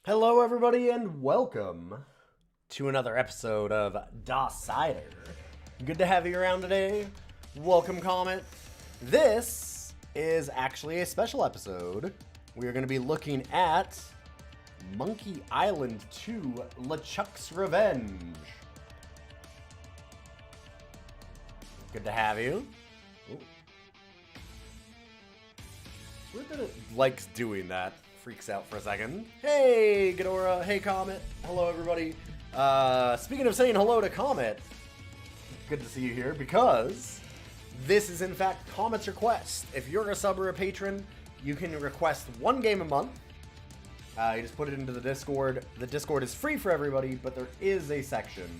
Hello, everybody, and welcome to another episode of DOScider. Good to have you around today. Welcome, Comet. This is actually a special episode. We are going to be looking at Monkey Island 2 LeChuck's Revenge. Good to have you. Ooh. It's weird that it likes doing that. Freaks out for a second. Hey, Ghidorah. Hey, Comet. Hello, everybody. Speaking of saying hello to Comet, good to see you here because this is, in fact, Comet's request. If you're a sub or a patron, you can request one game a month. You just put it into the Discord. The Discord is free for everybody, but there is a section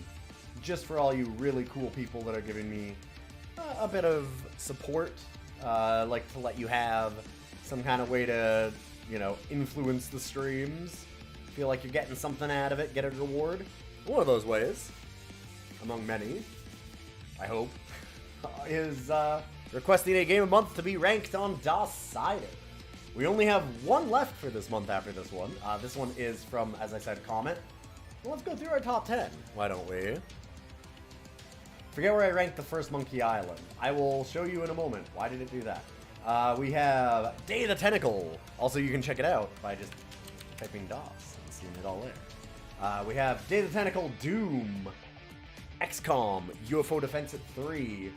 just for all you really cool people that are giving me a bit of support. Like to let you have some kind of way to, you know, influence the streams. Feel like you're getting something out of it, get a reward. One of those ways, among many, I hope, is requesting a game a month to be ranked on DOScider. We only have one left for this month after this one. This one is from, as I said, Comet. Well, let's go through our top 10. Why don't we? Forget where I ranked the first Monkey Island. I will show you in a moment. Why did it do that? We have Day of the Tentacle. Also, you can check it out by just typing DOS and seeing it all there. We have Day of the Tentacle, Doom, XCOM, UFO Defense at 3,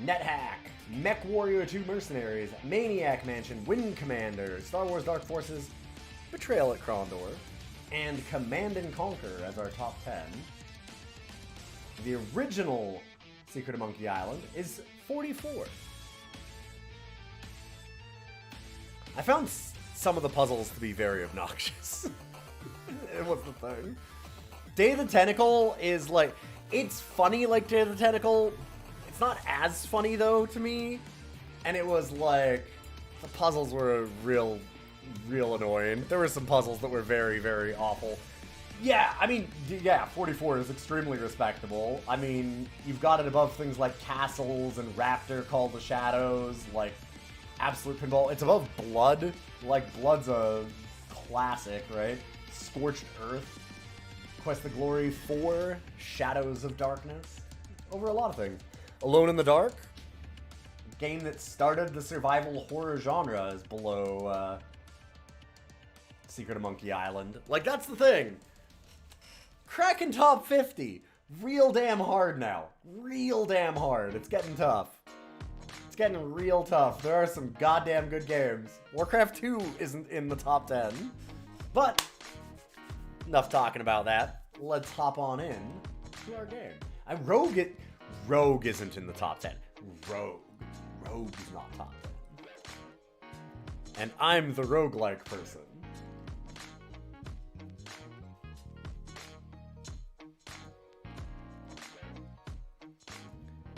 NetHack, Mech Warrior 2 Mercenaries, Maniac Mansion, Wind Commander, Star Wars Dark Forces, Betrayal at Krondor, and Command and Conquer as our top 10. The original Secret of Monkey Island is 44. I found some of the puzzles to be very obnoxious. It was the thing. Day of the Tentacle is like, it's funny like Day of the Tentacle. It's not as funny though to me. And it was like, the puzzles were real annoying. There were some puzzles that were very, very awful. Yeah, I mean, yeah, 44 is extremely respectable. I mean, you've got it above things like Castles and Raptor Call the Shadows, like Absolute Pinball. It's above Blood. Like, Blood's a classic, right? Scorched Earth, Quest of Glory 4, Shadows of Darkness. Over a lot of things. Alone in the Dark, game that started the survival horror genre, is below Secret of Monkey Island. Like, that's the thing. Cracking top 50. Real damn hard now. Real damn hard. It's getting tough. It's getting real tough. There are some goddamn good games. Warcraft 2 isn't in the top 10. But, enough talking about that. Let's hop on in to our game. Rogue isn't in the top 10. Rogue is not top 10. And I'm the roguelike person.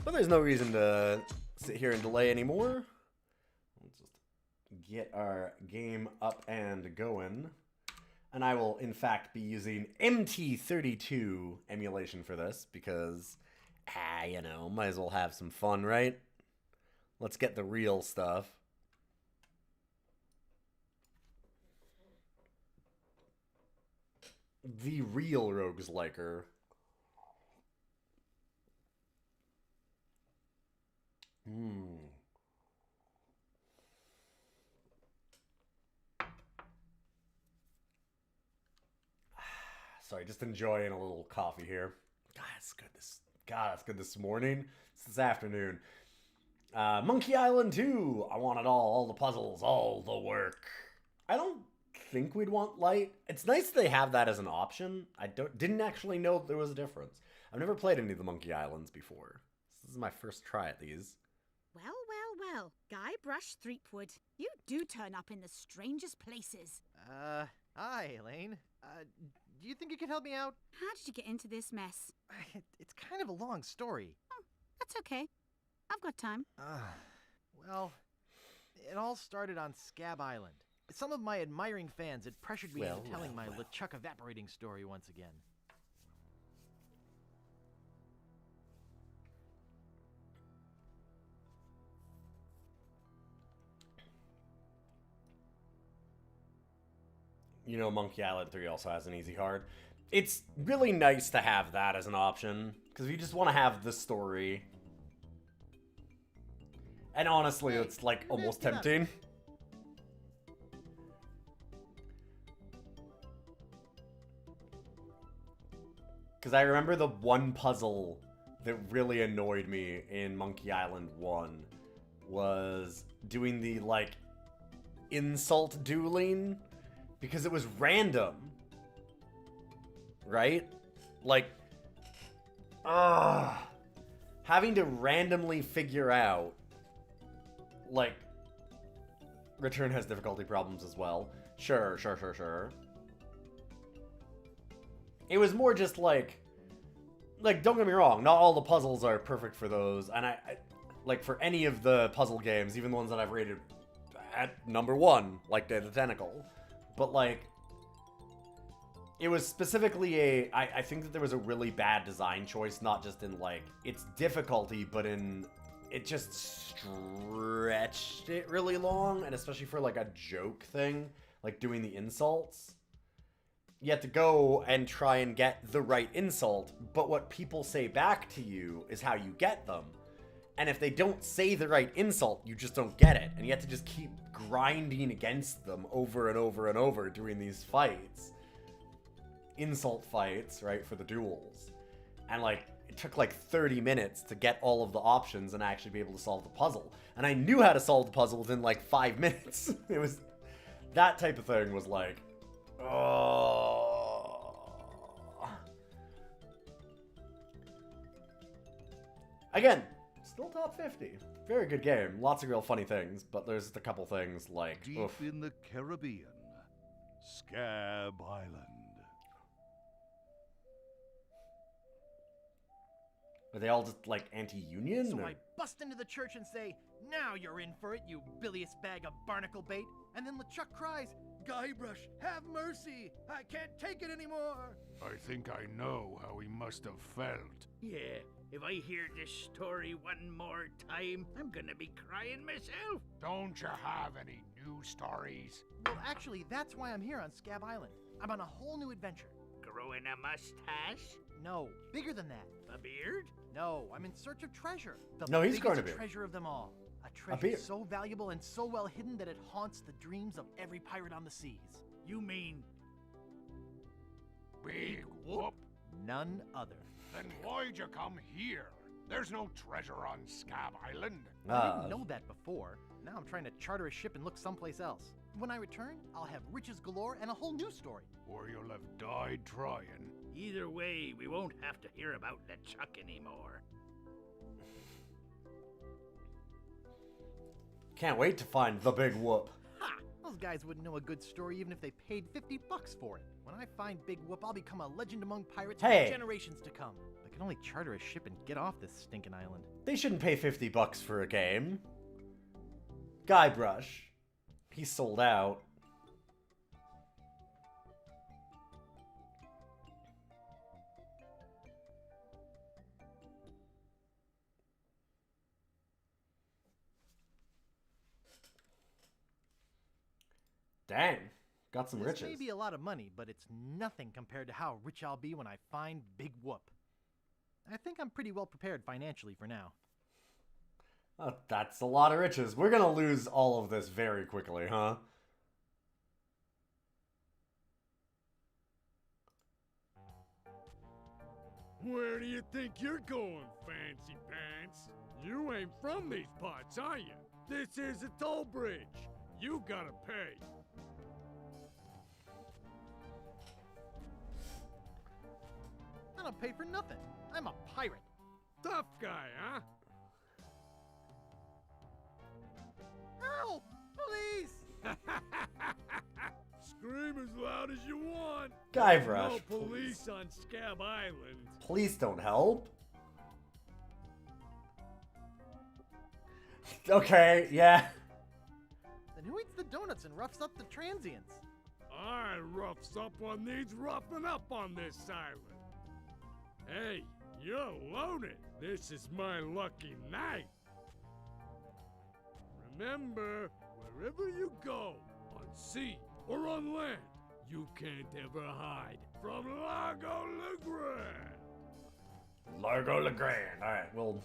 But there's no reason to sit here and delay anymore. Let's just get our game up and going. And I will, in fact, be using MT32 emulation for this because, you know, might as well have some fun, right? Let's get the real stuff. The real Rogues Liker. Sorry, just enjoying a little coffee here. God, it's good this morning. It's this afternoon. Monkey Island 2. I want it all the puzzles, all the work. I don't think we'd want light. It's nice they have that as an option. I didn't actually know there was a difference. I've never played any of the Monkey Islands before. This is my first try at these. Well, Guybrush Threepwood, you do turn up in the strangest places. Hi, Elaine. Do you think you could help me out? How did you get into this mess? It's kind of a long story. Oh, that's okay. I've got time. Well, it all started on Scab Island. Some of my admiring fans had pressured me into telling my LeChuck evaporating story once again. you know, Monkey Island 3 also has an easy hard. It's really nice to have that as an option, because if you just want to have the story. And honestly, Hey, it's like almost get up. tempting. Because I remember the one puzzle that really annoyed me in Monkey Island 1 was doing the, like, insult dueling, because it was random. Right? Like, having to randomly figure out, like, Return has difficulty problems as well. Sure. It was more just like, don't get me wrong, not all the puzzles are perfect for those, and I like, for any of the puzzle games, even the ones that I've rated at number 1, like Day of the Tentacle, but, like, it was specifically I think that there was a really bad design choice, not just in, like, its difficulty, but in, it just stretched it really long, and especially for, like, a joke thing, like doing the insults. You have to go and try and get the right insult, but what people say back to you is how you get them. And if they don't say the right insult, you just don't get it. And you have to just keep grinding against them over and over and over during these fights. Insult fights, right, for the duels. And, like, it took like 30 minutes to get all of the options and actually be able to solve the puzzle. And I knew how to solve the puzzle within like 5 minutes. It was, that type of thing was like, oh. Again, still top 50. Very good game. Lots of real funny things, but there's just a couple things like, Deep oof. in the Caribbean, Scab Island. Are they all just like anti-union? So or- I bust into the church and say, "Now you're in for it, you bilious bag of barnacle bait." And then LeChuck cries, "Guybrush, have mercy! I can't take it anymore!" I think I know how he must have felt. Yeah, if I hear this story one more time, I'm gonna be crying myself. Don't you have any new stories? Well, actually, that's why I'm here on Scab Island. I'm on a whole new adventure. Growing a mustache? No, bigger than that. A beard? No, I'm in search of treasure. The No, he's biggest growing a beard. treasure of them all. A treasure beard. so valuable and so well hidden that it haunts the dreams of every pirate on the seas. You mean Big whoop. None other. Then why'd you come here? There's no treasure on Scab Island. I didn't know that before. Now I'm trying to charter a ship and look someplace else. When I return, I'll have riches galore and a whole new story. Or you'll have died trying. either way, we won't have to hear about LeChuck anymore. Can't wait to find the big whoop. Ha! Those guys wouldn't know a good story even if they paid $50 for it. When I find Big Whoop, I'll become a legend among pirates Hey. for generations to come. I can only charter a ship and get off this stinking island. They shouldn't pay $50 for a game. Guybrush. He's sold out. Dang. Got some This riches. may be a lot of money, but it's nothing compared to how rich I'll be when I find Big Whoop. I think I'm pretty well prepared financially for now. Oh, that's a lot of riches. We're gonna lose all of this very quickly, huh? Where do you think you're going, fancy pants? You ain't from these parts, are you? This is a toll bridge. You gotta pay. I don't pay for nothing. I'm a pirate. Tough guy, huh? Help! Police! Scream as loud as you want. Guybrush, No police on Scab Island. Please don't help. Okay, yeah. Then who eats the donuts and roughs up the transients? I roughs up what needs roughing up on this island. Hey, you're loaded. This is my lucky night. Remember, wherever you go, on sea or on land, You can't ever hide from Largo Legrand. Largo Legrand. Alright, well...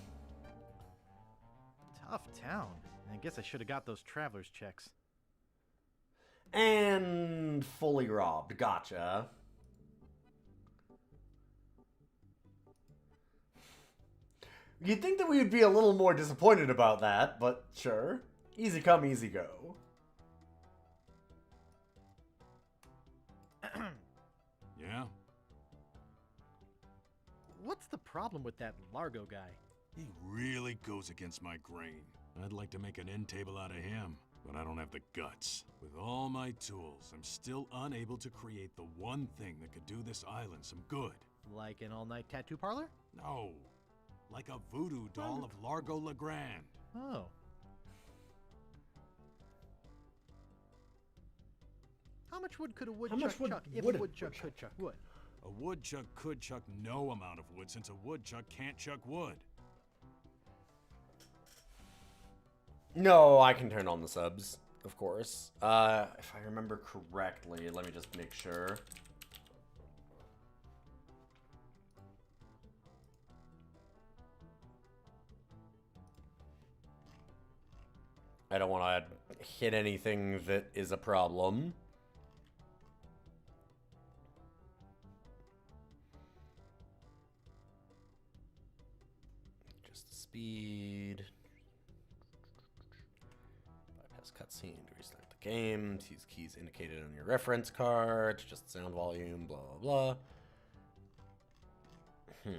Tough town. I guess I should have got those traveler's checks. And fully robbed. Gotcha. You'd think that we would be a little more disappointed about that, but sure. Easy come, easy go. Yeah? What's the problem with that Largo guy? He really goes against my grain. I'd like to make an end table out of him, but I don't have the guts. With all my tools, I'm still unable to create the one thing that could do this island some good. Like an all-night tattoo parlor? No. Like a voodoo doll of Largo Legrand. Oh. How much wood could a woodchuck chuck if a woodchuck could chuck wood? A woodchuck could chuck no amount of wood since a woodchuck can't chuck wood. No, I can turn on the subs, of course. If I remember correctly, let me just make sure. I don't want to hit anything that is a problem. Just the speed. Bypass cutscene to restart the game. Use keys indicated on your reference card. Just sound volume, blah, blah, blah.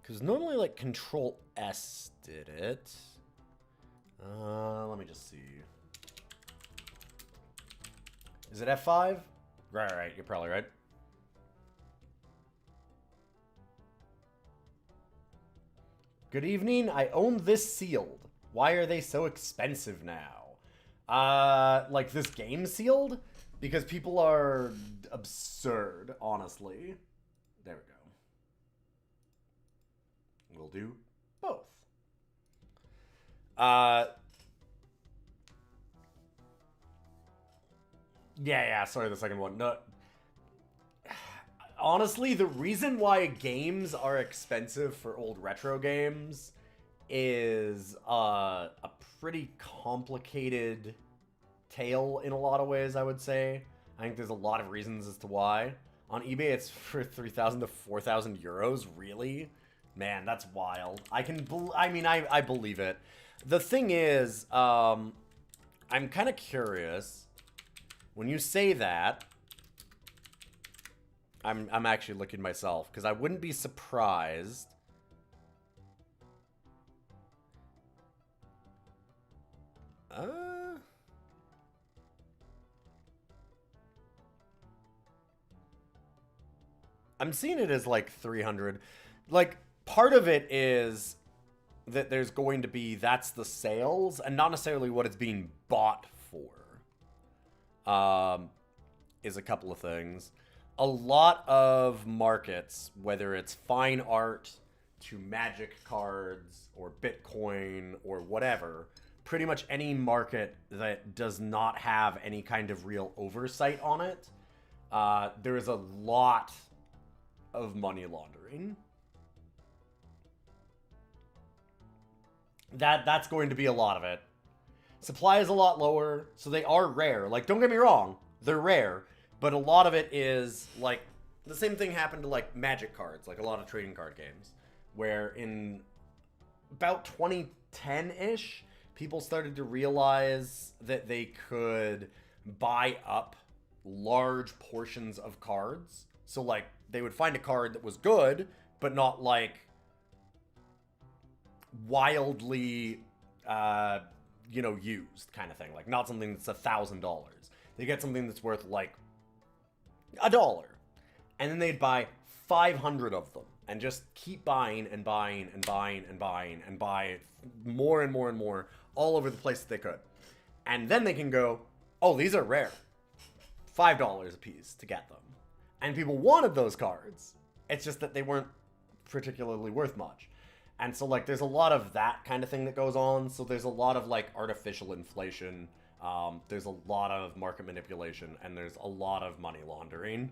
Because normally, like, Control S did it. Let me just see. Is it F5? Right, you're probably right. Good evening, I own this sealed. Why are they so expensive now? Like this game sealed? Because people are absurd, honestly. There we go. We'll do both. Yeah, sorry, the second one. No. Honestly, the reason why games are expensive for old retro games is a pretty complicated tale in a lot of ways, I would say. I think there's a lot of reasons as to why. On eBay, it's for 3,000 to 4,000 euros, really? Man, that's wild. I believe it. The thing is, I'm kind of curious. When you say that, I'm actually looking myself, because I wouldn't be surprised. I'm seeing it as like 300. Like, part of it is that there's going to be, that's the sales, and not necessarily what it's being bought for. Is a couple of things. A lot of markets, whether it's fine art to magic cards or Bitcoin or whatever, pretty much any market that does not have any kind of real oversight on it, there is a lot of money laundering. That's going to be a lot of it. Supply is a lot lower, so they are rare. Like, don't get me wrong, they're rare, but a lot of it is, like, the same thing happened to, like, magic cards, like a lot of trading card games, where in about 2010-ish, people started to realize that they could buy up large portions of cards. So, like, they would find a card that was good, but not, like, wildly, used kind of thing. Like, not something that's $1,000. They get something that's worth, like, $1. And then they'd buy 500 of them and just keep buying and buying and buying and buying and buy more and more and more all over the place that they could. And then they can go, oh, these are rare. $5 a piece to get them. And people wanted those cards. It's just that they weren't particularly worth much. And so, like, there's a lot of that kind of thing that goes on. So there's a lot of, like, artificial inflation There's a lot of market manipulation, and there's a lot of money laundering.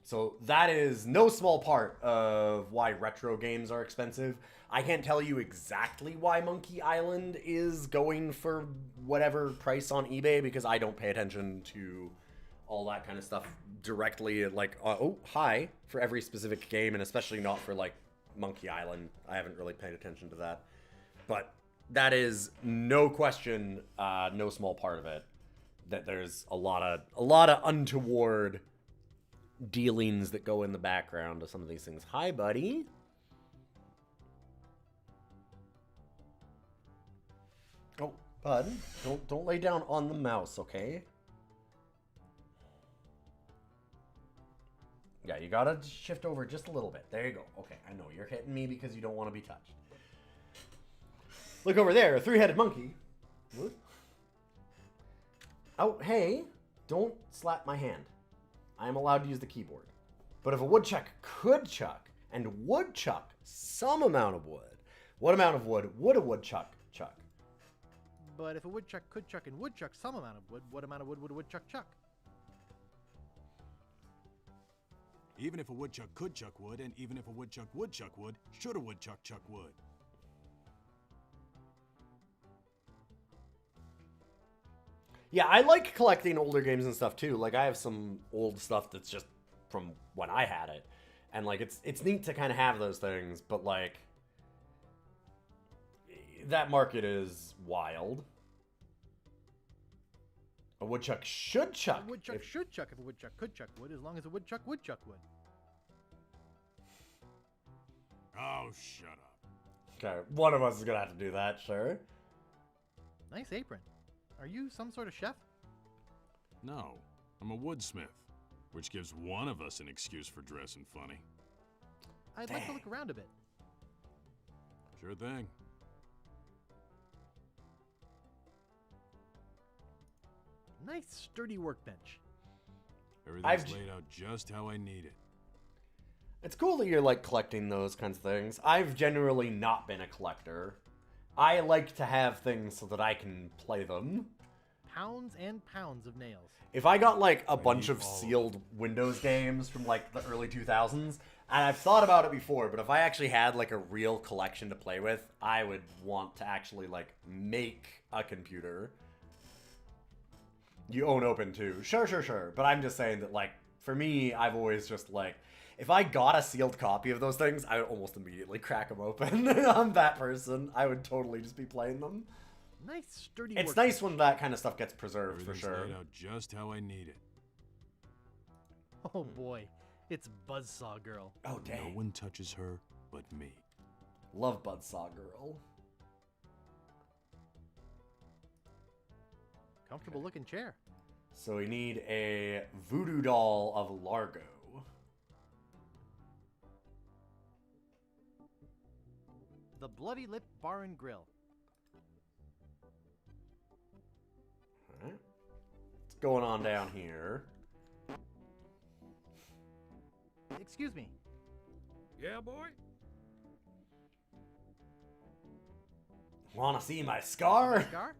So that is no small part of why retro games are expensive. I can't tell you exactly why Monkey Island is going for whatever price on eBay, because I don't pay attention to all that kind of stuff directly, like, oh, hi, for every specific game, and especially not for, like, Monkey Island. I haven't really paid attention to that. But that is no question, no small part of it, that there's a lot of untoward dealings that go in the background of some of these things. Hi, buddy. Oh, bud, don't lay down on the mouse, okay? Yeah, you gotta shift over just a little bit. There you go. Okay, I know you're hitting me because you don't want to be touched. Look over there, a three-headed monkey. What? Oh, hey, don't slap my hand. I am allowed to use the keyboard. But if a woodchuck could chuck, and would chuck some amount of wood, what amount of wood would a woodchuck chuck? But if a woodchuck could chuck and would chuck some amount of wood, what amount of wood would a woodchuck chuck? Even if a woodchuck could chuck wood, and even if a woodchuck would chuck wood, should a woodchuck chuck wood? Yeah, I like collecting older games and stuff too. Like, I have some old stuff that's just from when I had it. And, like, it's neat to kind of have those things, but, like, that market is wild. A woodchuck should chuck. A woodchuck should chuck if a woodchuck could chuck wood, as long as a woodchuck would chuck wood. Oh, shut up. Okay, one of us is gonna have to do that, sure. Nice apron. Are you some sort of chef? No, I'm a woodsmith, which gives one of us an excuse for dressing funny. I'd like to look around a bit. Sure thing. Nice sturdy workbench. Everything's laid out just how I need it. It's cool that you're, like, collecting those kinds of things. I've generally not been a collector. I like to have things so that I can play them. Pounds and pounds of nails. If I got, like, a bunch of sealed Windows games from, like, the early 2000s, and I've thought about it before, but if I actually had, like, a real collection to play with, I would want to actually, like, make a computer. You own open too. Sure. But I'm just saying that, like, for me, I've always just, like, if I got a sealed copy of those things, I would almost immediately crack them open. I'm that person. I would totally just be playing them. Nice sturdy It's workbench. nice when that kind of stuff gets preserved, for Everything's sure. laid out just how I need it. Oh boy, it's Buzzsaw Girl. Oh, No dang. one touches her but me. Love Buzzsaw Girl. Comfortable looking chair. So we need a voodoo doll of Largo. The Bloody Lip Bar and Grill. Alright. What's going on down here? Excuse me. Yeah, boy? Wanna see my scar? Scar?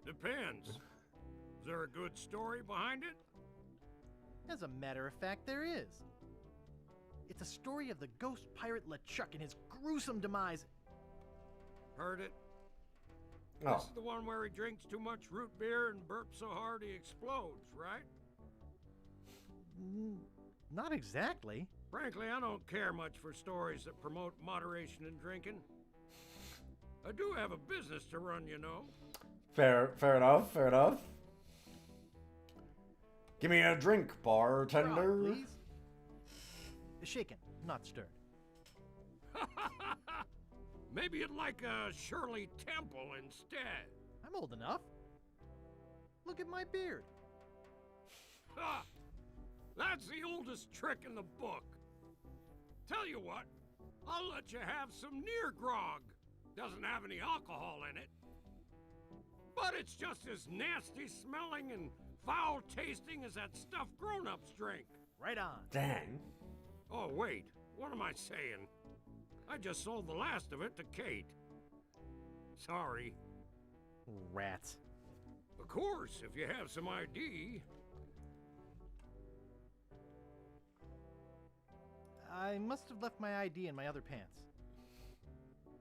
Depends. Is there a good story behind it? As a matter of fact, there is. It's a story of the ghost pirate LeChuck and his gruesome demise. Heard it. Oh. This is the one where he drinks too much root beer and burps so hard he explodes, right? Not exactly. Frankly, I don't care much for stories that promote moderation in drinking. I do have a business to run, you know. Fair enough. Give me a drink, bartender. Grog, please. Shaken, not stirred. Maybe you'd like a Shirley Temple instead. I'm old enough. Look at my beard. Ha! That's the oldest trick in the book. Tell you what, I'll let you have some near grog. Doesn't have any alcohol in it. But it's just as nasty smelling and foul tasting as that stuff grown-ups drink. Right on. Dang. Oh, wait, what am I saying? I just sold the last of it to Kate. Sorry. Rats. Of course, if you have some ID. I must have left my ID in my other pants.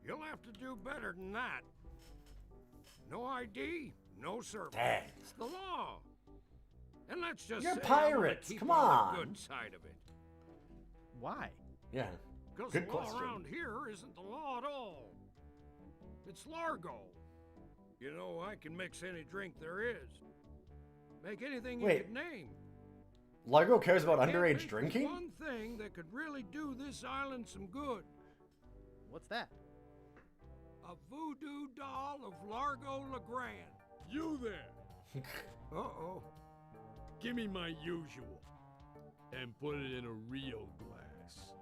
You'll have to do better than that. No ID, no service. Dang. It's the law. And let's just You're say pirates, I'm come gonna keep on. the good side of it. Why? Yeah. Because Good the law question. around here isn't the law at all. It's Largo. You know, I can mix any drink there is. Make anything you Wait. could name. Largo cares about Can't underage think of drinking? one thing that could really do this island some good. What's that? A voodoo doll of Largo LeGrand. You there! Uh-oh. Give me my usual. And put it in a real glass.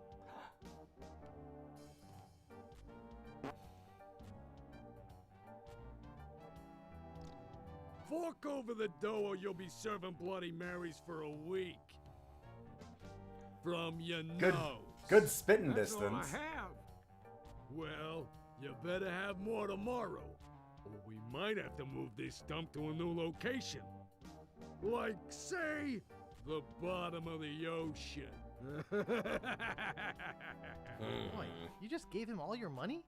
Fork over the dough or you'll be serving Bloody Marys for a week. From your Good, nose. good spitting That's all I distance. have. Well, you better have more tomorrow. Or we might have to move this dump to a new location. Like, say, the bottom of the ocean. Boy, you just gave him all your money?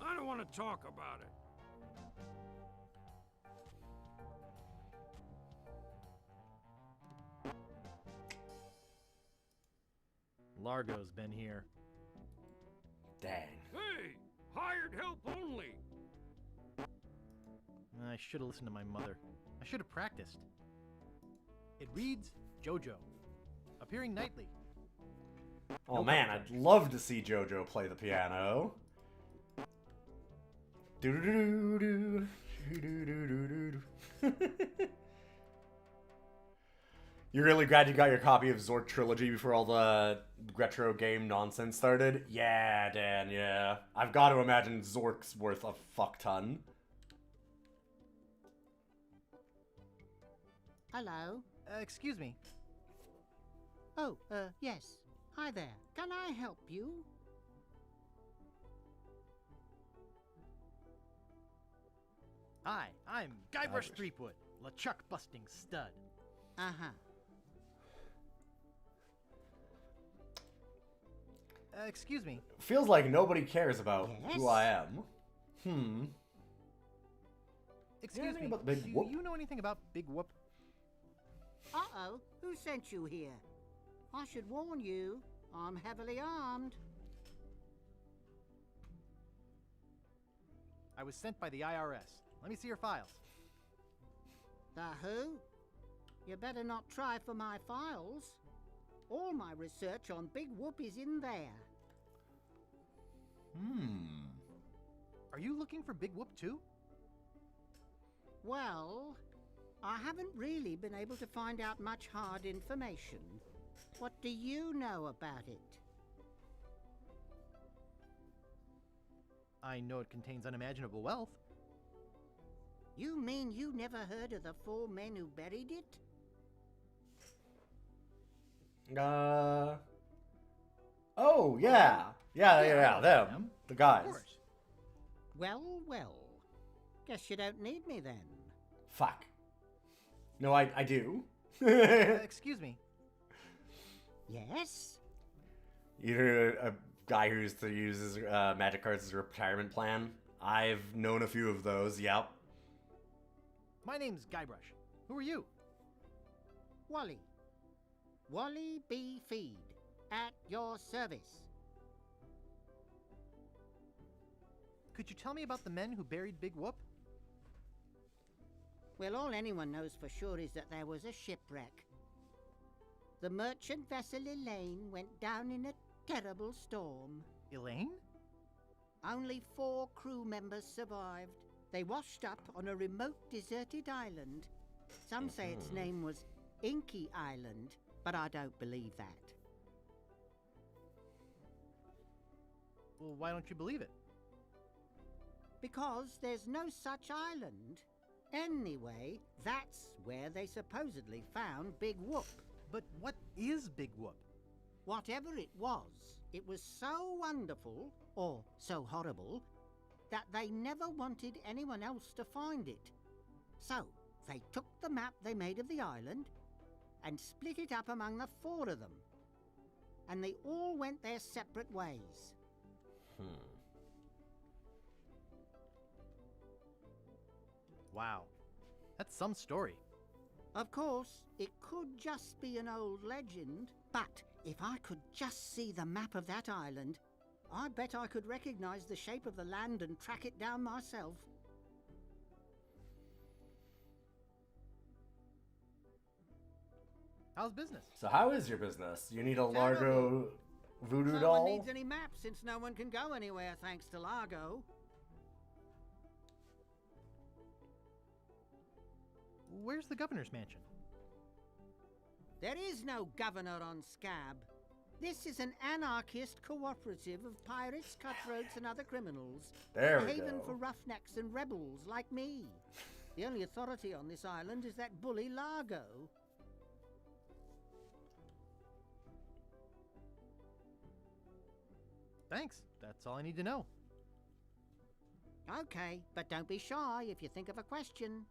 I don't want to talk about it. Largo's been here. Dang. Hey, hired help only. I should have listened to my mother. I should have practiced. It reads JoJo, appearing nightly. Oh No man, context. I'd love to see JoJo play the piano. Do-do-do-do-do. Do-do-do-do-do. You're really glad you got your copy of Zork Trilogy before all the retro game nonsense started? Yeah, Dan, yeah. I've got to imagine Zork's worth a fuck ton. Hello? Excuse me. Oh, yes. Hi there. Can I help you? Hi, I'm Guybrush Guybrush. Threepwood, LeChuck busting stud. Uh-huh. Excuse me. Feels like nobody cares about who Yes? I am. Hmm. Excuse anything me. about Big Do Whoop? you know anything about Big Whoop? Uh-oh. Who sent you here? I should warn you, I'm heavily armed. I was sent by the IRS. Let me see your files. The who? You better not try for my files. All my research on Big Whoop is in there. Hmm. Are you looking for Big Whoop too? Well, I haven't really been able to find out much hard information. What do you know about it? I know it contains unimaginable wealth. You mean you never heard of the 4 men who buried it? Oh, yeah. Yeah, I know them. The guys. Of course. Well, well. Guess you don't need me then. Fuck. No, I do. Excuse me. Yes? You're a guy who used to use his magic cards as a retirement plan. I've known a few of those, yep. My name's Guybrush. Who are you? Wally. Wally B. Feed. At your service. Could you tell me about the men who buried Big Whoop? Well, all anyone knows for sure is that there was a shipwreck. The merchant vessel Elaine went down in a terrible storm. Elaine? Only 4 crew members survived. They washed up on a remote deserted island. Some say its name was Inky Island, but I don't believe that. Well, why don't you believe it? Because there's no such island. Anyway, that's where they supposedly found Big Whoop. But what is Big Whoop? Whatever it was so wonderful, or so horrible, that they never wanted anyone else to find it. So, they took the map they made of the island and split it up among the 4 of them. And they all went their separate ways. Wow. That's some story. Of course, it could just be an old legend, but if I could just see the map of that island, I bet I could recognize the shape of the land and track it down myself. How's business? So how is your business? You need a Terrible. Largo voodoo No doll? one needs any maps since no one can go anywhere thanks to Largo. Where's the governor's mansion? There is no governor on Scab. This is an anarchist cooperative of pirates, cutthroats, and other criminals. There A we haven go. for roughnecks and rebels like me. The only authority on this island is that bully Largo. Thanks. That's all I need to know. Okay, but don't be shy if you think of a question.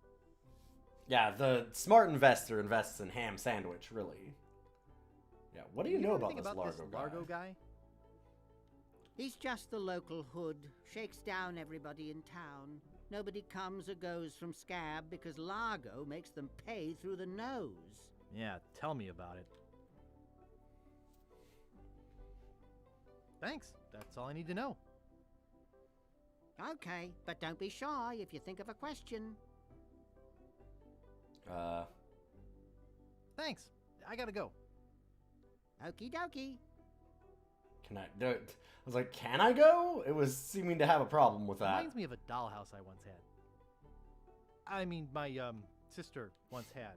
Yeah, the smart investor invests in ham sandwich, really. Yeah, what do you know about anything this Largo guy? Largo guy? He's just the local hood, shakes down everybody in town. Nobody comes or goes from Scab because Largo makes them pay through the nose. Yeah, tell me about it. Thanks. That's all I need to know. Okay, but don't be shy if you think of a question. Thanks. I gotta go. Okie dokie. Can I do it? I was like, can I go? It was seeming to have a problem with that. Reminds me of a dollhouse I once had. I mean, my sister once had.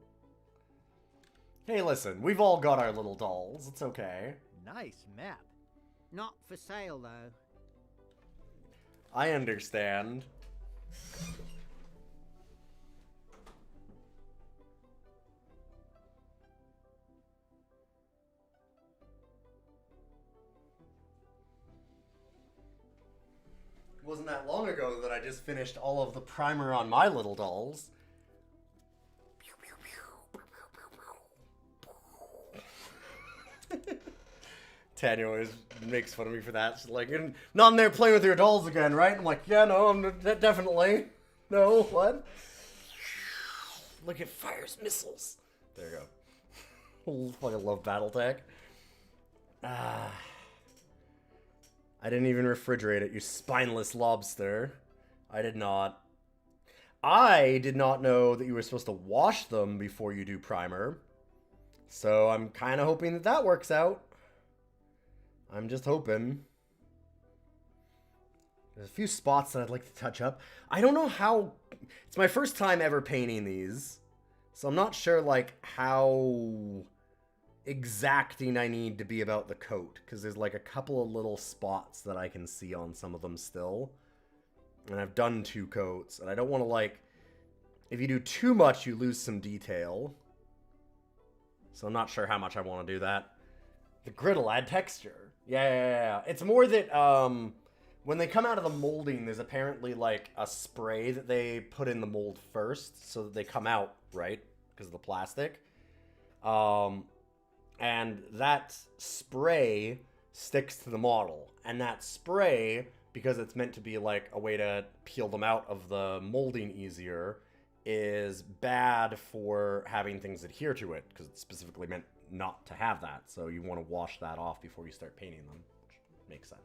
Hey, listen, we've all got our little dolls. It's okay. Nice map. Not for sale, though. I understand. Wasn't that long ago that I just finished all of the primer on my little dolls. Tanya always makes fun of me for that. She's like, "You're not in there playing with your dolls again, right?" I'm like, "Yeah, no, I'm definitely. No, what?" Look, it fires missiles. There you go. Fucking love BattleTech. I didn't even refrigerate it, you spineless lobster. I did not. I did not know that you were supposed to wash them before you do primer. So I'm kind of hoping that that works out. I'm just hoping. There's a few spots that I'd like to touch up. I don't know how... It's my first time ever painting these. So I'm not sure, like, how exacting I need to be about the coat. Because there's, like, a couple of little spots that I can see on some of them still. And I've done 2 coats. And I don't want to, like... If you do too much, you lose some detail. So I'm not sure how much I want to do that. The grid will add texture. Yeah. It's more that, when they come out of the molding, there's apparently, like, a spray that they put in the mold first, so that they come out, right? Because of the plastic. And that spray sticks to the model. And that spray, because it's meant to be, like, a way to peel them out of the molding easier, is bad for having things adhere to it, because it's specifically meant not to have that. So you want to wash that off before you start painting them, which makes sense.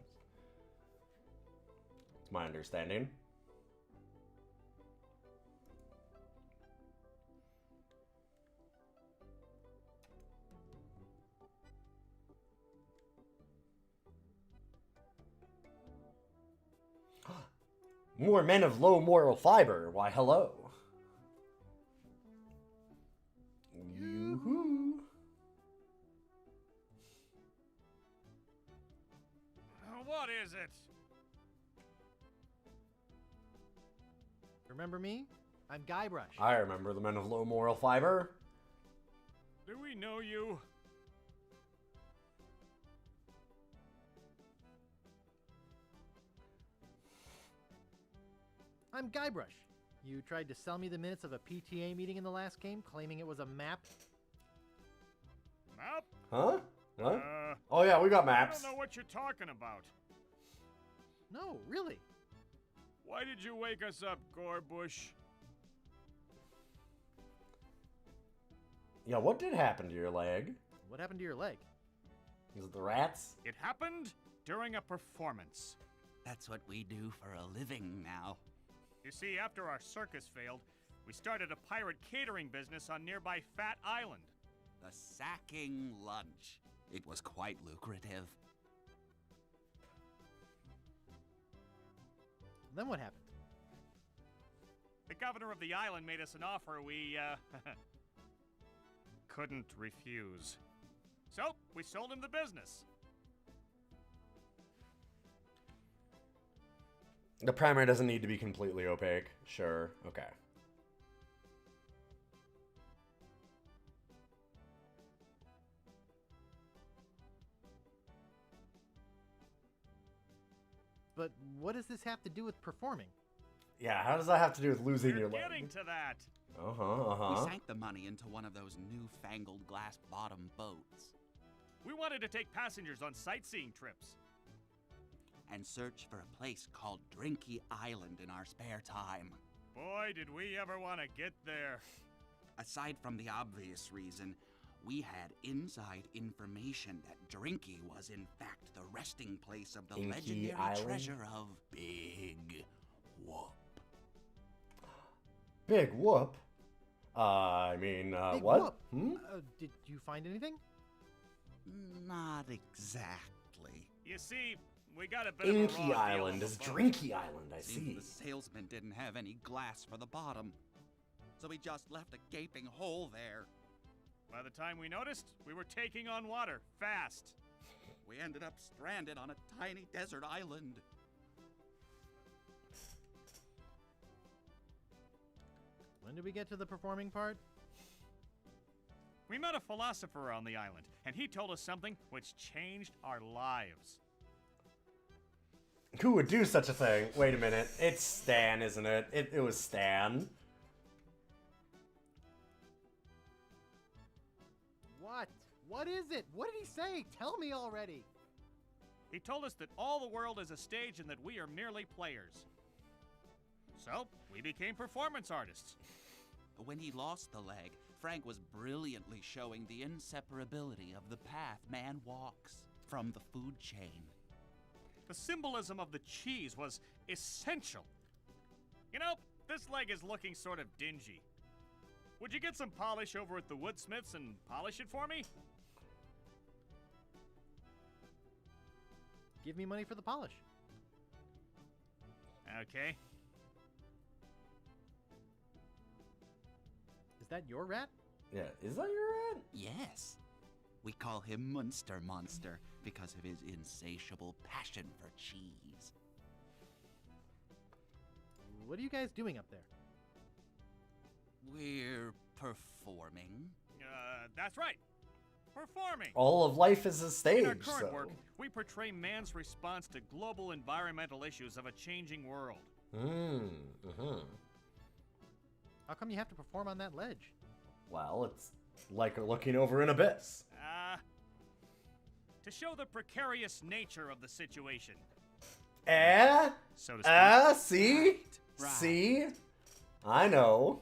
It's my understanding. More men of low moral fiber. Why, hello. Yoo-hoo. What is it? Remember me? I'm Guybrush. I remember the men of low moral fiber. Do we know you? I'm Guybrush. You tried to sell me the minutes of a PTA meeting in the last game, claiming it was a map. Map? Huh? What? Oh yeah, we got I maps. don't know what you're talking about. No, really. Why did you wake us up, Gorbush? Yeah, what did happen to your leg? What happened to your leg? Is it the rats? It happened during a performance. That's what we do for a living now. You see, after our circus failed, we started a pirate catering business on nearby Fat Island. The sacking lunch. It was quite lucrative. Then what happened? The governor of the island made us an offer we, couldn't refuse. So, we sold him the business. The primary doesn't need to be completely opaque. Sure. Okay. But what does this have to do with performing? Yeah, how does that have to do with losing your We're leg? getting to that. We sank the money into one of those newfangled glass bottom boats We wanted to take passengers on sightseeing trips. and search for a place called Drinky Island in our spare time. Boy, did we ever want to get there. Aside from the obvious reason, we had inside information that Drinky was in fact the resting place of the Inky legendary Island? treasure of Big Whoop. Big whoop. I mean, Big what? whoop. Hmm? Did you find anything? Not exactly. You see, we got a bit of a Inky raw deal Island on the is boat. Drinky Island, I Seems see. the salesman didn't have any glass for the bottom, so we just left a gaping hole there. By the time we noticed, we were taking on water, fast. We ended up stranded on a tiny desert island. When did we get to the performing part? We met a philosopher on the island, and he told us something which changed our lives. Who would do such a thing? Wait a minute. It's Stan, isn't it? It was Stan. What? What is it? What did he say? Tell me already. He told us that all the world is a stage and that we are merely players. So, we became performance artists. When he lost the leg, Frank was brilliantly showing the inseparability of the path man walks from the food chain. The symbolism of the cheese was essential. You know, this leg is looking sort of dingy. Would you get some polish over at the Woodsmiths and polish it for me? Give me money for the polish. Okay. Is that your rat? Yeah, is that your rat? Yes. We call him Munster Monster because of his insatiable passion for cheese. What are you guys doing up there? We're performing. That's right. Performing. All of life is a stage, In our current so. work, we portray man's response to global environmental issues of a changing world. How come you have to perform on that ledge? Well, it's like looking over an abyss. To show the precarious nature of the situation, See? so to speak. Right. See? I know.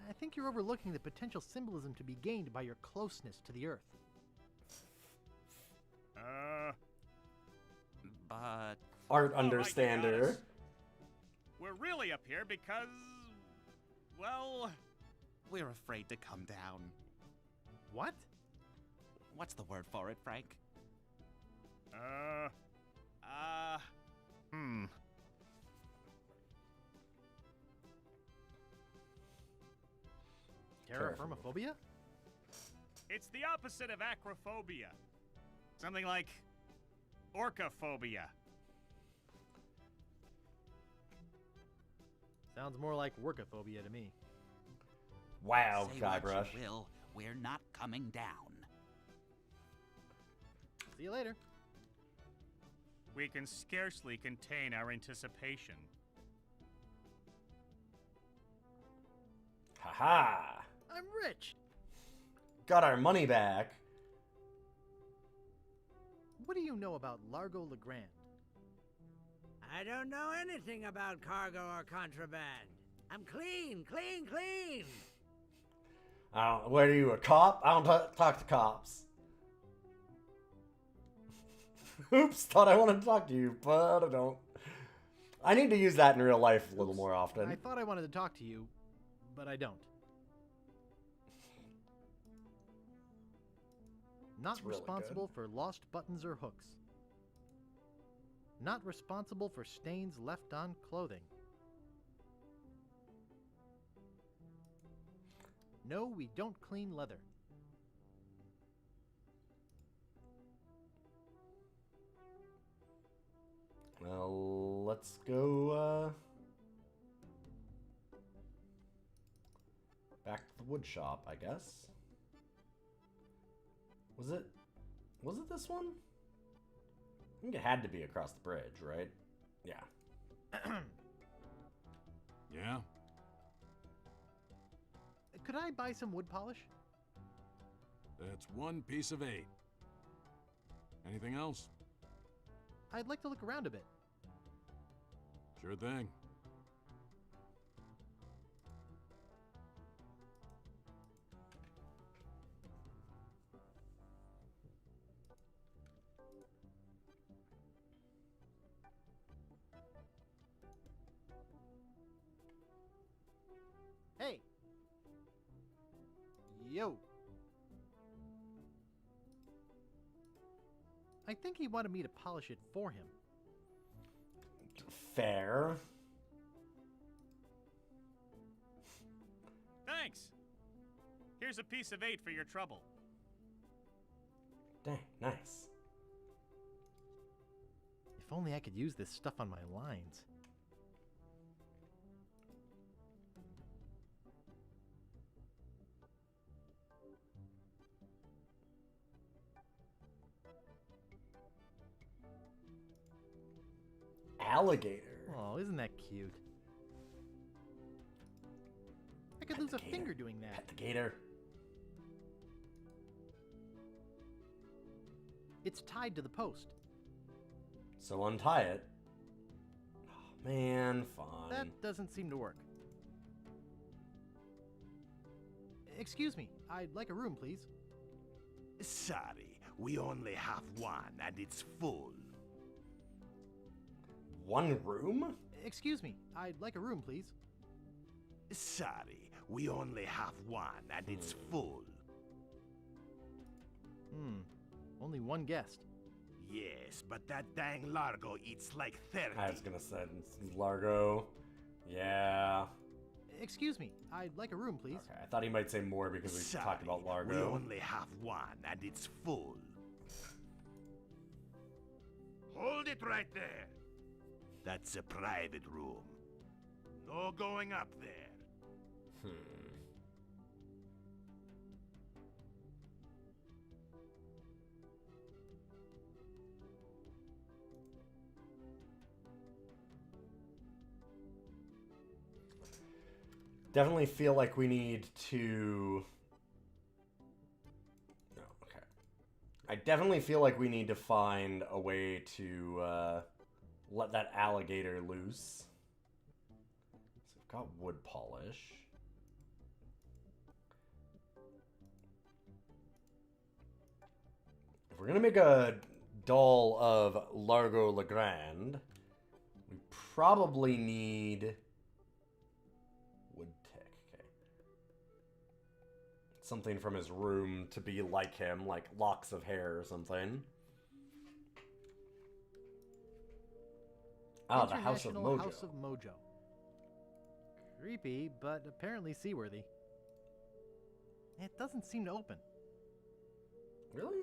I think you're overlooking the potential symbolism to be gained by your closeness to the Earth. But Art Oh, I can be understander. honest. We're really up here because, well, we're afraid to come down. What? What's the word for it, Frank? Terraformophobia? it's the opposite of acrophobia. Something like orcaphobia. Sounds more like workophobia to me. Wow, Say Guybrush. what you will, we're not coming down. See you later. We can scarcely contain our anticipation. Haha! I'm rich. Got our money back. What do you know about Largo Legrand? I don't know anything about cargo or contraband. I'm clean, clean, clean. What are you, a cop? I don't talk to cops. Oops, thought I wanted to talk to you, but I don't. I need to use that in real life a little more often. I thought I wanted to talk to you, but I don't. Not really responsible for lost buttons or hooks. Not responsible for stains left on clothing. No, we don't clean leather. Well, let's go, back to the wood shop, I guess. Was it this one? I think it had to be across the bridge, right? Yeah. Yeah? Could I buy some wood polish? That's 1 piece of 8. Anything else? I'd like to look around a bit. Sure thing. Hey! Yo! I think he wanted me to polish it for him. Fair. Thanks. Here's a piece of 8 for your trouble. Dang, nice. If only I could use this stuff on my lines. Alligator. Oh, isn't that cute? I could lose a finger doing that. Pet the gator. It's tied to the post. So untie it. Oh, man, fine. That doesn't seem to work. Excuse me, I'd like a room, please. Sorry, we only have one and it's full. One room? Excuse me, I'd like a room, please. Sorry, we only have one and it's full. Only one guest. Yes, but that dang Largo eats like 30. I was gonna say Largo. Yeah. Excuse me, I'd like a room, please. Okay, I thought he might say more because we Sorry, talked about we Largo. only have one and it's full. Hold it right there. That's a private room. No going up there. Definitely feel like we need to... No, okay. I definitely feel like we need to find a way to let that alligator loose. So we've got wood polish. If we're gonna make a doll of Largo Legrand, we probably need wood tick. Okay. Something from his room to be like him, like locks of hair or something. Oh, the House of International Mojo. House of Mojo. Creepy, but apparently seaworthy. It doesn't seem to open. Really?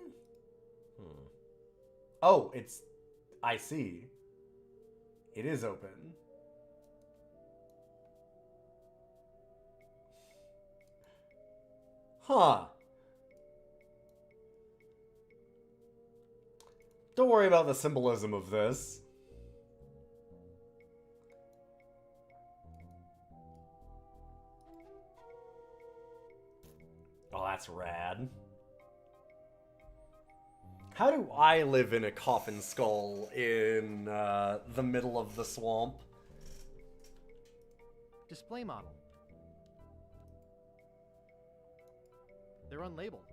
Oh, it's... I see. It is open. Huh. Don't worry about the symbolism of this. Oh, that's rad. How do I live in a coffin skull in the middle of the swamp? Display model. They're unlabeled.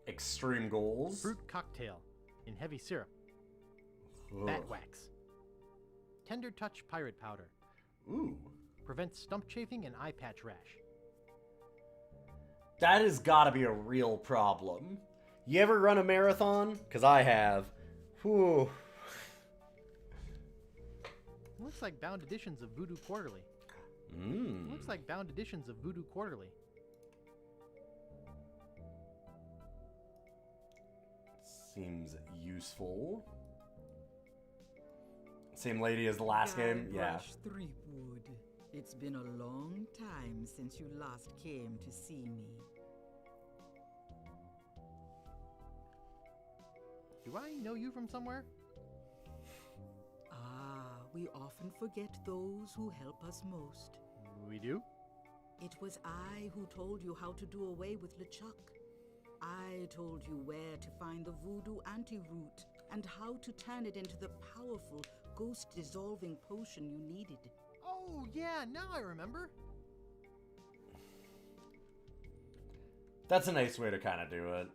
Extreme goals. Fruit cocktail in heavy syrup. Ugh. Bat wax. Tender touch pirate powder. Ooh. Prevents stump chafing and eye patch rash. That has got to be a real problem. You ever run a marathon? Because I have. Whew. Looks like bound editions of Voodoo Quarterly. Looks like bound editions of Voodoo Quarterly. Seems useful. Same lady as the last game? Yeah. Threepwood. It's been a long time since you last came to see me. Do I know you from somewhere? Ah, we often forget those who help us most. We do? It was I who told you how to do away with LeChuck. I told you where to find the voodoo antiroot and how to turn it into the powerful ghost-dissolving potion you needed. Oh, yeah, now I remember. That's a nice way to kind of do it.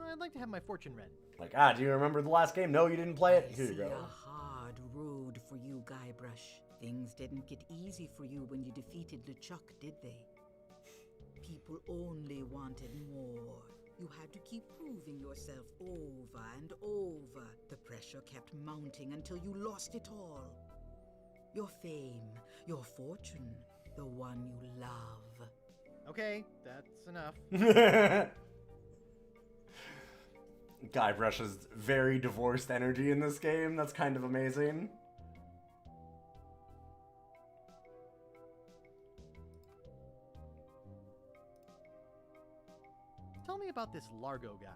I'd like to have my fortune read. Like, do you remember the last game? No, you didn't play it? Here you go. A hard road for you, Guybrush. Things didn't get easy for you when you defeated LeChuck, did they? People only wanted more. You had to keep proving yourself over and over. The pressure kept mounting until you lost it all. Your fame, your fortune, the one you love. Okay, that's enough. Guybrush's very divorced energy in this game. That's kind of amazing. Tell me about this Largo guy.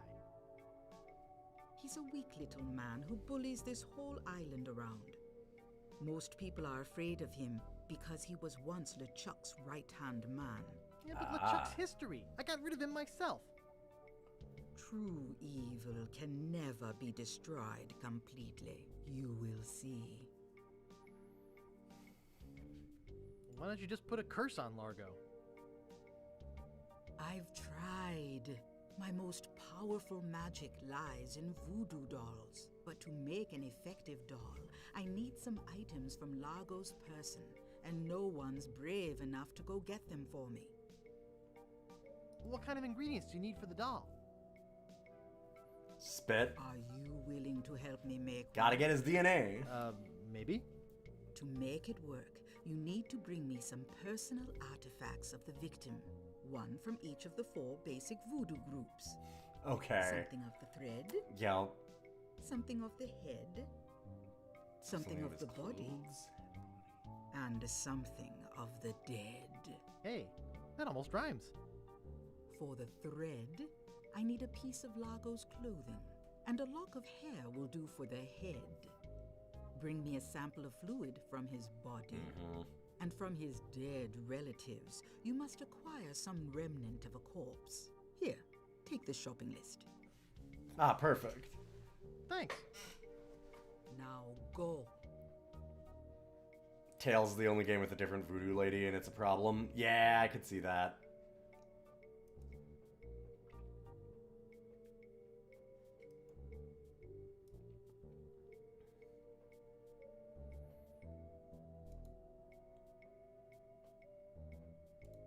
He's a weak little man who bullies this whole island around. Most people are afraid of him because he was once LeChuck's right-hand man. Yeah, but LeChuck's history. I got rid of him myself. True evil can never be destroyed completely. You will see. Why don't you just put a curse on Largo? I've tried. My most powerful magic lies in voodoo dolls. But to make an effective doll, I need some items from Largo's person, and no one's brave enough to go get them for me. What kind of ingredients do you need for the doll? Spit. Are you willing to help me make Gotta get his DNA. Maybe? To make it work, you need to bring me some personal artifacts of the victim. One from each of the 4 basic voodoo groups. Okay. Something of the thread. Yeah. Something of the head. Something of the body. And something of the dead. Hey, that almost rhymes. For the thread, I need a piece of Largo's clothing, and a lock of hair will do for the head. Bring me a sample of fluid from his body. And from his dead relatives, you must acquire some remnant of a corpse. Here, take the shopping list. Ah, perfect. Thanks. Now go. Tails is the only game with a different voodoo lady, and it's a problem. Yeah, I could see that.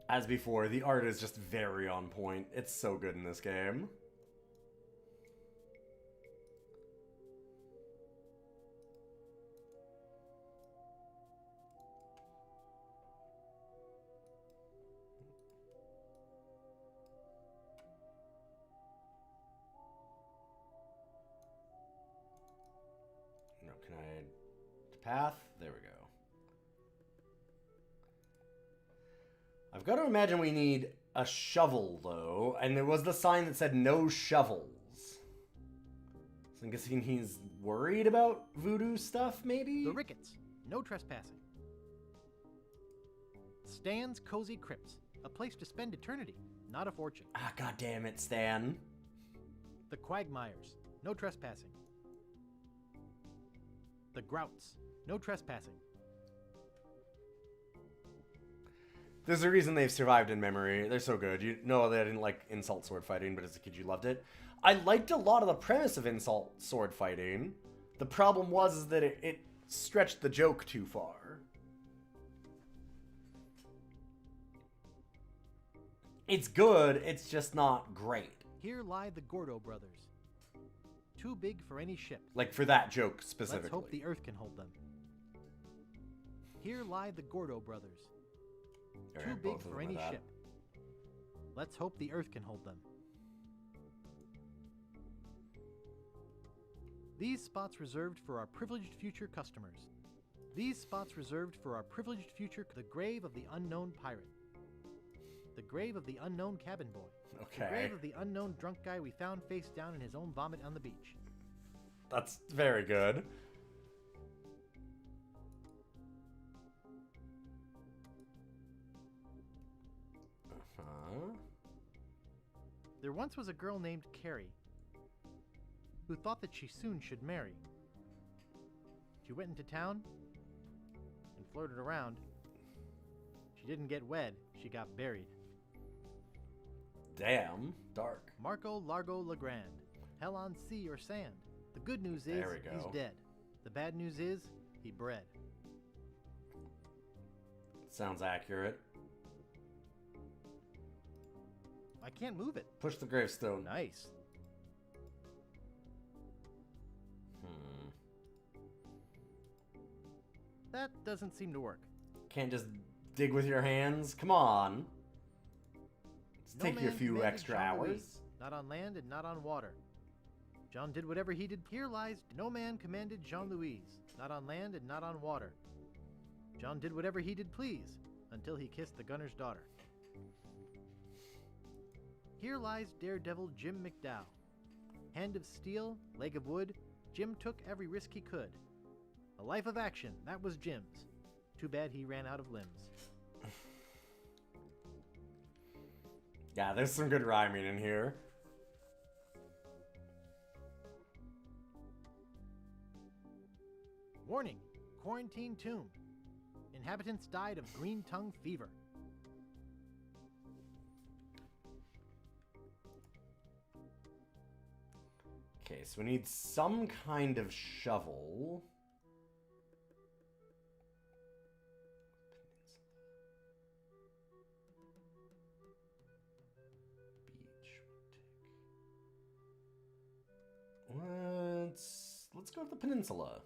As before, the art is just very on point. It's so good in this game. No, can I... Path? There we go. I've got to imagine we need a shovel, though, and there was the sign that said no shovels. So I'm guessing he's worried about voodoo stuff, maybe? The Ricketts. No trespassing. Stan's Cozy Crypts. A place to spend eternity, not a fortune. Ah, god damn it, Stan. The Quagmires. No trespassing. The Grouts. No trespassing. There's a reason they've survived in memory. They're so good. You know that I didn't like insult sword fighting, but as a kid you loved it. I liked a lot of the premise of insult sword fighting. The problem was that it stretched the joke too far. It's good, it's just not great. Here lie the Gordo brothers. Too big for any ship. Like for that joke specifically. Let's hope the Earth can hold them. Here lie the Gordo brothers. Too big for any ship. Let's hope the Earth can hold them. These spots reserved for our privileged future customers. These spots reserved for our privileged future. The grave of the unknown pirate. The grave of the unknown cabin boy. Okay. The grave of the unknown drunk guy we found face down in his own vomit on the beach. That's very good. There once was a girl named Carrie who thought that she soon should marry. She went into town and flirted around. She didn't get wed, she got buried. Damn, dark. Marco Largo Legrand. Hell on sea or sand. The good news is he's dead. The bad news is he bred. Sounds accurate. I can't move it. Push the gravestone. Nice. That doesn't seem to work. Can't just dig with your hands? Come on. Let's No take you a man few commanded extra Jean hours. Louis, not on land and not on water. John did whatever he did. Here lies no man commanded Jean-Louise, not on land and not on water. John did whatever he did please, until he kissed the gunner's daughter. Here lies daredevil Jim McDowell. Hand of steel, leg of wood, Jim took every risk he could. A life of action, that was Jim's. Too bad he ran out of limbs. Yeah, there's some good rhyming in here. Warning, quarantine tomb. Inhabitants died of green tongue fever. Okay, so we need some kind of shovel. Let's go to the peninsula.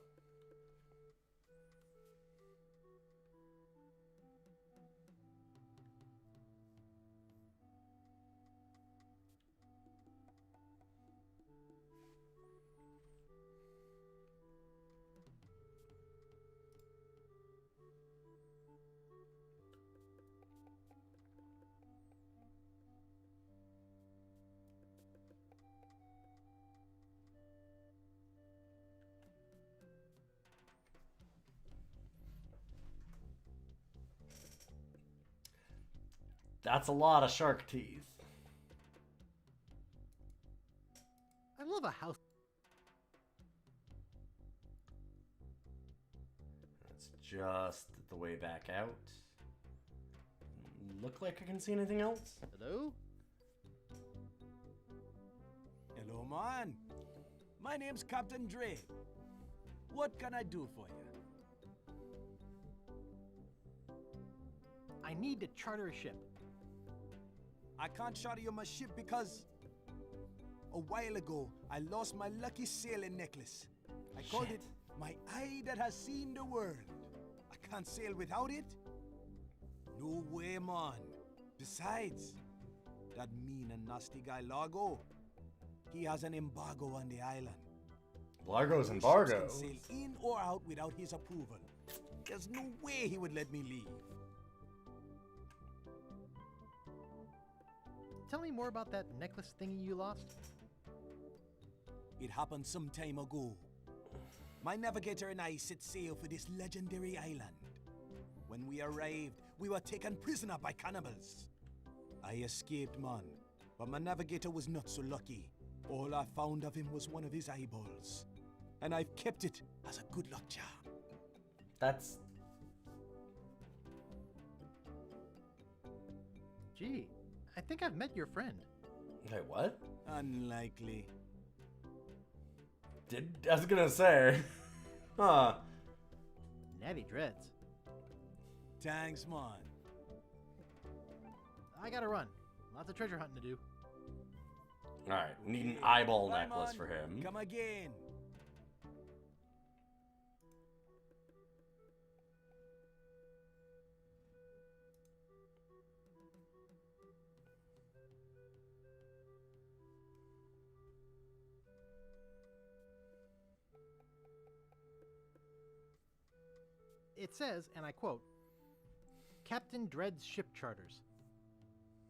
That's a lot of shark teeth. I love a house. That's just the way back out. Look like I can see anything else? Hello? Hello, man. My name's Captain Dre. What can I do for you? I need to charter a ship. I can't charter you my ship because a while ago I lost my lucky sailing necklace. I called it my eye that has seen the world. I can't sail without it. No way, man. Besides, that mean and nasty guy Largo, he has an embargo on the island. Largo's No embargo? ships can sail in or out without his approval. There's no way he would let me leave. tell me more about that necklace thingy you lost? It happened some time ago. My navigator and I set sail for this legendary island. When we arrived, we were taken prisoner by cannibals. I escaped, man, but my navigator was not so lucky. All I found of him was one of his eyeballs, and I've kept it as a good luck charm. That's... Gee, I think I've met your friend. Wait, what? Unlikely. I was gonna say. Huh. Natty dreads. Thanks, man. I gotta run. Lots of treasure hunting to do. Alright, we need an eyeball Bye, necklace man. for him. Come again. It says, and I quote, Captain Dread's ship charters.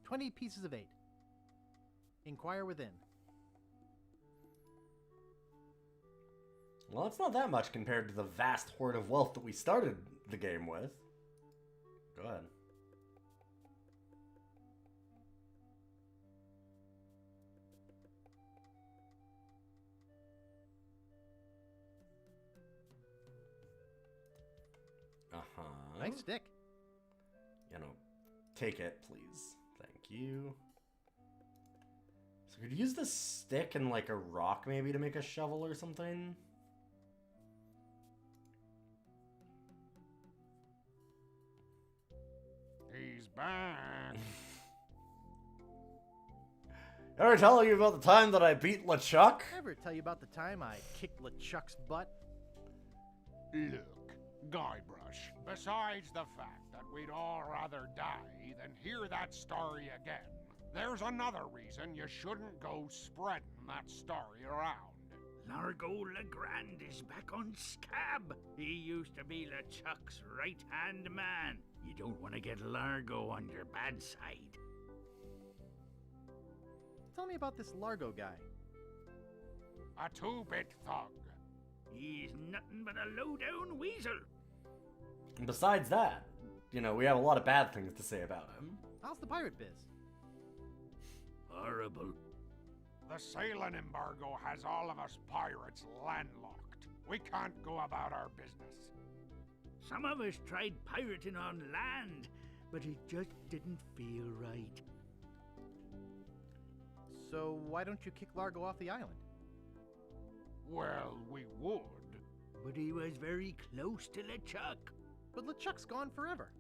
20 pieces of 8. Inquire within. Well, that's not that much compared to the vast hoard of wealth that we started the game with. Go ahead. Uh-huh. Nice stick. You know, take it, please. Thank you. So could you use this stick and like a rock maybe to make a shovel or something? He's back. Ever tell you about the time that I beat LeChuck? Ever tell you about the time I kicked LeChuck's butt? Look, Guybrush, besides the fact that we'd all rather die than hear that story again, there's another reason you shouldn't go spreading that story around. Largo Legrand is back on Scab. He used to be LeChuck's right-hand man. You don't want to get Largo on your bad side. Tell me about this Largo guy. A two-bit thug. He's nothing but a low-down weasel. And besides that, you know, we have a lot of bad things to say about him. How's the pirate biz? Horrible. The sailing embargo has all of us pirates landlocked. We can't go about our business. Some of us tried pirating on land, but it just didn't feel right. So why don't you kick Largo off the island? Well, we would. But he was very close to LeChuck. But LeChuck's gone forever.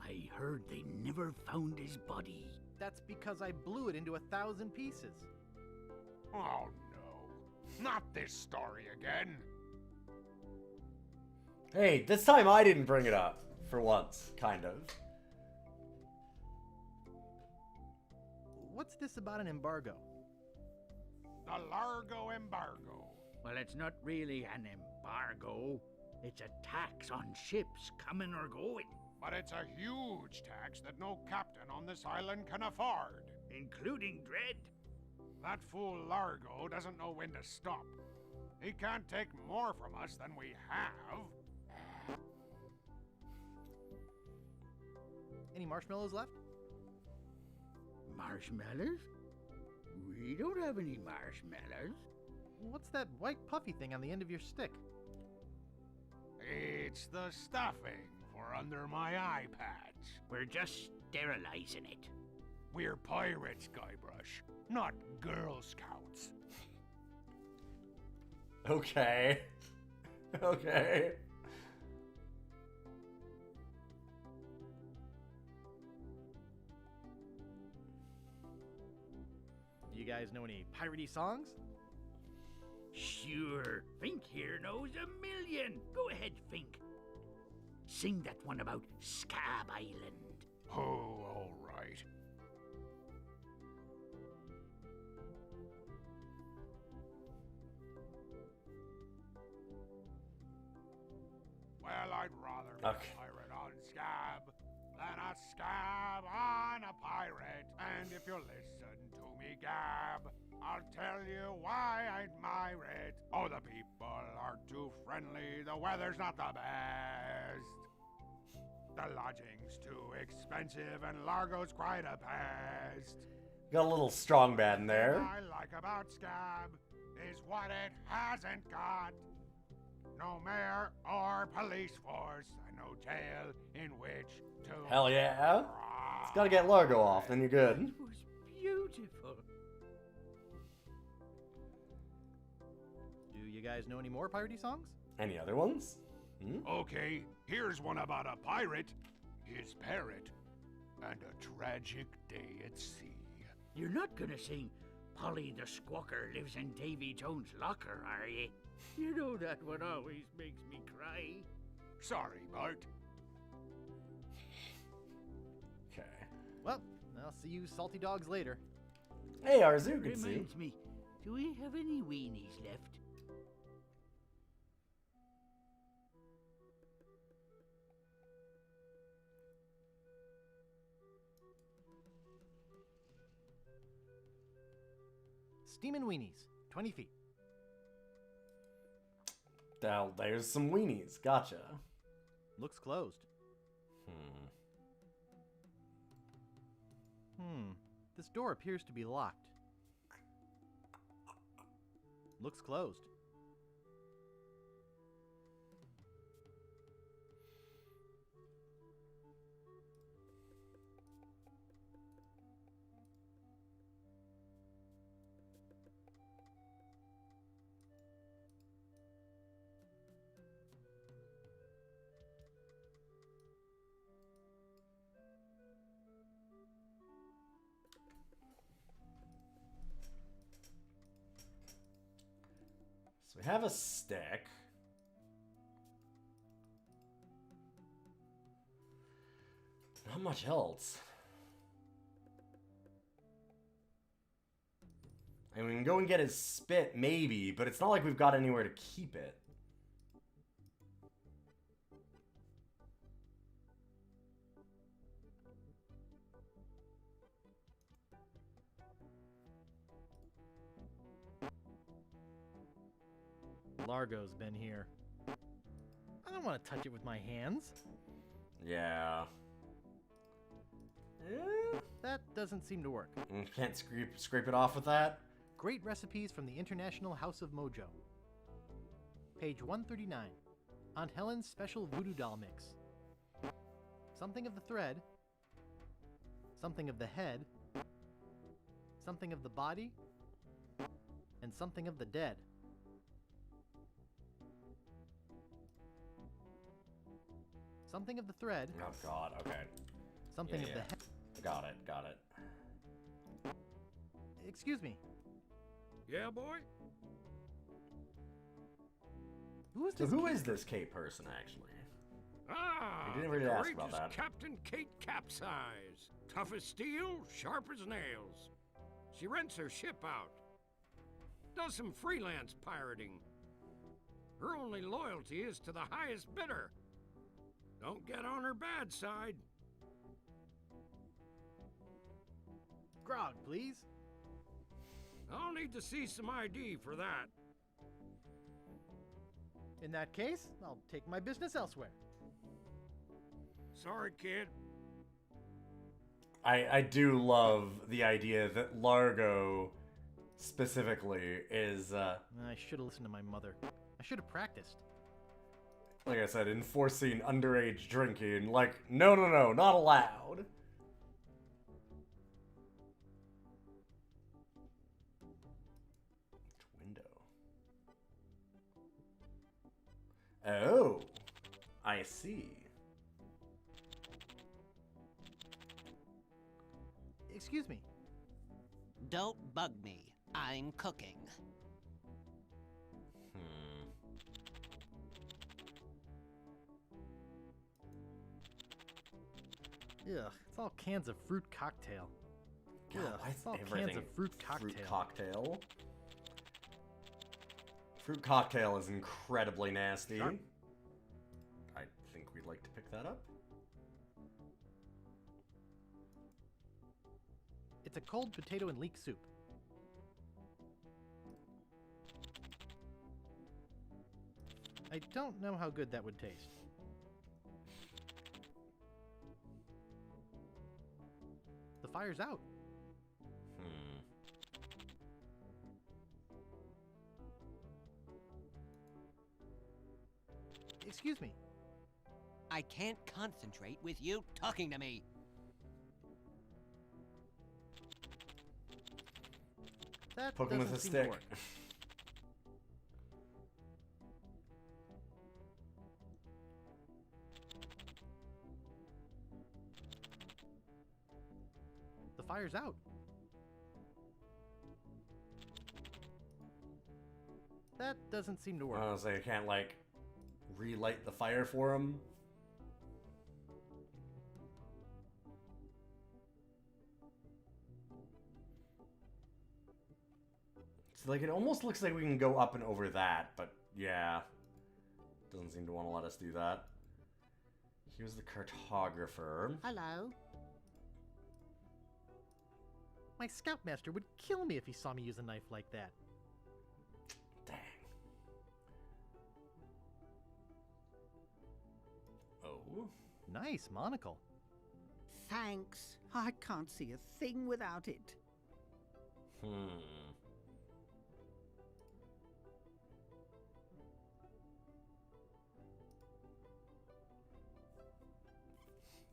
I heard they never found his body. That's because I blew it into 1,000 pieces. Oh no. Not this story again. Hey, this time I didn't bring it up. For once, kind of. What's this about an embargo? The Largo embargo. Well, it's not really an embargo. It's a tax on ships coming or going. But it's a huge tax that no captain on this island can afford. Including Dread. That fool Largo doesn't know when to stop. He can't take more from us than we have. Any marshmallows left? Marshmallows? We don't have any marshmallows. What's that white puffy thing on the end of your stick? It's the stuffing for under my eye patch. We're just sterilizing it. We're pirates, Guybrush, not Girl Scouts. Okay. Okay. Do you guys know any piratey songs? Sure. Fink here knows a million. Go ahead, Fink. Sing that one about Scab Island. Oh, all right. Well, I'd rather be a pirate on Scab than a scab on a pirate, and if you listen to me gab, I'll tell you why I admire it. Oh, the people are too friendly, the weather's not the best. The lodging's too expensive, and Largo's quite a pest. Got a little strong bad in there. What I like about Scab is what it hasn't got. No mayor or police force, and no jail in which to... Hell yeah. It's gotta get Largo off, then you're good. It was beautiful. Do you guys know any more piratey songs? Any other ones? Okay, here's one about a pirate, his parrot, and a tragic day at sea. You're not gonna sing Polly the Squawker lives in Davy Jones' locker, are you? You know that one always makes me cry. Sorry, Bart. Okay. Well, I'll see you salty dogs later. Hey, Arzu, good to see you. Reminds me, do we have any weenies left? Steamin' weenies, 20 feet. Now, there's some weenies. Gotcha. Looks closed. This door appears to be locked. Looks closed. So we have a stick. Not much else. I mean, we can go and get his spit, maybe, but it's not like we've got anywhere to keep it. Largo's been here. I don't want to touch it with my hands. Yeah. That doesn't seem to work. Can't scrape it off with that? Great recipes from the International House of Mojo. Page 139. Aunt Helen's special voodoo doll mix. Something of the thread. Something of the head. Something of the body. And something of the dead. Something of the thread. Oh god, okay. Something of the head. Got it. Excuse me. Yeah, boy? Who is this Kate person, actually? Ah, We didn't really ask about courageous that. Captain Kate Capsize. Tough as steel, sharp as nails. She rents her ship out. Does some freelance pirating. Her only loyalty is to the highest bidder. Don't get on her bad side. Grog, please. I'll need to see some ID for that. In that case, I'll take my business elsewhere. Sorry, kid. I do love the idea that Largo, specifically, is, I should have listened to my mother. I should have practiced. like I said, enforcing underage drinking. Like, no, not allowed. Oh, I see. Excuse me. Don't bug me. I'm cooking. Ugh, it's all cans of fruit cocktail. God, Ugh, why is it's all everything cans of fruit cocktail. Fruit cocktail? Fruit cocktail is incredibly nasty. Sure. I think we'd like to pick that up. It's a cold potato and leek soup. I don't know how good that would taste. The fire's out. Excuse me. I can't concentrate with you talking to me. That Poke him with doesn't a seem to stick. work. The fire's out. That doesn't seem to work. Oh, so you can't, like, relight the fire for him? So, like, it almost looks like we can go up and over that, but yeah. Doesn't seem to want to let us do that. Here's the cartographer. Hello. My scoutmaster would kill me if he saw me use a knife like that. Dang. Oh. Nice monocle. Thanks. I can't see a thing without it.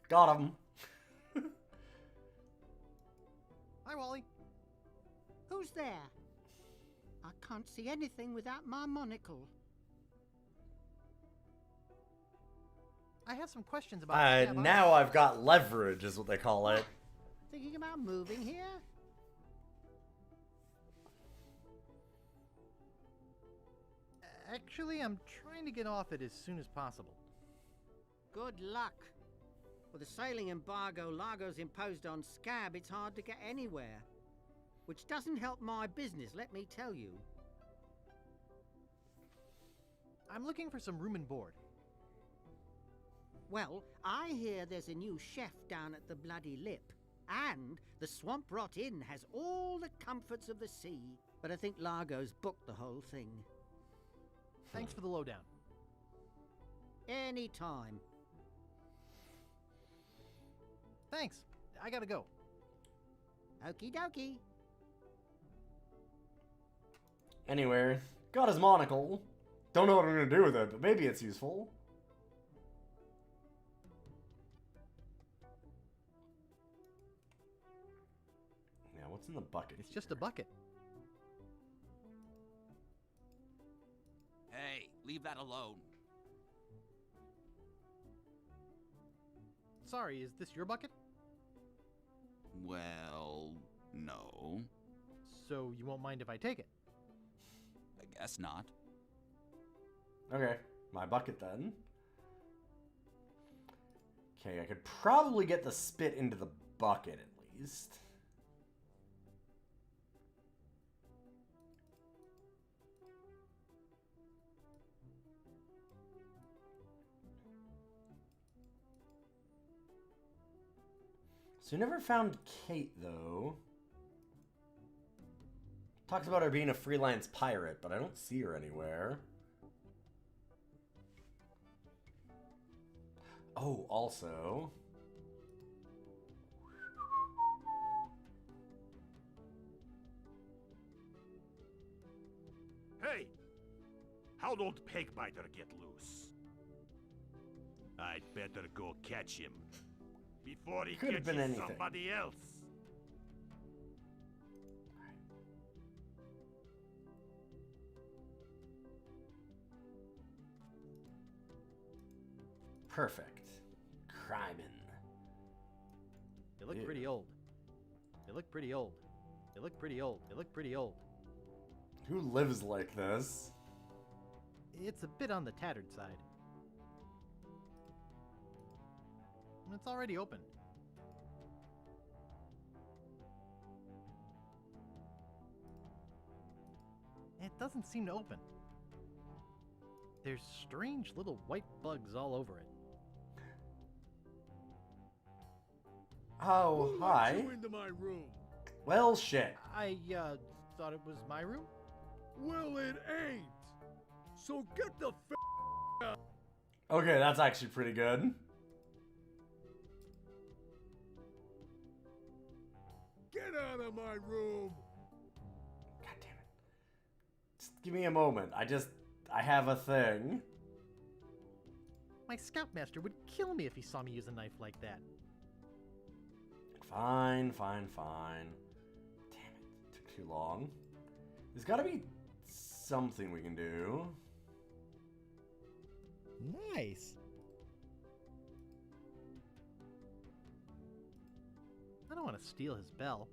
Got him. Hi, Wally. Who's there? I can't see anything without my monocle. I have some questions about Now I've got leverage, is what they call it. Thinking about moving here? Actually, I'm trying to get off it as soon as possible. Good luck. With the sailing embargo Largo's imposed on Scab, it's hard to get anywhere. Which doesn't help my business, let me tell you. I'm looking for some room and board. Well, I hear there's a new chef down at the Bloody Lip. And the Swamp Rot Inn has all the comforts of the sea. But I think Largo's booked the whole thing. Thanks for the lowdown. Anytime. Thanks. I gotta go. Okie dokie. Anyway, got his monocle. Don't know what I'm gonna do with it, but maybe it's useful. Yeah, what's in the bucket? It's just a bucket. Hey, leave that alone. Sorry, is this your bucket? Well, no. So you won't mind if I take it? I guess not. Okay, my bucket then. Okay, I could probably get the spit into the bucket at least. So we never found Kate, though. Talks about her being a freelance pirate, but I don't see her anywhere. Oh, also... Hey! How'd old Pegbiter get loose? I'd better go catch him. Before he Could have been catches anything. somebody else. Perfect. Crimin. You look Ew. pretty old. You look pretty old. You look pretty old. You look pretty old. Who lives like this? It's a bit on the tattered side. It's already open. It doesn't seem to open. There's strange little white bugs all over it. Oh, Who hi. let you into my room? Well, shit. I, thought it was my room? Well, it ain't. So get the f Okay, that's actually pretty good. Get out of my room. God damn it. Just give me a moment. I have a thing. My scoutmaster would kill me if he saw me use a knife like that. Fine, fine, fine. Damn it. Took too long. There's gotta be something we can do. Nice. I don't want to steal his bell.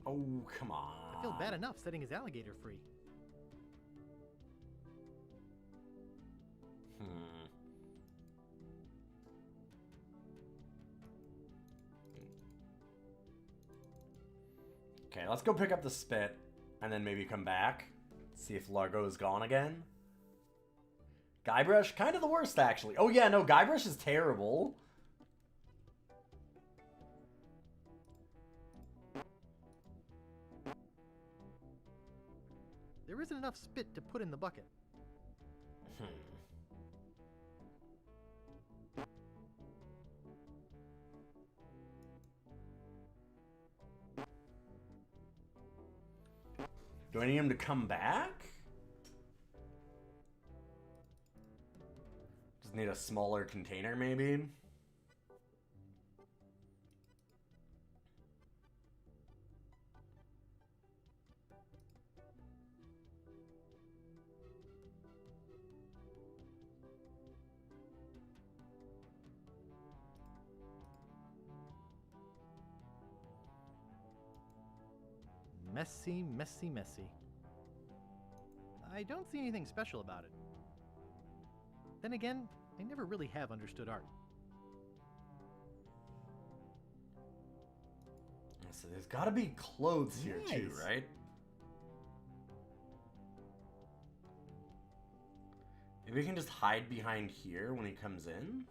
Oh, come on. I feel bad enough setting his alligator free. Okay, let's go pick up the spit and then maybe come back. See if Largo is gone again. Guybrush, kind of the worst, actually. Oh yeah, no, Guybrush is terrible. There isn't enough spit to put in the bucket. Do I need him to come back? Just need a smaller container, maybe? Messy, messy, messy. I don't see anything special about it. Then again, I never really have understood art. So there's gotta be clothes here too, Nice. right? Maybe we can just hide behind here when he comes in?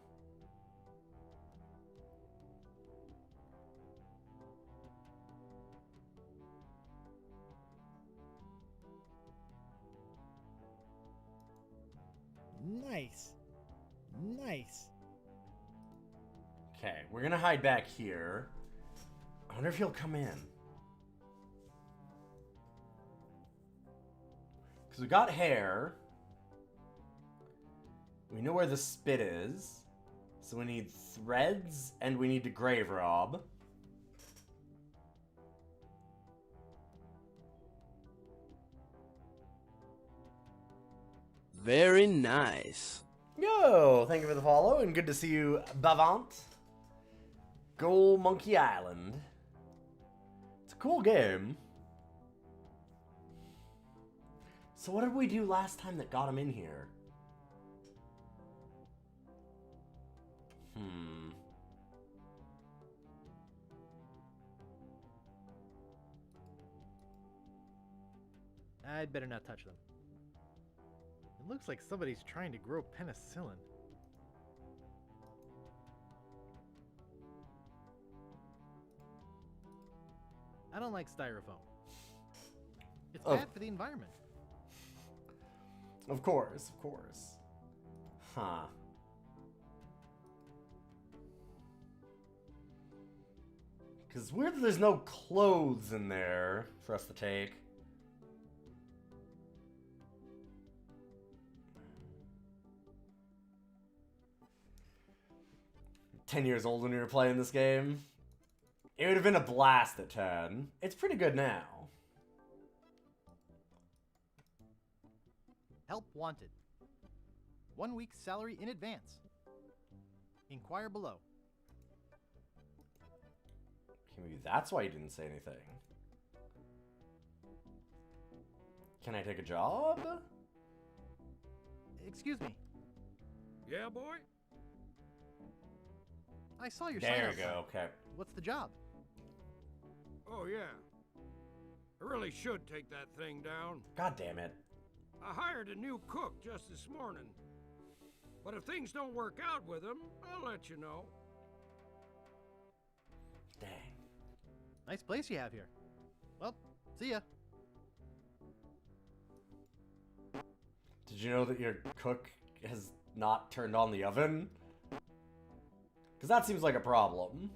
Nice. Nice. Okay, we're gonna hide back here. I wonder if he'll come in. Because we got hair. We know where the spit is. So we need threads and we need to grave rob. Very nice. Yo, thank you for the follow and good to see you, Bavant. Gold Monkey Island. It's a cool game. So what did we do last time that got him in here? I'd better not touch them. It looks like somebody's trying to grow penicillin. I don't like styrofoam. It's Oh. bad for the environment. Of course, of course. Huh. Because weird that there's no clothes in there for us to take. "10 years old when we were playing this game. It would have been a blast at 10. It's pretty good now. Help wanted. 1 week's salary in advance. Inquire below. Okay, maybe that's why you didn't say anything. Can I take a job? Excuse me. Yeah, boy? I saw your There sign-up you go, sign. okay. What's the job? Oh, yeah. I really should take that thing down. God damn it. I hired a new cook just this morning. But if things don't work out with him, I'll let you know. Dang. Nice place you have here. Well, see ya. Did you know that your cook has not turned on the oven? Because that seems like a problem.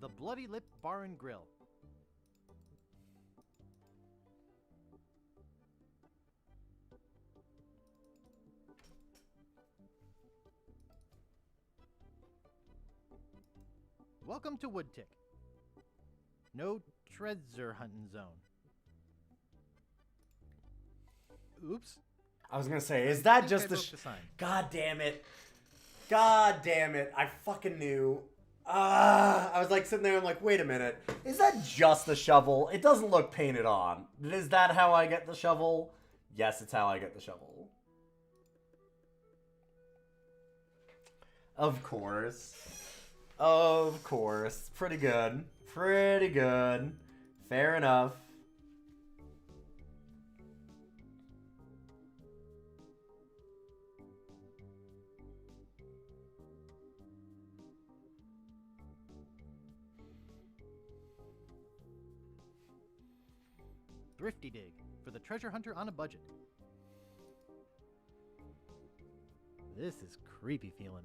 The Bloody Lip Bar and Grill. Welcome to Woodtick. No treasure hunting zone. Oops. I was gonna say, is that just the sign? God damn it. God damn it. I fucking knew. I was like sitting there, I'm like, wait a minute. Is that just the shovel? It doesn't look painted on. Is that how I get the shovel? Yes, it's how I get the shovel. Of course. Of course. Pretty good. Pretty good. Fair enough. Thrifty Dig, for the treasure hunter on a budget. This is creepy feeling.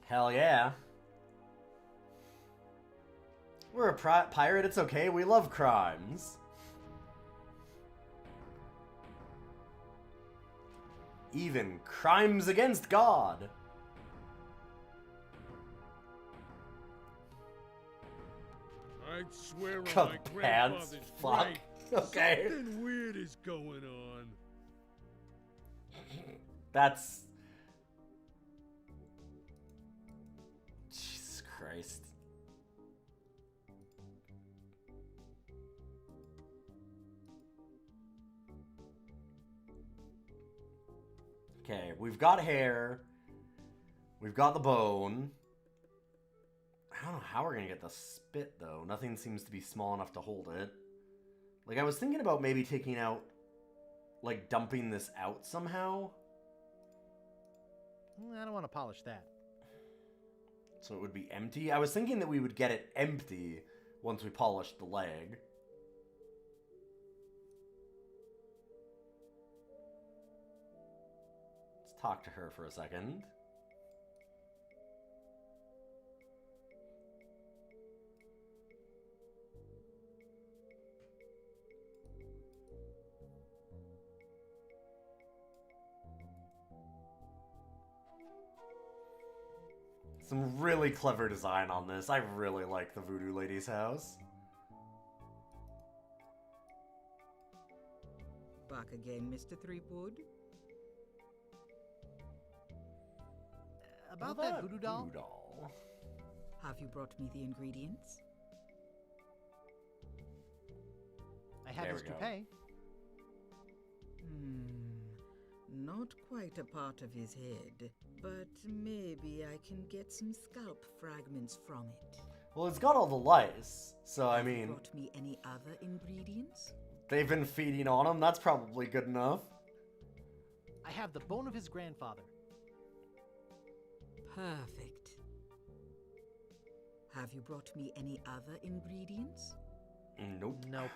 Hell yeah. We're a pirate, it's okay, we love crimes. Even crimes against God. I'd swear on God, my pants. grandfather's Fuck. grave. Okay. Something weird is going on. That's... Jesus Christ. Okay, we've got hair. We've got the bone. I don't know how we're gonna get the spit, though. Nothing seems to be small enough to hold it. Like, I was thinking about maybe taking out... Like, dumping this out somehow. I don't want to polish that. So it would be empty? I was thinking that we would get it empty once we polished the leg. Let's talk to her for a second. Some really clever design on this. I really like the Voodoo Lady's house. Back again, Mr. Threepwood? About that voodoo doll? Have you brought me the ingredients? I have his toupee. Not quite a part of his head, but maybe I can get some scalp fragments from it. Well, it's got all the lice, so I mean... Brought me any other ingredients? They've been feeding on him, that's probably good enough. I have the bone of his grandfather. Perfect. Have you brought me any other ingredients? Nope. Nope.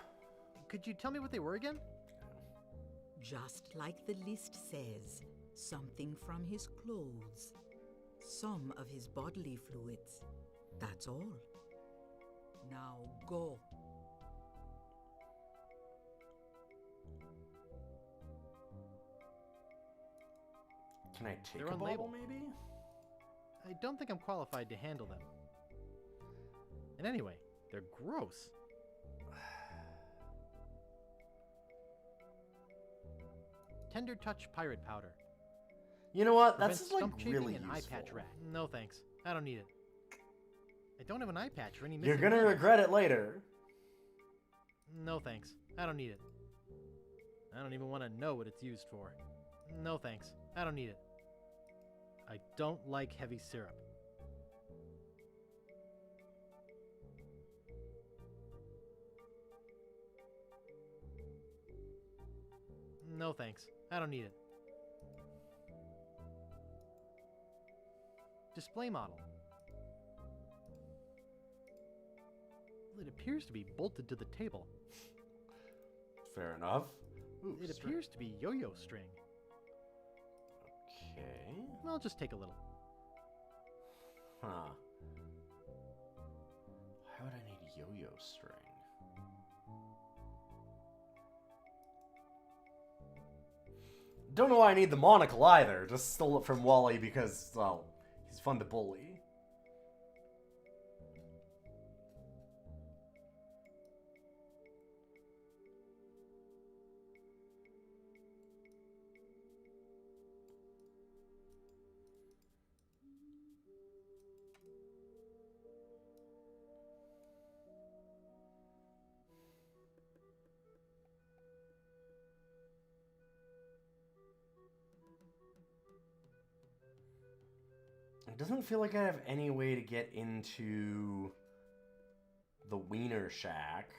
Could you tell me what they were again? Just like the list says, something from his clothes, some of his bodily fluids. That's all. Now go. Can I take They're a on bottle, label. maybe? I don't think I'm qualified to handle them. And anyway, they're gross. Tender Touch Pirate Powder. You know what? Prevents That's like stump chafing really and useful. eye patch rash. No thanks. I don't need it. I don't have an eye patch or any You're missing gonna needles. regret it later. No thanks. I don't need it. I don't even want to know what it's used for. No thanks. I don't need it. I don't like heavy syrup. No thanks. I don't need it. Display model. appears to be bolted to the table. Fair enough. Ooh, It string. appears to be yo-yo string. Okay. I'll just take a little. Huh. Why would I need yo-yo string? Don't know why I need the monocle either. Just stole it from Wally because, well, he's fun to bully. It doesn't feel like I have any way to get into the Wiener Shack.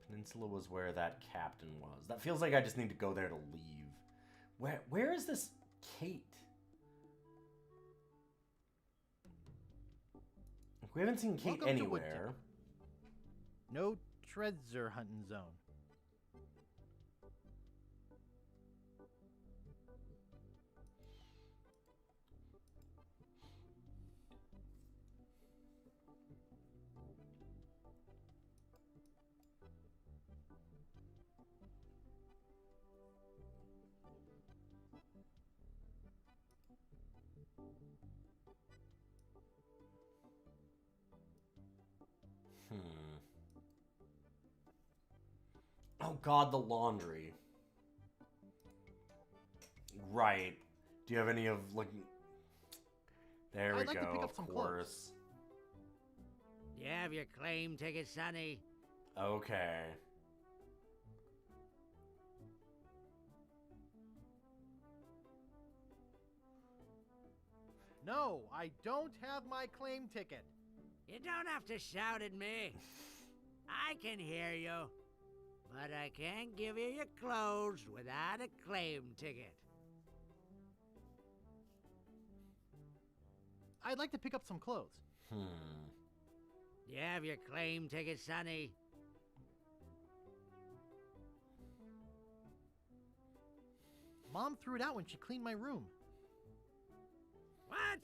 Peninsula was where that captain was. That feels like I just need to go there to leave. Where is this Kate? We haven't seen Kate Welcome to anywhere. No treasure hunting zone. Oh god, the laundry. Right. Do you have any of, like... There we I'd like to go, pick up of some course. You have your claim ticket, Sonny? Okay. No, I don't have my claim ticket. You don't have to shout at me. I can hear you. But I can't give you your clothes without a claim ticket. I'd like to pick up some clothes. You have your claim ticket, Sonny? Mom threw it out when she cleaned my room. What?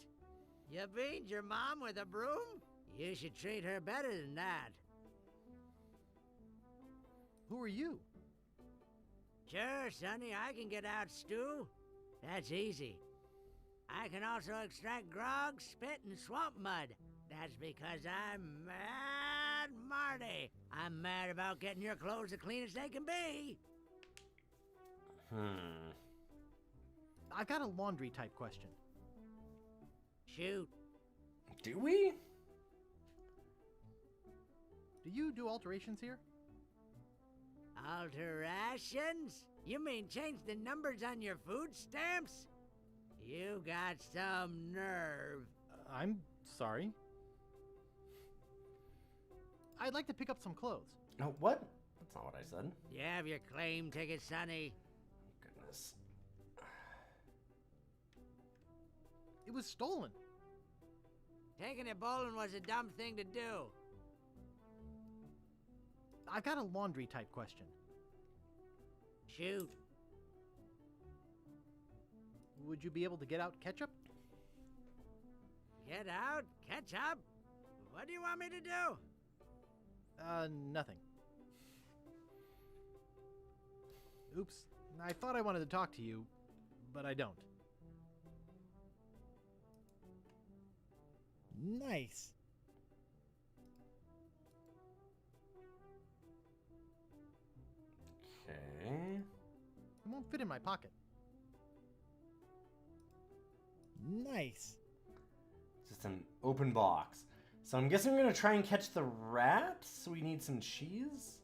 You beat your mom with a broom? You should treat her better than that. Who are you? Sure, Sonny, I can get out stew. That's easy. I can also extract grog, spit, and swamp mud. That's because I'm Mad Marty. I'm mad about getting your clothes the cleanest they can be. I got a laundry type question. Shoot. Do we? Do you do alterations here? Alterations? You mean change the numbers on your food stamps? You got some nerve. I'm sorry. I'd like to pick up some clothes. No, what? That's not what I said. You have your claim ticket, Sonny? Goodness. It was stolen. Taking it bowling was a dumb thing to do. I got a laundry type question. Shoot. Would you be able to get out ketchup? Get out? Catch up? What do you want me to do? Nothing. Oops. I thought I wanted to talk to you, but I don't. Nice. Okay. It won't fit in my pocket. Nice. Just an open box. So I'm guessing we're gonna try and catch the rat. So we need some cheese.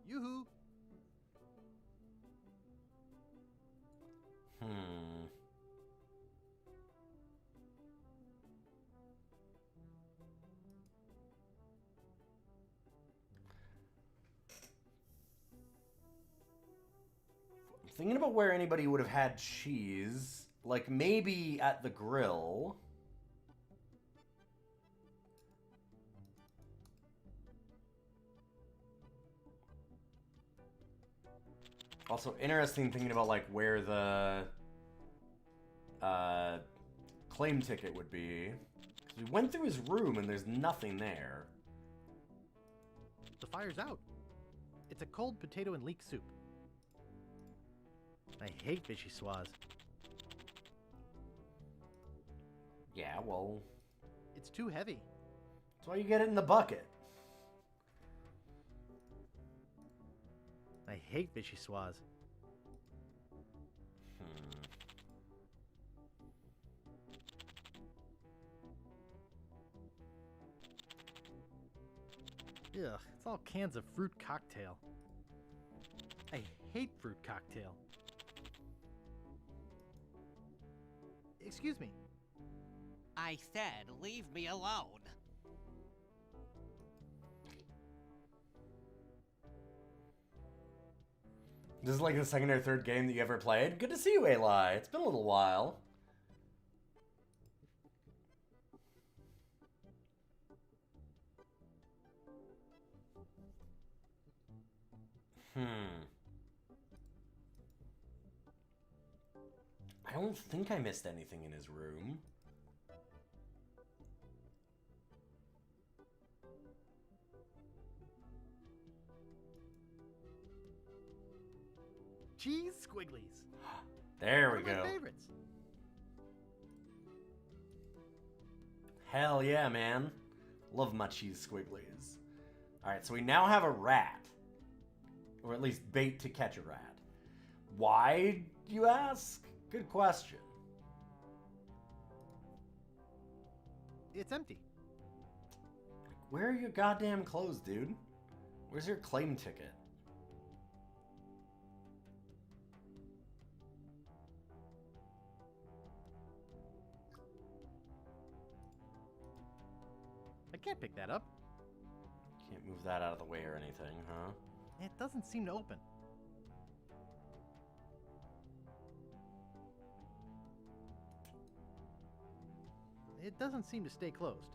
Yoo-hoo. Thinking about where anybody would have had cheese, like maybe at the grill. Also, interesting thinking about, like, where the claim ticket would be. 'Cause we went through his room and there's nothing there. The fire's out. It's a cold potato and leek soup. I hate vichyssoise. Yeah, well... It's too heavy. That's why you get it in the bucket. I hate vichyssoise. Ugh, it's all cans of fruit cocktail. I hate fruit cocktail. Excuse me. I said, leave me alone. This is like the second or third game that you ever played. Good to see you, Eli. It's been a little while. I don't think I missed anything in his room. Cheese squigglies. There we One of go. my favorites. Hell yeah, man. Love my cheese squigglies. Alright, so we now have a rat. Or at least bait to catch a rat. Why, you ask? Good question. It's empty. Where are your goddamn clothes, dude? Where's your claim ticket? I can't pick that up. Can't move that out of the way or anything, huh? It doesn't seem to open. It doesn't seem to stay closed.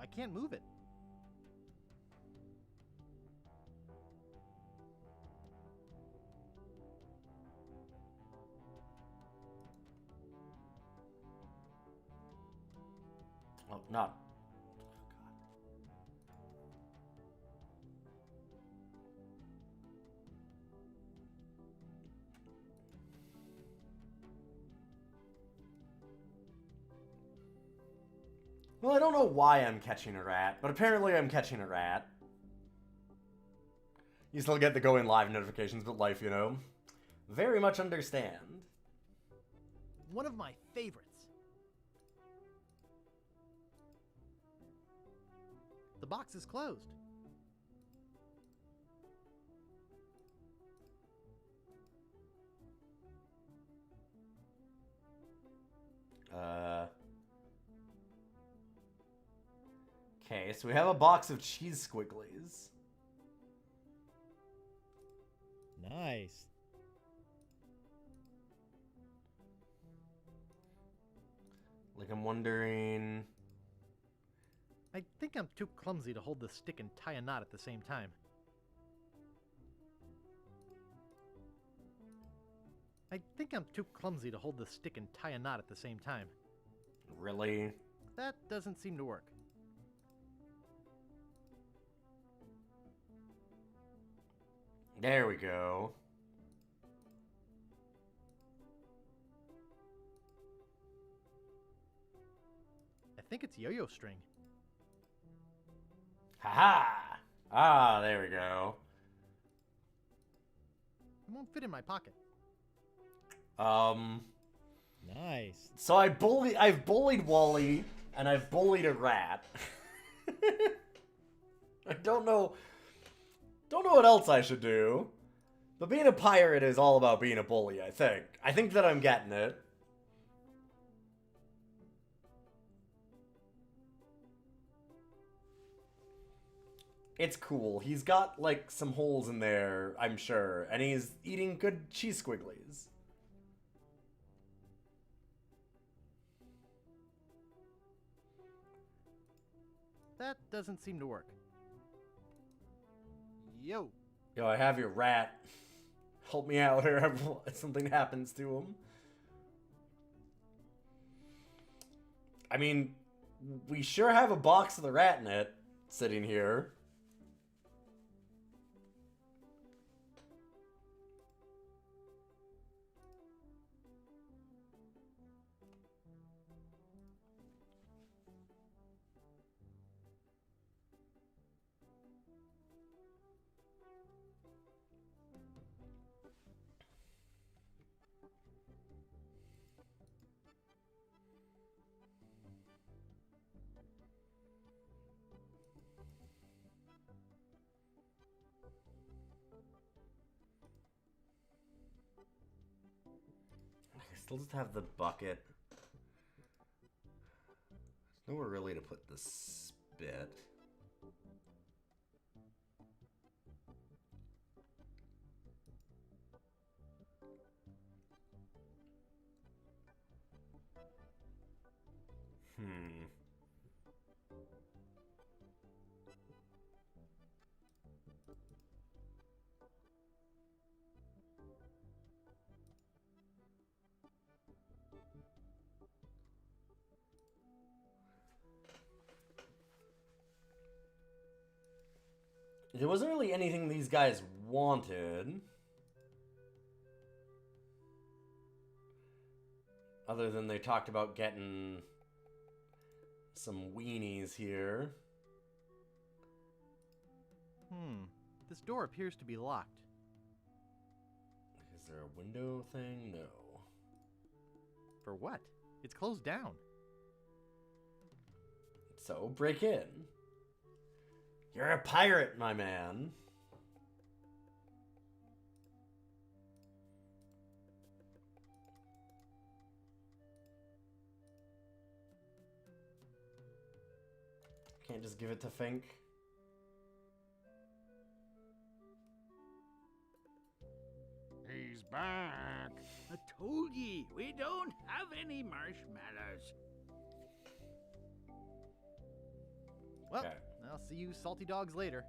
I can't move it. Oh, not. Well, I don't know why I'm catching a rat, but apparently I'm catching a rat. You still get the going live notifications, but life, you know. Very much understand. One of my favorites. The box is closed. Okay, so we have a box of cheese squigglies. Nice. Like, I'm wondering... I think I'm too clumsy to hold the stick and tie a knot at the same time. I think I'm too clumsy to hold the stick and tie a knot at the same time. Really? That doesn't seem to work. There we go. I think it's yo-yo string. Haha! Ah, there we go. It won't fit in my pocket. Nice. So I've bullied Wally, and I've bullied a rat. I don't know what else I should do. But being a pirate is all about being a bully, I think. I think that I'm getting it. It's cool. He's got, like, some holes in there, I'm sure. And he's eating good cheese squigglies. that doesn't seem to work. Yo. Yo, I have your rat. Help me out or something happens to him. I mean, we sure have a box of the rat in it sitting here. I still just have the bucket. There's nowhere really to put the spit. There wasn't really anything these guys wanted. Other than they talked about getting some weenies here. This door appears to be locked. Is there a window thing? No. For what? It's closed down. So, break in. You're a pirate, my man. Can't just give it to Fink. He's back. I told ye, we don't have any marshmallows. Well, Okay. I'll see you salty dogs later.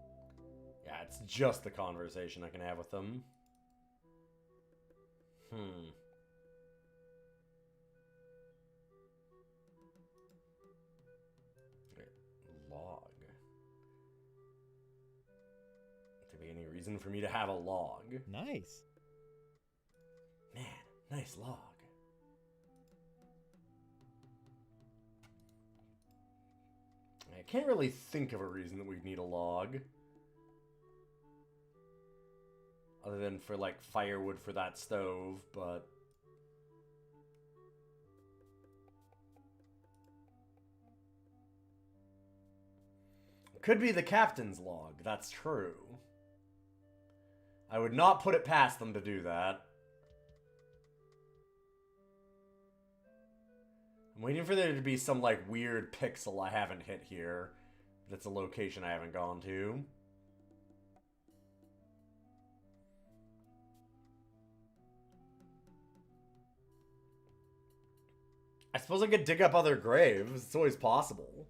Yeah, it's just the conversation I can have with them. Wait, log. There be any reason for me to have a log? Nice. Man, nice log. I can't really think of a reason that we'd need a log. Other than for, like, firewood for that stove, but... Could be the captain's log, that's true. I would not put it past them to do that. I'm waiting for there to be some, like, weird pixel I haven't hit here. That's a location I haven't gone to. I suppose I could dig up other graves. It's always possible.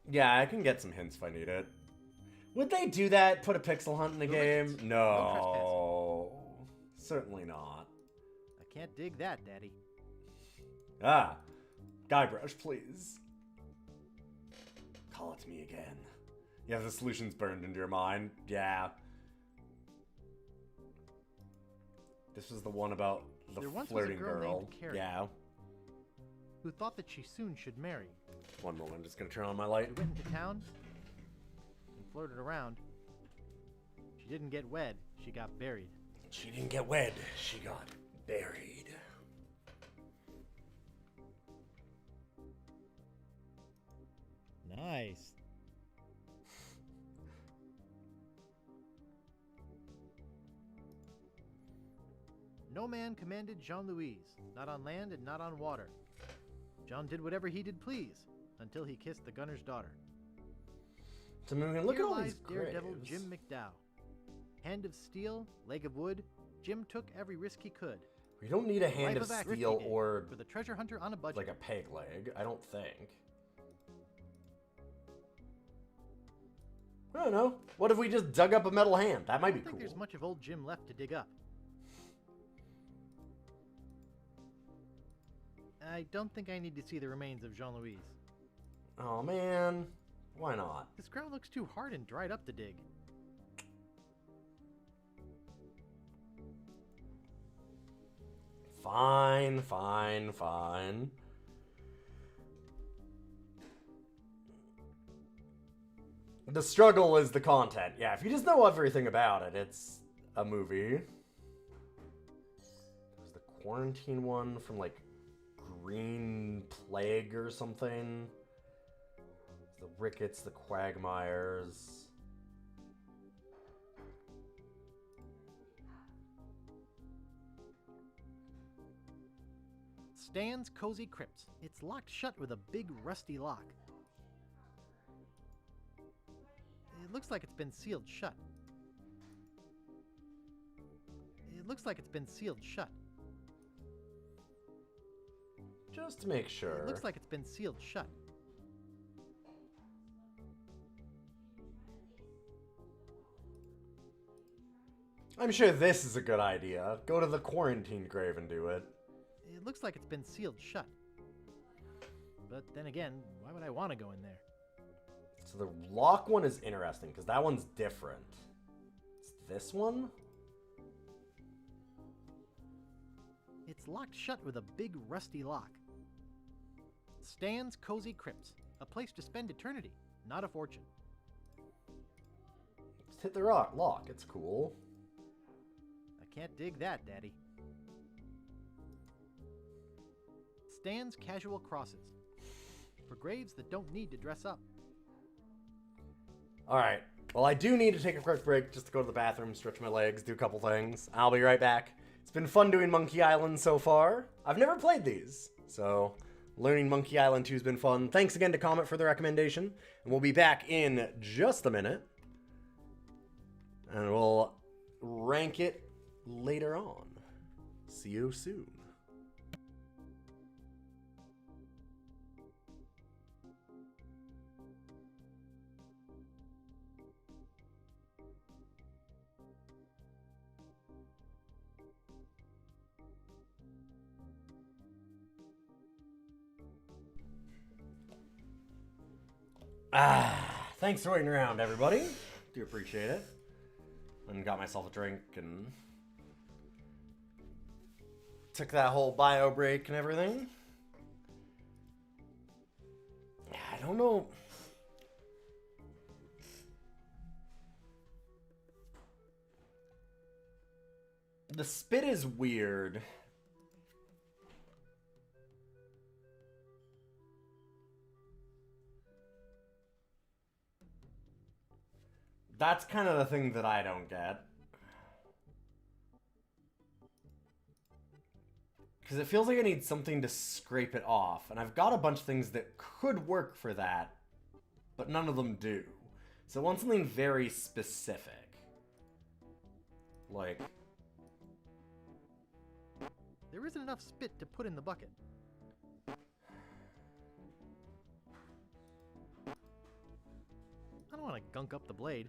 Yeah, I can get some hints if I need it. Would they do that? Put a pixel hunt in the game? No. Certainly not. I can't dig that, Daddy. Ah. Guybrush, please. Call it to me again. You have the solutions burned into your mind? Yeah. This was the one about the flirting girl. Named Carrie, yeah. Who thought that she soon should marry. One moment, I'm just gonna turn on my light. She went into town and flirted around. She didn't get wed, she got buried. She didn't get wed, she got buried. Nice. No man commanded Jean-Louise, not on land and not on water. John did whatever he did please, until he kissed the gunner's daughter. So I mean, look Here at all lies these Daredevil graves. Jim McDowell. Hand of steel, leg of wood, Jim took every risk he could. We don't need a hand Life of Axe steel Thrifty or for the treasure hunter on a budget. like a peg leg, I don't think. I don't know. What if we just dug up a metal hand? That might be I don't think cool. there's much of old Jim left to dig up. I don't think I need to see the remains of Jean-Louise. Oh man, why not? This ground looks too hard and dried up to dig. Fine, fine, fine. The struggle is the content. Yeah, if you just know everything about it, it's a movie. There's the quarantine one from like Green Plague or something. The Ricketts, the Quagmires. Stan's Cozy Crypts. It's locked shut with a big rusty lock. It looks like it's been sealed shut. It looks like it's been sealed shut. Just to make sure. It looks like it's been sealed shut. I'm sure this is a good idea. Go to the quarantine grave and do it. It looks like it's been sealed shut. But then again, why would I want to go in there? So the lock one is interesting because that one's different. It's this one? It's locked shut with a big rusty lock. Stan's Cozy Crypts. A place to spend eternity, not a fortune. Let's hit the lock. It's cool. I can't dig that, Daddy. Stan's Casual Crosses. For graves that don't need to dress up. Alright. Well, I do need to take a quick break just to go to the bathroom, stretch my legs, do a couple things. I'll be right back. It's been fun doing Monkey Island so far. I've never played these, so learning Monkey Island 2 has been fun. Thanks again to Comet for the recommendation. And we'll be back in just a minute. And we'll rank it later on. See you soon. Thanks for waiting around, everybody. Do appreciate it. And got myself a drink and took that whole bio break and everything. I don't know. The spit is weird. That's kind of the thing that I don't get. Because it feels like I need something to scrape it off. And I've got a bunch of things that could work for that, but none of them do. So I want something very specific. Like... There isn't enough spit to put in the bucket. I don't want to gunk up the blade.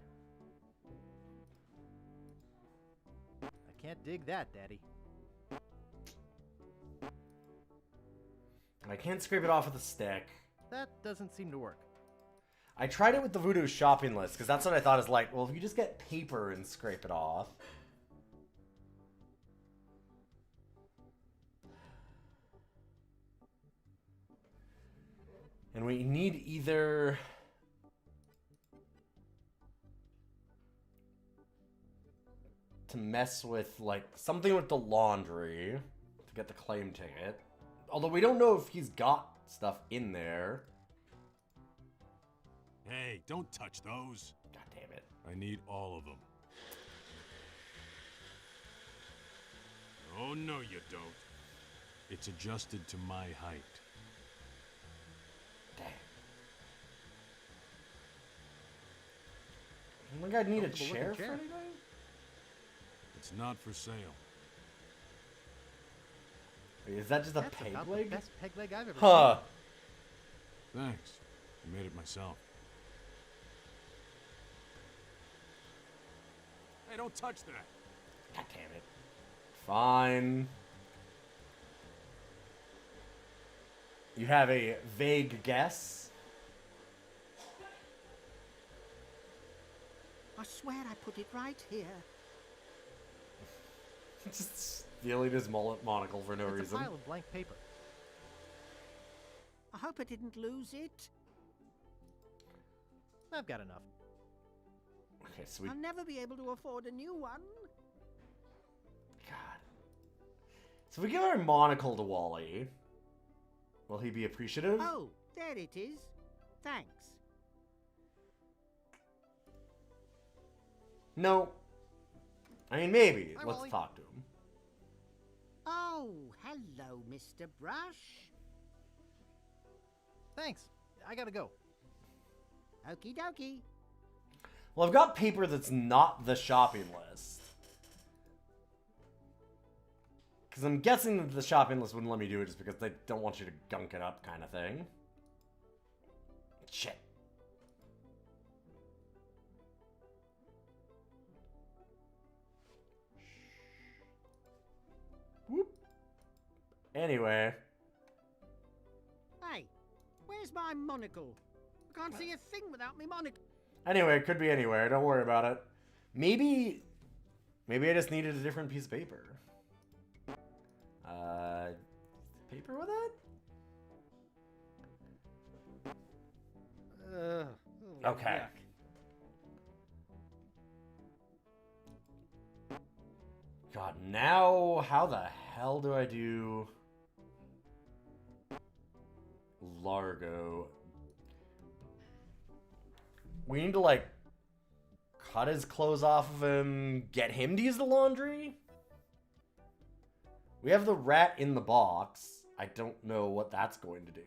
I can't dig that, Daddy. I can't scrape it off with a stick. That doesn't seem to work. I tried it with the Voodoo shopping list, because that's what I thought is like, well, if you just get paper and scrape it off. And we need either... to mess with, like, something with the laundry to get the claim ticket. Although we don't know if he's got stuff in there. Hey, don't touch those. God damn it. I need all of them. Oh, no, you don't. It's adjusted to my height. Dang. I think I'd need a chair for anything? It's not for sale. Wait, is that just a That's peg about leg? the best peg leg I've ever Huh. Thanks. I made it myself. Hey, don't touch that. God damn it. Fine. You have a vague guess? I swear I put it right here. Just stealing his monocle for no It's reason. a pile of blank paper. I hope I didn't lose it. I've got enough. Okay, sweet. I'll never be able to afford a new one. God. So we give our monocle to Wally. Will he be appreciative? Oh, there it is. Thanks. No. I mean, maybe. Hi, Let's Wally. talk to him. Oh, hello, Mr. Brush. Thanks. I gotta go. Okie dokie. Well, I've got paper that's not the shopping list. Because I'm guessing that the shopping list wouldn't let me do it just because they don't want you to gunk it up kind of thing. Shit. Whoop. Anyway. Hey, where's my monocle? I can't see a thing without me monocle. Anyway, it could be anywhere. Don't worry about it. Maybe I just needed a different piece of paper. Paper with it? Okay. God, now how the hell do I do Largo? We need to, like, cut his clothes off of him, get him to use the laundry? We have the rat in the box. I don't know what that's going to do.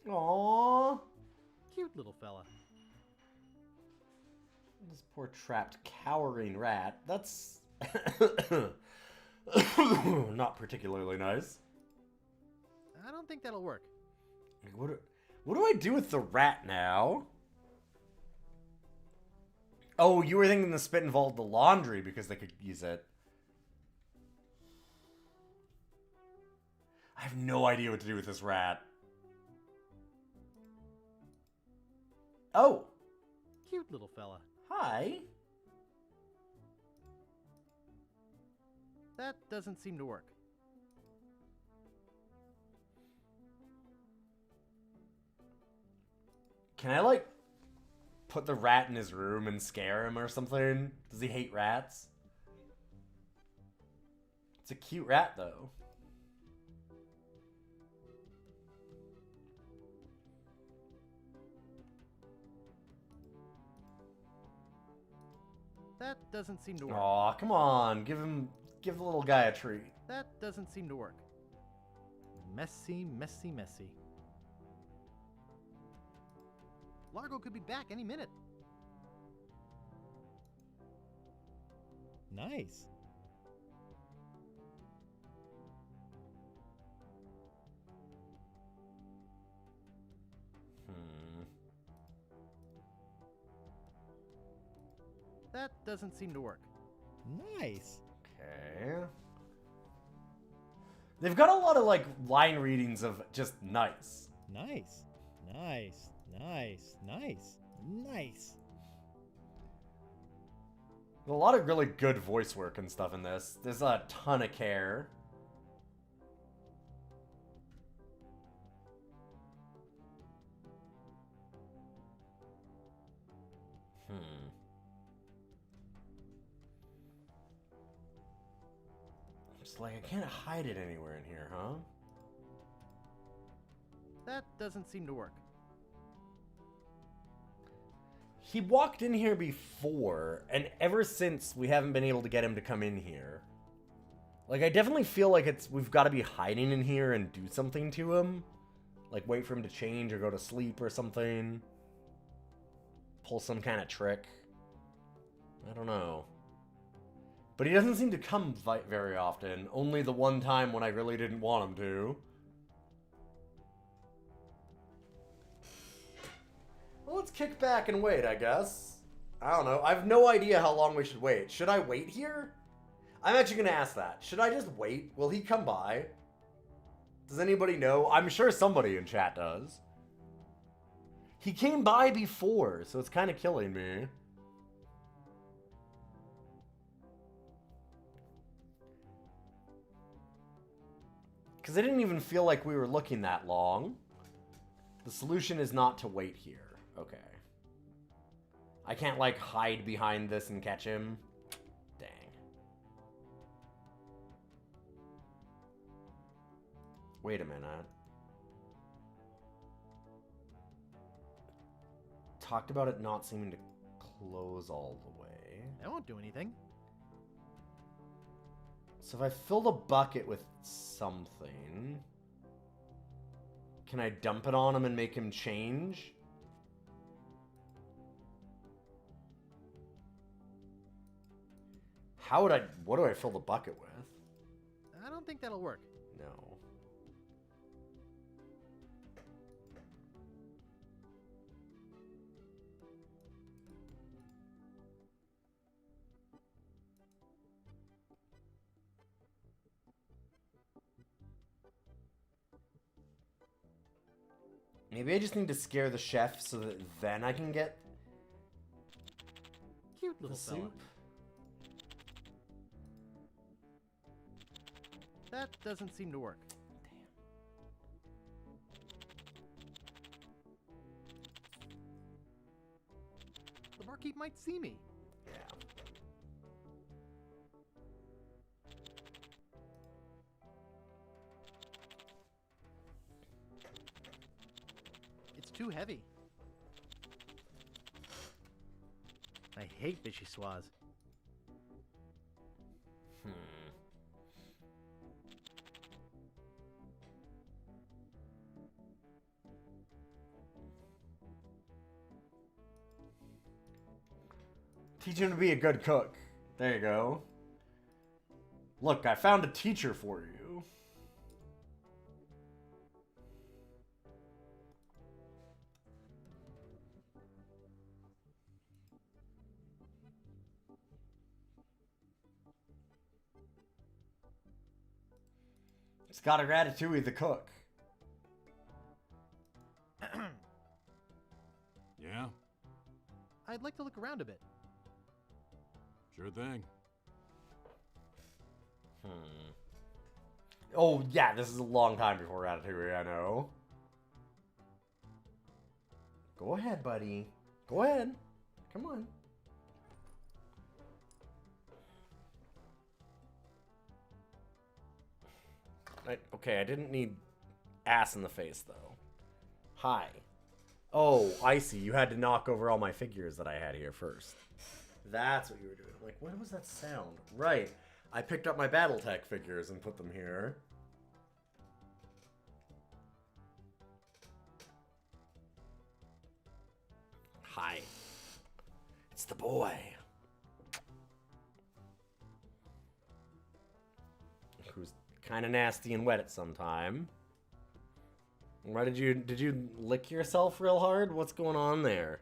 Aww. Cute little fella. This poor trapped, cowering rat. That's not particularly nice. I don't think that'll work. What do I do with the rat now? Oh, you were thinking the spit involved the laundry because they could use it. I have no idea what to do with this rat. Oh. Cute little fella. Hi. That doesn't seem to work. Can I, like, put the rat in his room and scare him or something? Does he hate rats? It's a cute rat, though. That doesn't seem to work. Aw, come on. Give the little guy a treat. That doesn't seem to work. Messy, messy, messy. Largo could be back any minute. Nice. That doesn't seem to work. Nice. Okay. They've got a lot of, like, line readings of just nice. Nice. Nice. Nice. Nice. Nice. A lot of really good voice work and stuff in this. There's a ton of care. Just like, I can't hide it anywhere in here, huh? That doesn't seem to work. He walked in here before, and ever since, we haven't been able to get him to come in here. Like, I definitely feel like we've got to be hiding in here and do something to him. Like, wait for him to change or go to sleep or something. Pull some kind of trick. I don't know. But he doesn't seem to come very often. Only the one time when I really didn't want him to. Well, let's kick back and wait, I guess. I don't know. I have no idea how long we should wait. Should I wait here? I'm actually going to ask that. Should I just wait? Will he come by? Does anybody know? I'm sure somebody in chat does. He came by before, so it's kind of killing me. Because it didn't even feel like we were looking that long. The solution is not to wait here. Okay. I can't, like, hide behind this and catch him. Dang. Wait a minute. Talked about it not seeming to close all the way. That won't do anything. So if I fill the bucket with something, can I dump it on him and make him change? What do I fill the bucket with? I don't think that'll work. No. Maybe I just need to scare the chef so that then I can get cute little soup. fella. That doesn't seem to work. Damn. The barkeep might see me. Yeah. It's too heavy. I hate vichyssoise. Teach him to be a good cook. There you go. Look, I found a teacher for you. Scott Ratatouille the cook. Yeah? I'd like to look around a bit. Sure thing. Oh, yeah, this is a long time before Ratatouille, I know. Go ahead, buddy. Go ahead. Come on. Okay, I didn't need ass in the face, though. Hi. Oh, I see. You had to knock over all my figures that I had here first. That's what you were doing. Like, what was that sound? Right. I picked up my Battletech figures and put them here. Hi. It's the boy. Who's kind of nasty and wet at some time. Why did you lick yourself real hard? What's going on there?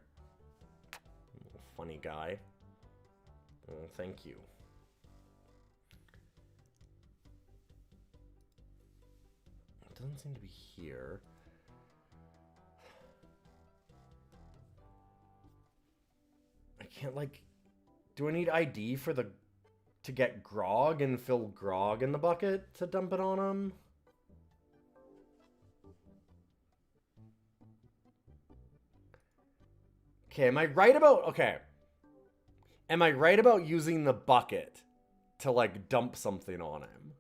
Funny guy. Oh, thank you. It doesn't seem to be here. I can't, like... Do I need ID for the... to get grog and fill grog in the bucket to dump it on him? Okay, am I right about... Okay. Am I right about using the bucket to, like, dump something on him?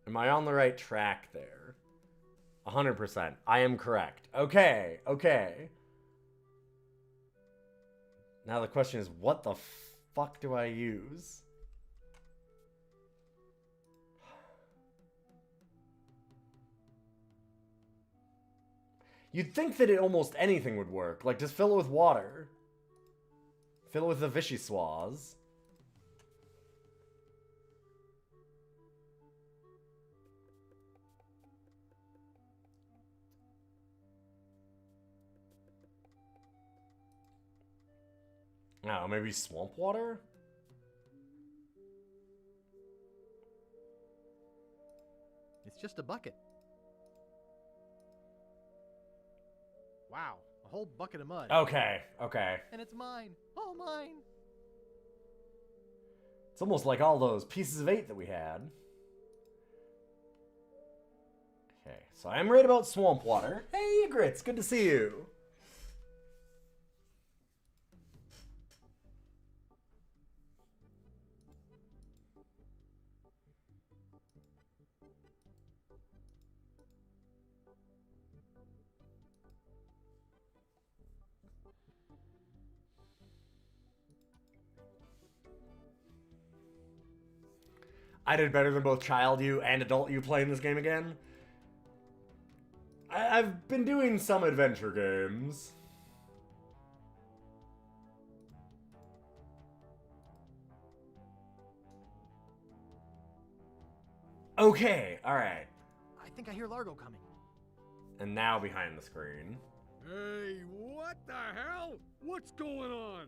Am I on the right track there? 100%. I am correct. Okay, okay. Now the question is, what the fuck do I use? You'd think that almost anything would work. Like, just fill it with water. Fill it with the vichyssoise. I don't know, maybe swamp water? It's just a bucket. Wow, a whole bucket of mud. Okay, okay. And it's mine. All mine. It's almost like all those pieces of 8 that we had. Okay, so I'm right about swamp water. Hey, Grits, good to see you. I did better than both child you and adult you playing this game again. I've been doing some adventure games. Okay, alright. I think I hear Largo coming. And now behind the screen. Hey, what the hell? What's going on?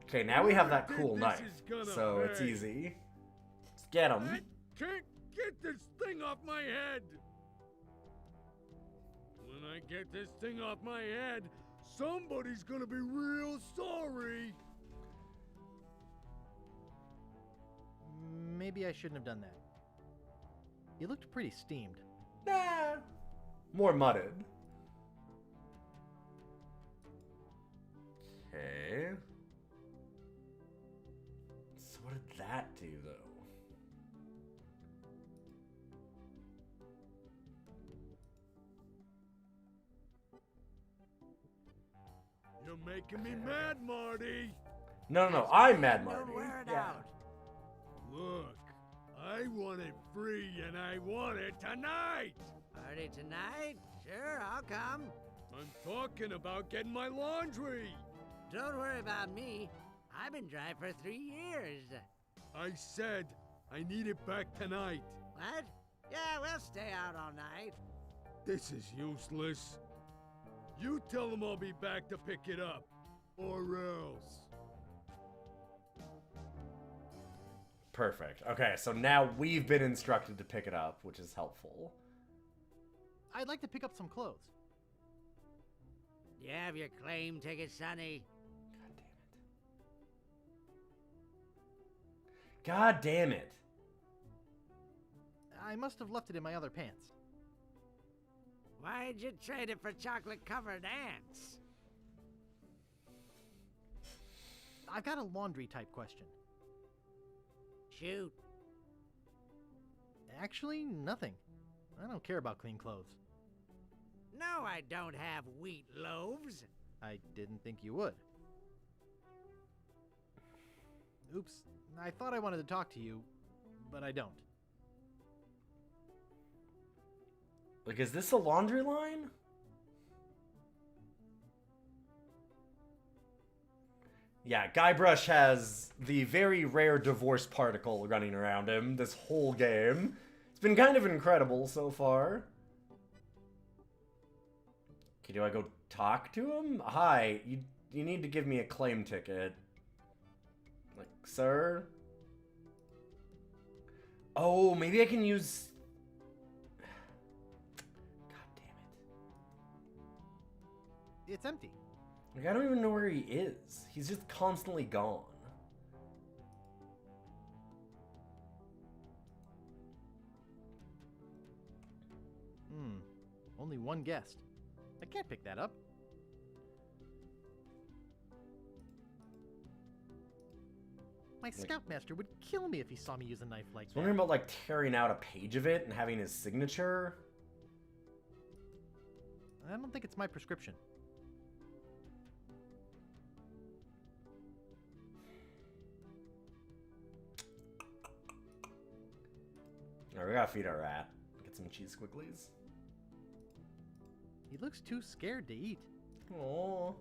Okay, now we have that Whoever cool did knife, this is gonna so it's pay. easy. Just get him. I can't get this thing off my head. When I get this thing off my head, somebody's gonna be real sorry. Maybe I shouldn't have done that. You looked pretty steamed. Nah. More mudded. Okay. So what did that do, though? You're making me mad, Marty. No, I'm mad, Marty. Don't wear it Yeah. out. Look, I want it free and I want it tonight. Party tonight? Sure, I'll come. I'm talking about getting my laundry. Don't worry about me. I've been dry for 3 years. I said I need it back tonight. What? Yeah, we'll stay out all night. This is useless. You tell them I'll be back to pick it up, or else. Perfect. Okay, so now we've been instructed to pick it up, which is helpful. I'd like to pick up some clothes. You have your claim ticket, Sonny. God damn it. I must have left it in my other pants. Why'd you trade it for chocolate-covered ants? I've got a laundry type question. Shoot. Actually, nothing. I don't care about clean clothes. No, I don't have wheat loaves. I didn't think you would. Oops, I thought I wanted to talk to you, but I don't. Like, is this a laundry line? Yeah, Guybrush has the very rare divorce particle running around him this whole game. It's been kind of incredible so far. Okay, do I go talk to him? Hi, you need to give me a claim ticket. Like, sir? Oh, maybe I can use... It's empty. Like, I don't even know where he is. He's just constantly gone. Only one guest. I can't pick that up. My scoutmaster would kill me if he saw me use a knife like I was that. wondering about, like, tearing out a page of it and having his signature. I don't think it's my prescription. Alright, we gotta feed our rat. Get some cheese squigglies. He looks too scared to eat. Aww.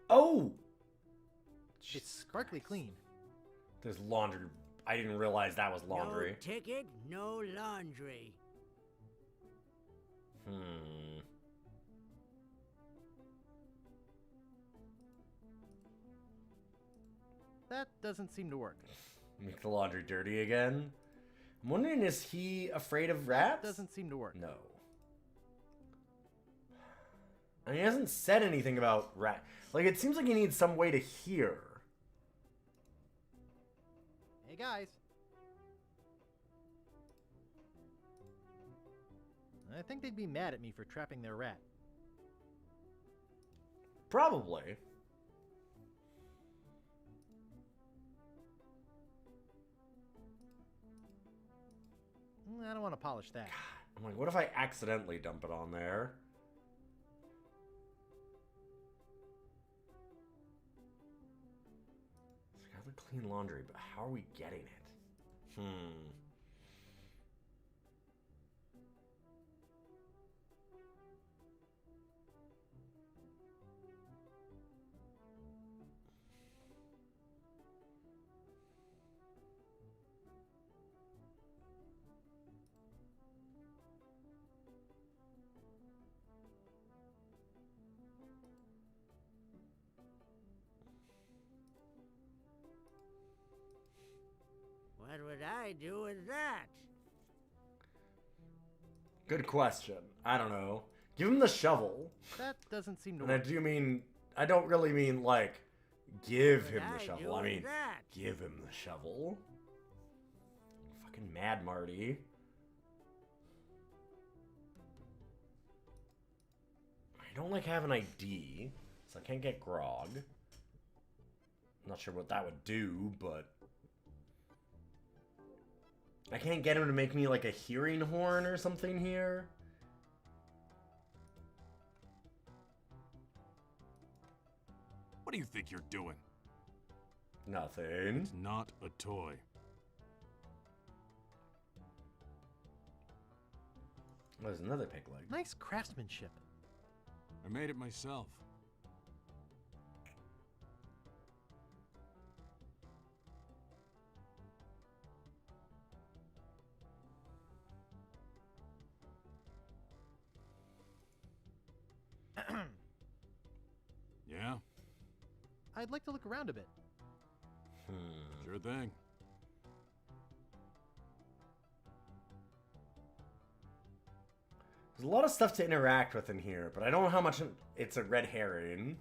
Oh! It's sparkly clean. There's laundry. I didn't realize that was laundry. No ticket, no laundry. That doesn't seem to work. Make the laundry dirty again? I'm wondering, is he afraid of rats? That doesn't seem to work. No. And he hasn't said anything about rat. Like, it seems like he needs some way to hear. Hey, guys. I think they'd be mad at me for trapping their rat. Probably. I don't want to polish that. I'm like, what if I accidentally dump it on there? It's got the clean laundry, but how are we getting it? What would I do with that? Good question. I don't know. Give him the shovel. That doesn't seem to And I work. do mean, I don't really mean like, give him What the I shovel. do I with mean, that? give him the shovel. Fucking mad Marty. I don't like have an ID, so I can't get grog. I'm not sure what that would do, but I can't get him to make me like a hearing horn or something here. What do you think you're doing? Nothing. It's not a toy. Oh, there's another pig leg. Nice craftsmanship. I made it myself. Yeah? I'd like to look around a bit. Sure thing. There's a lot of stuff to interact with in here, but I don't know how much it's a red herring.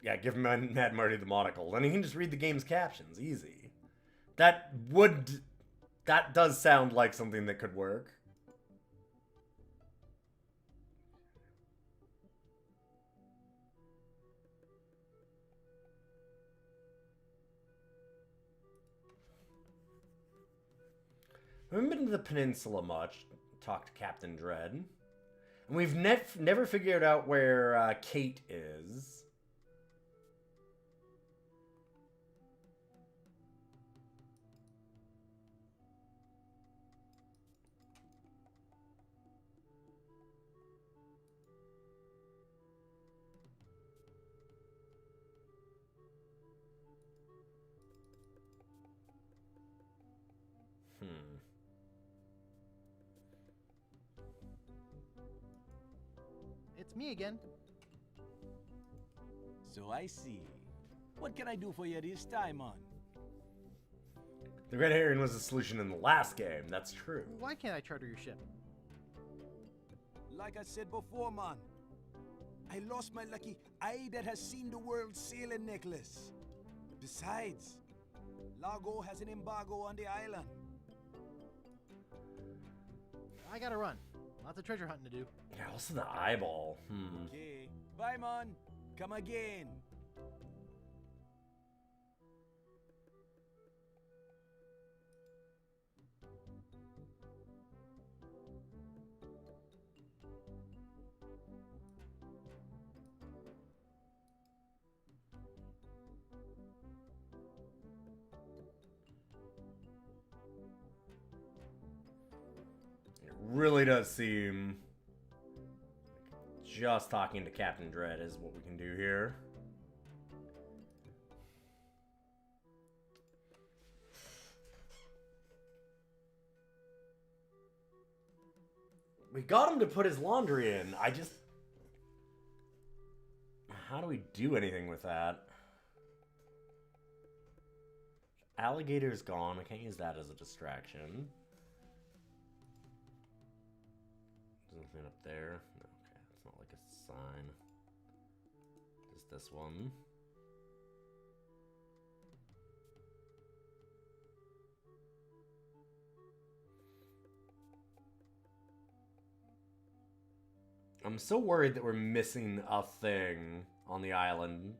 Yeah, give Mad Marty the monocle. Then he can just read the game's captions. Easy. That does sound like something that could work. I haven't been to the peninsula much. Talked to Captain Dread. And we've never figured out where Kate is. It's me again. So I see. What can I do for you this time, man? The red herring was the solution in the last game. That's true. Why can't I charter your ship? Like I said before, man. I lost my lucky eye that has seen the world sailing necklace. Besides, Largo has an embargo on the island. I gotta run. Lots of treasure hunting to do. Yeah, also the eyeball. Okay. Bye, man. Come again. really does seem like just talking to Captain Dread is what we can do here. We got him to put his laundry in. I just... How do we do anything with that? Alligator's gone. I can't use that as a distraction. Nothing up there. Okay, it's not like a sign. Just this one. I'm so worried that we're missing a thing on the island.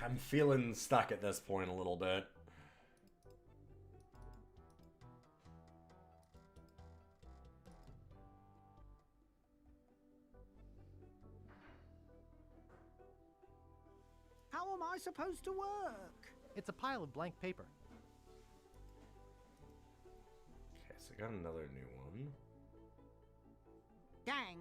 I'm feeling stuck at this point a little bit. How am I supposed to work? It's a pile of blank paper. Okay, so I got another new one. Dang.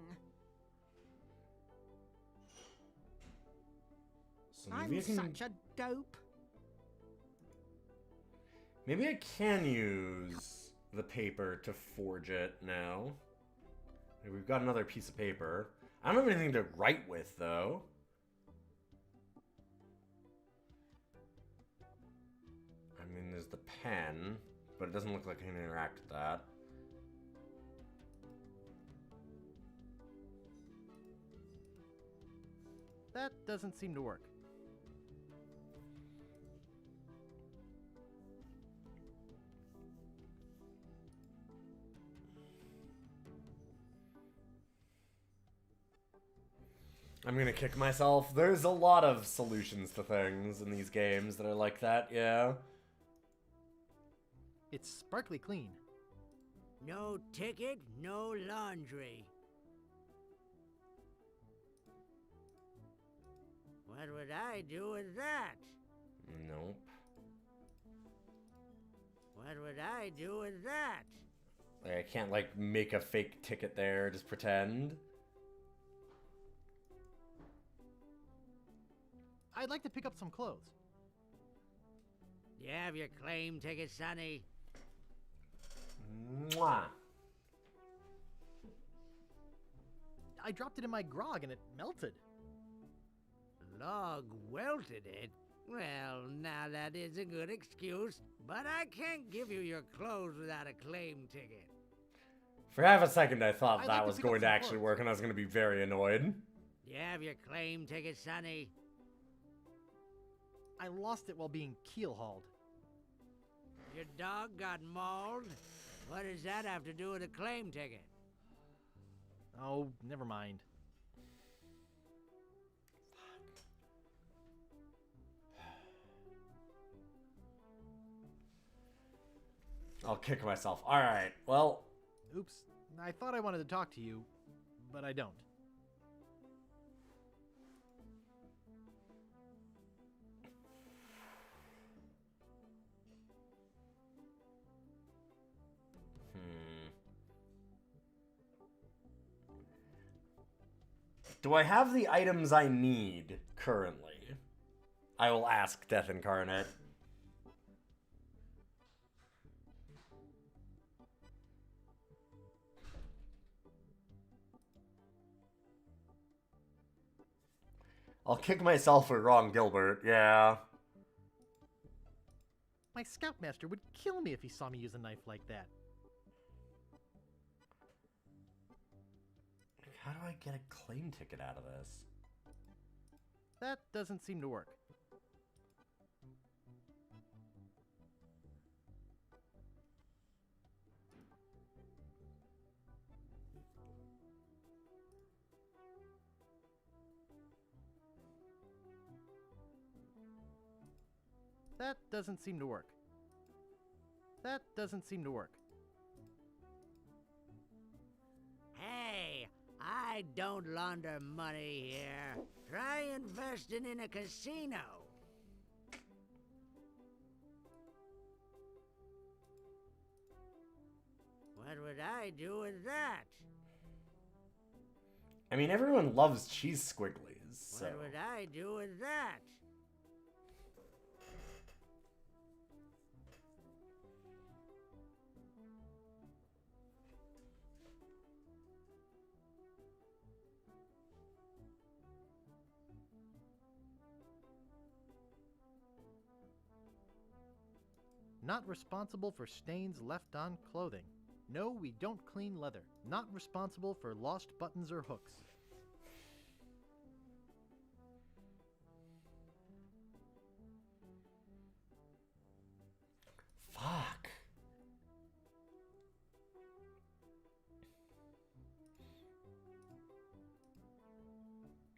So I'm maybe I can... such a dope. Maybe I can use the paper to forge it now. We've got another piece of paper. I don't have anything to write with, though. I mean, there's the pen, but it doesn't look like I can interact with that. That doesn't seem to work. I'm gonna kick myself. There's a lot of solutions to things in these games that are like that, yeah. It's sparkly clean. No ticket, no laundry. What would I do with that? Nope. What would I do with that? Like, I can't, like, make a fake ticket there, just pretend. I'd like to pick up some clothes. You have your claim ticket, Sonny? Mwah. I dropped it in my grog and it melted. Log welted it? Well, now that is a good excuse, but I can't give you your clothes without a claim ticket. For half a second, I thought I'd that like to was pick up going to some actually clothes. work, and I was going to be very annoyed. You have your claim ticket, Sonny? I lost it while being keel hauled. Your dog got mauled? What does that have to do with a claim ticket? Oh, never mind. I'll kick myself. Alright, well... Oops. I thought I wanted to talk to you, but I don't. Do I have the items I need currently? I will ask Death Incarnate. I'll kick myself for wrong, Gilbert. Yeah. My scoutmaster would kill me if he saw me use a knife like that. How do I get a claim ticket out of this? That doesn't seem to work. That doesn't seem to work. That doesn't seem to work. Hey, I don't launder money here. Try investing in a casino. What would I do with that? I mean, everyone loves cheese squigglies, so... What would I do with that? Not responsible for stains left on clothing. No, we don't clean leather. Not responsible for lost buttons or hooks. Fuck.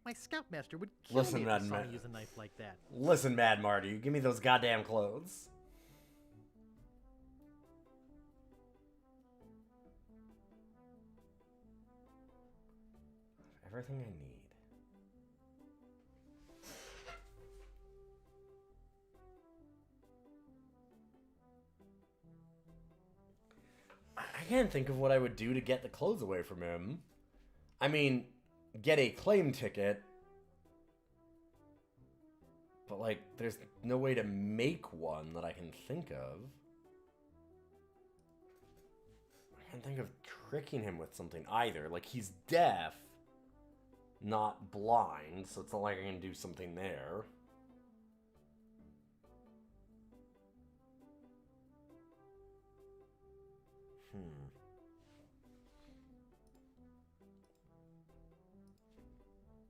My scoutmaster would kill Listen, me if Mad he saw Ma- me use a knife like that. Listen, Mad Marty, give me those goddamn clothes. Everything I need. I can't think of what I would do to get the clothes away from him. I mean, get a claim ticket. But, like, there's no way to make one that I can think of. I can't think of tricking him with something either. Like, he's deaf, not blind, so it's not like I can do something there.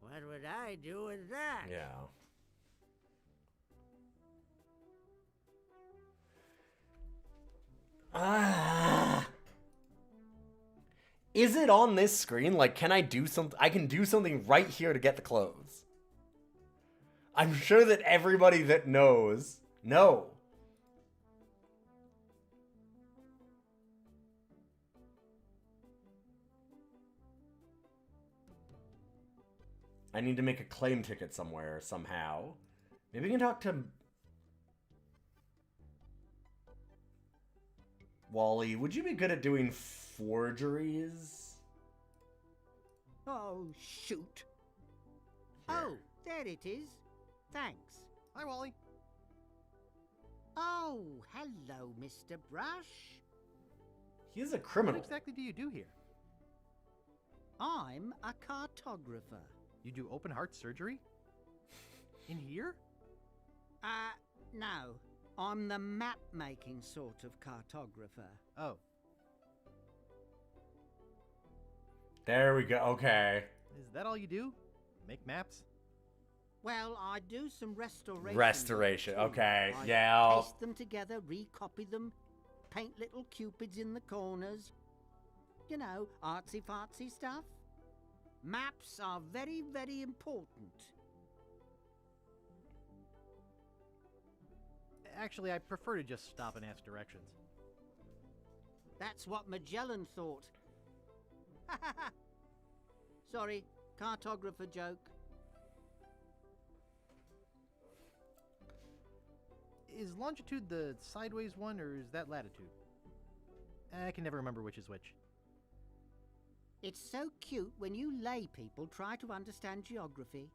What would I do with that? Yeah. Is it on this screen? Like, can I do something? I can do something right here to get the clothes. I'm sure that everybody that knows. No. I need to make a claim ticket somewhere, somehow. Maybe we can talk to... Wally, would you be good at doing forgeries? Oh, shoot. Oh, there it is. Thanks. Hi, Wally. Oh, hello, Mr. Brush. He's a criminal. What exactly do you do here? I'm a cartographer. You do open heart surgery? In here? No. I'm the map-making sort of cartographer. Oh. There we go. Okay. Is that all you do? Make maps? Well, I do some restoration. Restoration. too. Okay. I Yeah. paste them together, recopy them, paint little cupids in the corners. You know, artsy-fartsy stuff. Maps are very, very important. Actually, I prefer to just stop and ask directions. That's what Magellan thought. Sorry, cartographer joke. Is longitude the sideways one, or is that latitude? I can never remember which is which. It's so cute when you lay people try to understand geography.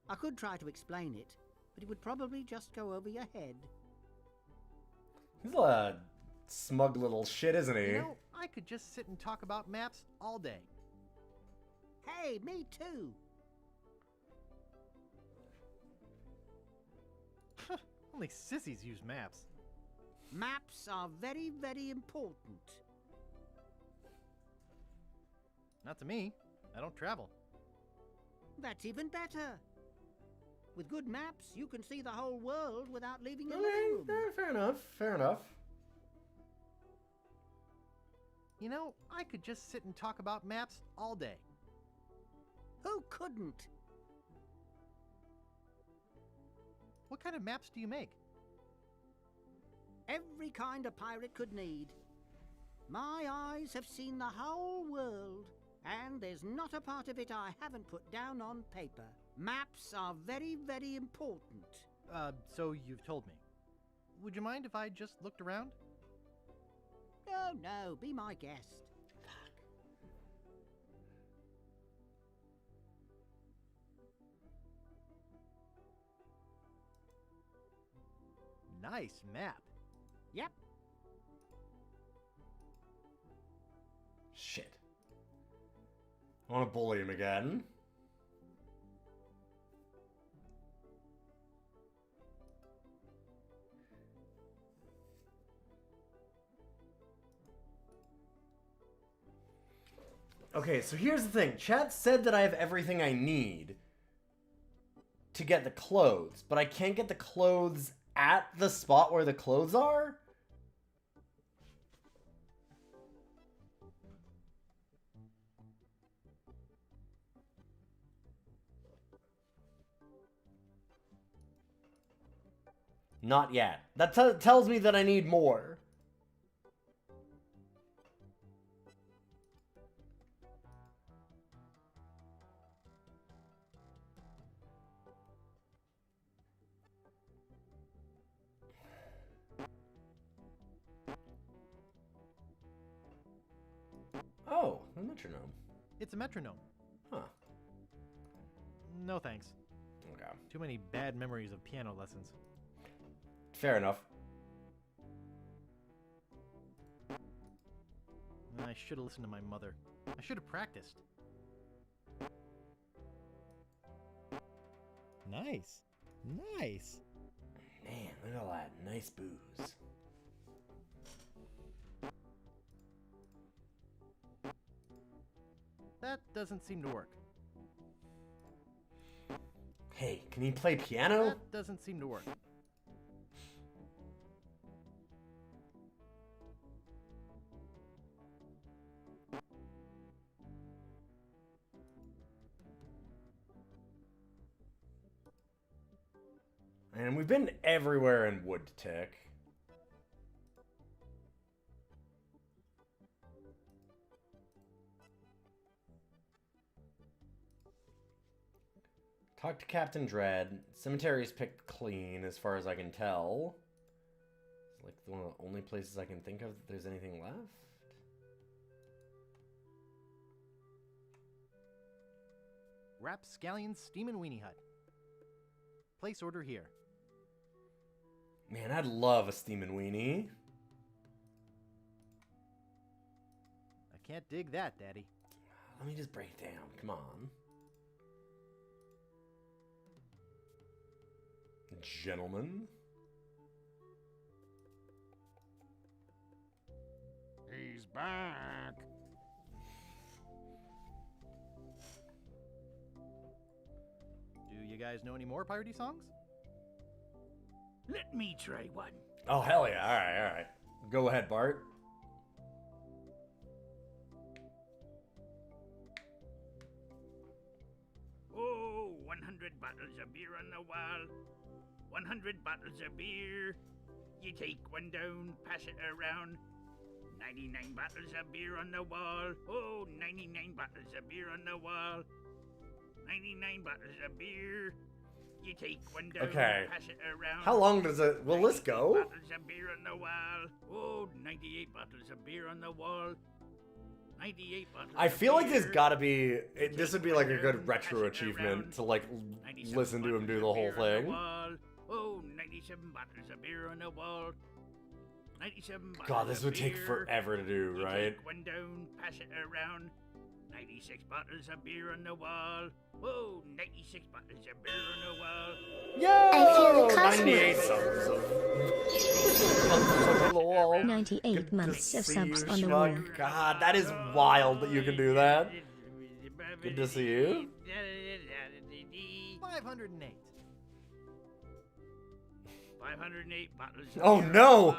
I could try to explain it, but it would probably just go over your head. He's a smug little shit, isn't he? You know, I could just sit and talk about maps all day. Hey, me too. Only sissies use maps. Maps are very, very important. Not to me. I don't travel. That's even better. With good maps, you can see the whole world without leaving your Okay, living room. fair enough. Fair enough. You know, I could just sit and talk about maps all day. Who couldn't? What kind of maps do you make? Every kind a pirate could need. My eyes have seen the whole world, and there's not a part of it I haven't put down on paper. Maps are very, very important. So you've told me. Would you mind if I just looked around? No, no, be my guest. Nice map. Yep. Shit. I want to bully him again. Okay, so here's the thing. Chat said that I have everything I need to get the clothes, but I can't get the clothes at the spot where the clothes are? Not yet. That tells me that I need more. Oh, a metronome. It's a metronome. Huh. No thanks. Okay. Too many bad memories of piano lessons. Fair enough. I should have listened to my mother. I should have practiced. Nice. Nice. Man, look at all that nice booze. That doesn't seem to work. Hey, can he play piano? That doesn't seem to work. And we've been everywhere in Woodtick. Talk to Captain Dread. Cemetery is picked clean, as far as I can tell. It's like one of the only places I can think of that there's anything left. Rapscallion Steamin' Weenie Hut. Place order here. Man, I'd love a steamin' weenie. I can't dig that, Daddy. Let me just break it down. Come on. Gentlemen. He's back. Do you guys know any more piratey songs? Let me try one. Oh, hell yeah. Alright, alright. Go ahead, Bart. Oh, 100 bottles of beer on the wall. 100 bottles of beer. You take one down, pass it around. 99 bottles of beer on the wall. Oh, 99 bottles of beer on the wall. 99 bottles of beer. You take one down, Okay. pass it around. How long does it... Will this go? Bottles of beer on the wall. Oh, 98 bottles of beer on the wall. 98 bottles I of feel like beer. there's gotta be... This would be like a good retro achievement to like listen to him do the whole thing. Oh, 97 bottles of beer on the wall. 97 bottles God, this of would take beer. forever to do, You right? Take one down, pass it around. 96 bottles of beer on the wall. Whoa, 96 bottles of beer on the wall. Yo! I feel the 98 subs. 98 months of subs on the Oh wall. God, that is wild that you can do that. Good to see you. 508. 508 bottles of Oh, beer on no! the wall.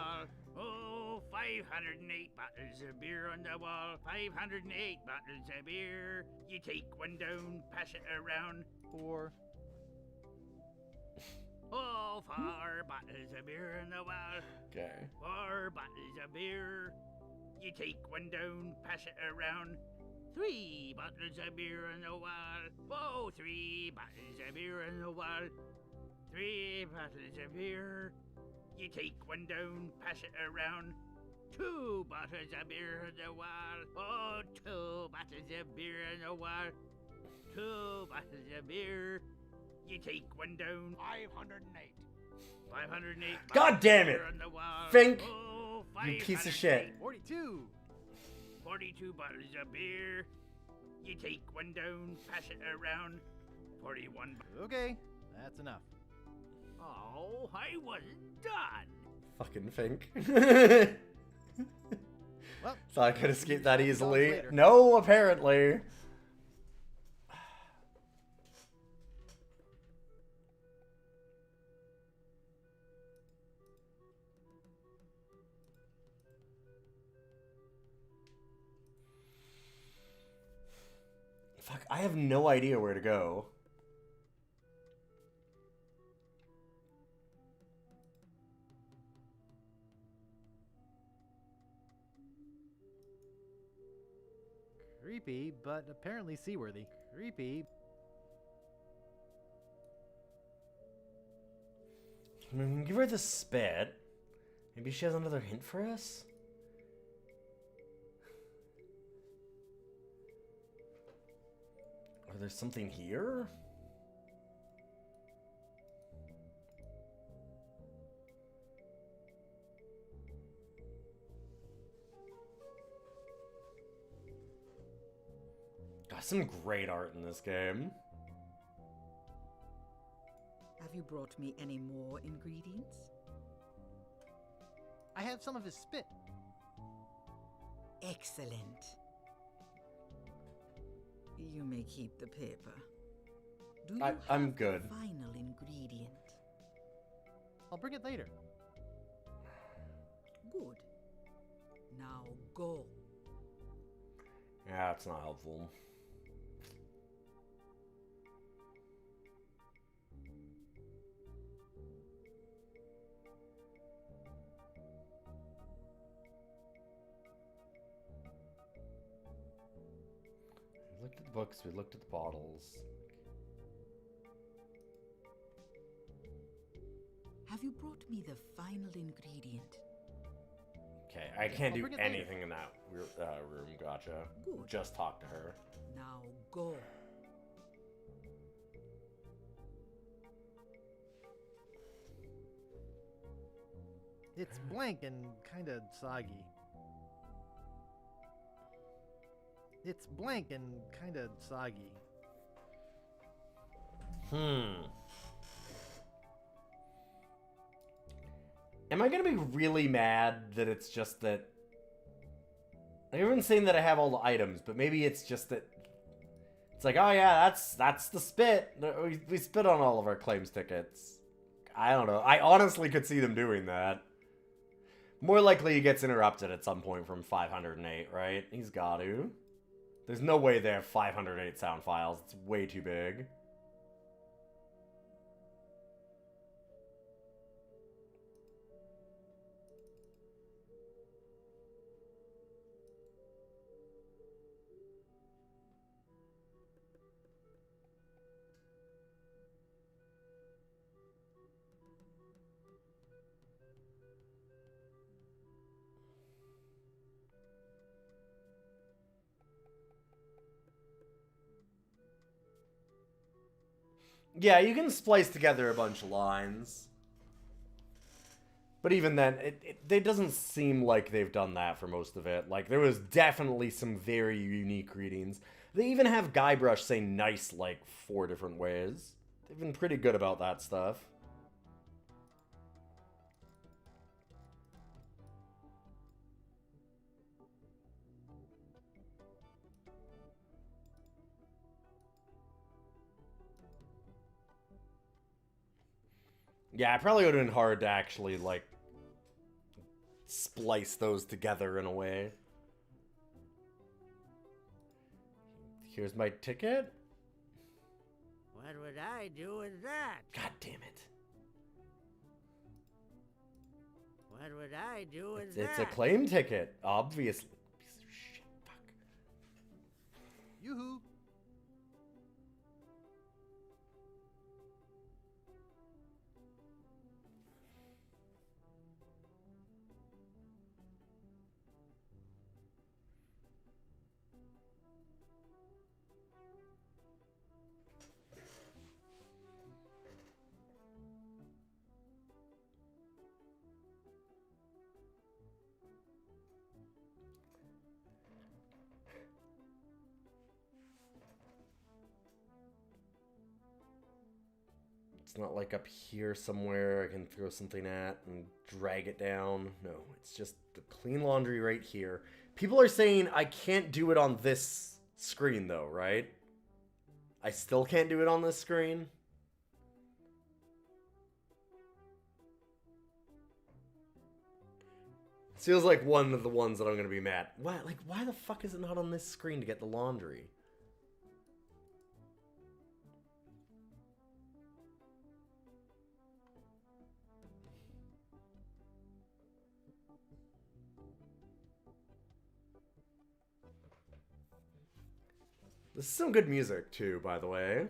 Oh, 508 bottles of beer on the wall. 508 bottles of beer. You take one down, pass it around. 4. Oh, 4 4 bottles of beer on the wall. Okay. 4 bottles of beer. You take one down, pass it around. 3 bottles of beer on the wall. Oh, 3 bottles of beer on the wall. 3 bottles of beer. You take one down, pass it around. 2 bottles of beer on the wall. Oh, 2 bottles of beer on the wall. 2 bottles of beer. You take one down. 508. 508. God damn it! On the wall. Fink! Oh, You piece of 508. shit. 42. 42 bottles of beer. You take one down, pass it around. 41. Okay, that's enough. Oh, I wasn't done. Fucking Fink. Well, Thought I could escape that easily. later. No, apparently. Fuck, I have no idea where to go. Creepy, but apparently seaworthy. Creepy. I mean, we can give her the spit. Maybe she has another hint for us? Or there's something here? Got some great art in this game. Have you brought me any more ingredients? I have some of his spit. Excellent. You may keep the paper. Do you I'm have good. the final ingredient? I'll bring it later. Good. Now go. Yeah, that's not helpful. We looked at the books, we looked at the bottles. Have you brought me the final ingredient? Okay, I can't I'll do bring it later. anything in that room, gotcha. Good. Just talk to her. Now go. It's blank and kinda soggy. It's blank and kinda soggy. Am I gonna be really mad that it's just that... I haven't seen that I have all the items, but maybe it's just that... It's like, oh yeah, that's the spit. We spit on all of our claims tickets. I don't know. I honestly could see them doing that. More likely he gets interrupted at some point from 508, right? He's got to. There's no way they have 508 sound files. It's way too big. Yeah, you can splice together a bunch of lines. But even then, it doesn't seem like they've done that for most of it. Like, there was definitely some very unique readings. They even have Guybrush say nice, like, 4 different ways. They've been pretty good about that stuff. Yeah, it probably would have been hard to actually, like, splice those together in a way. Here's my ticket. What would I do with that? God damn it. would I do with It's that? a claim ticket, obviously. Piece of shit. Fuck. Yoo-hoo! It's not like up here somewhere I can throw something at and drag it down. No, it's just the clean laundry right here. People are saying I can't do it on this screen though, right? I still can't do it on this screen? Feels like one of the ones that I'm gonna be mad. Why, like, why the fuck is it not on this screen to get the laundry? This is some good music too, by the way.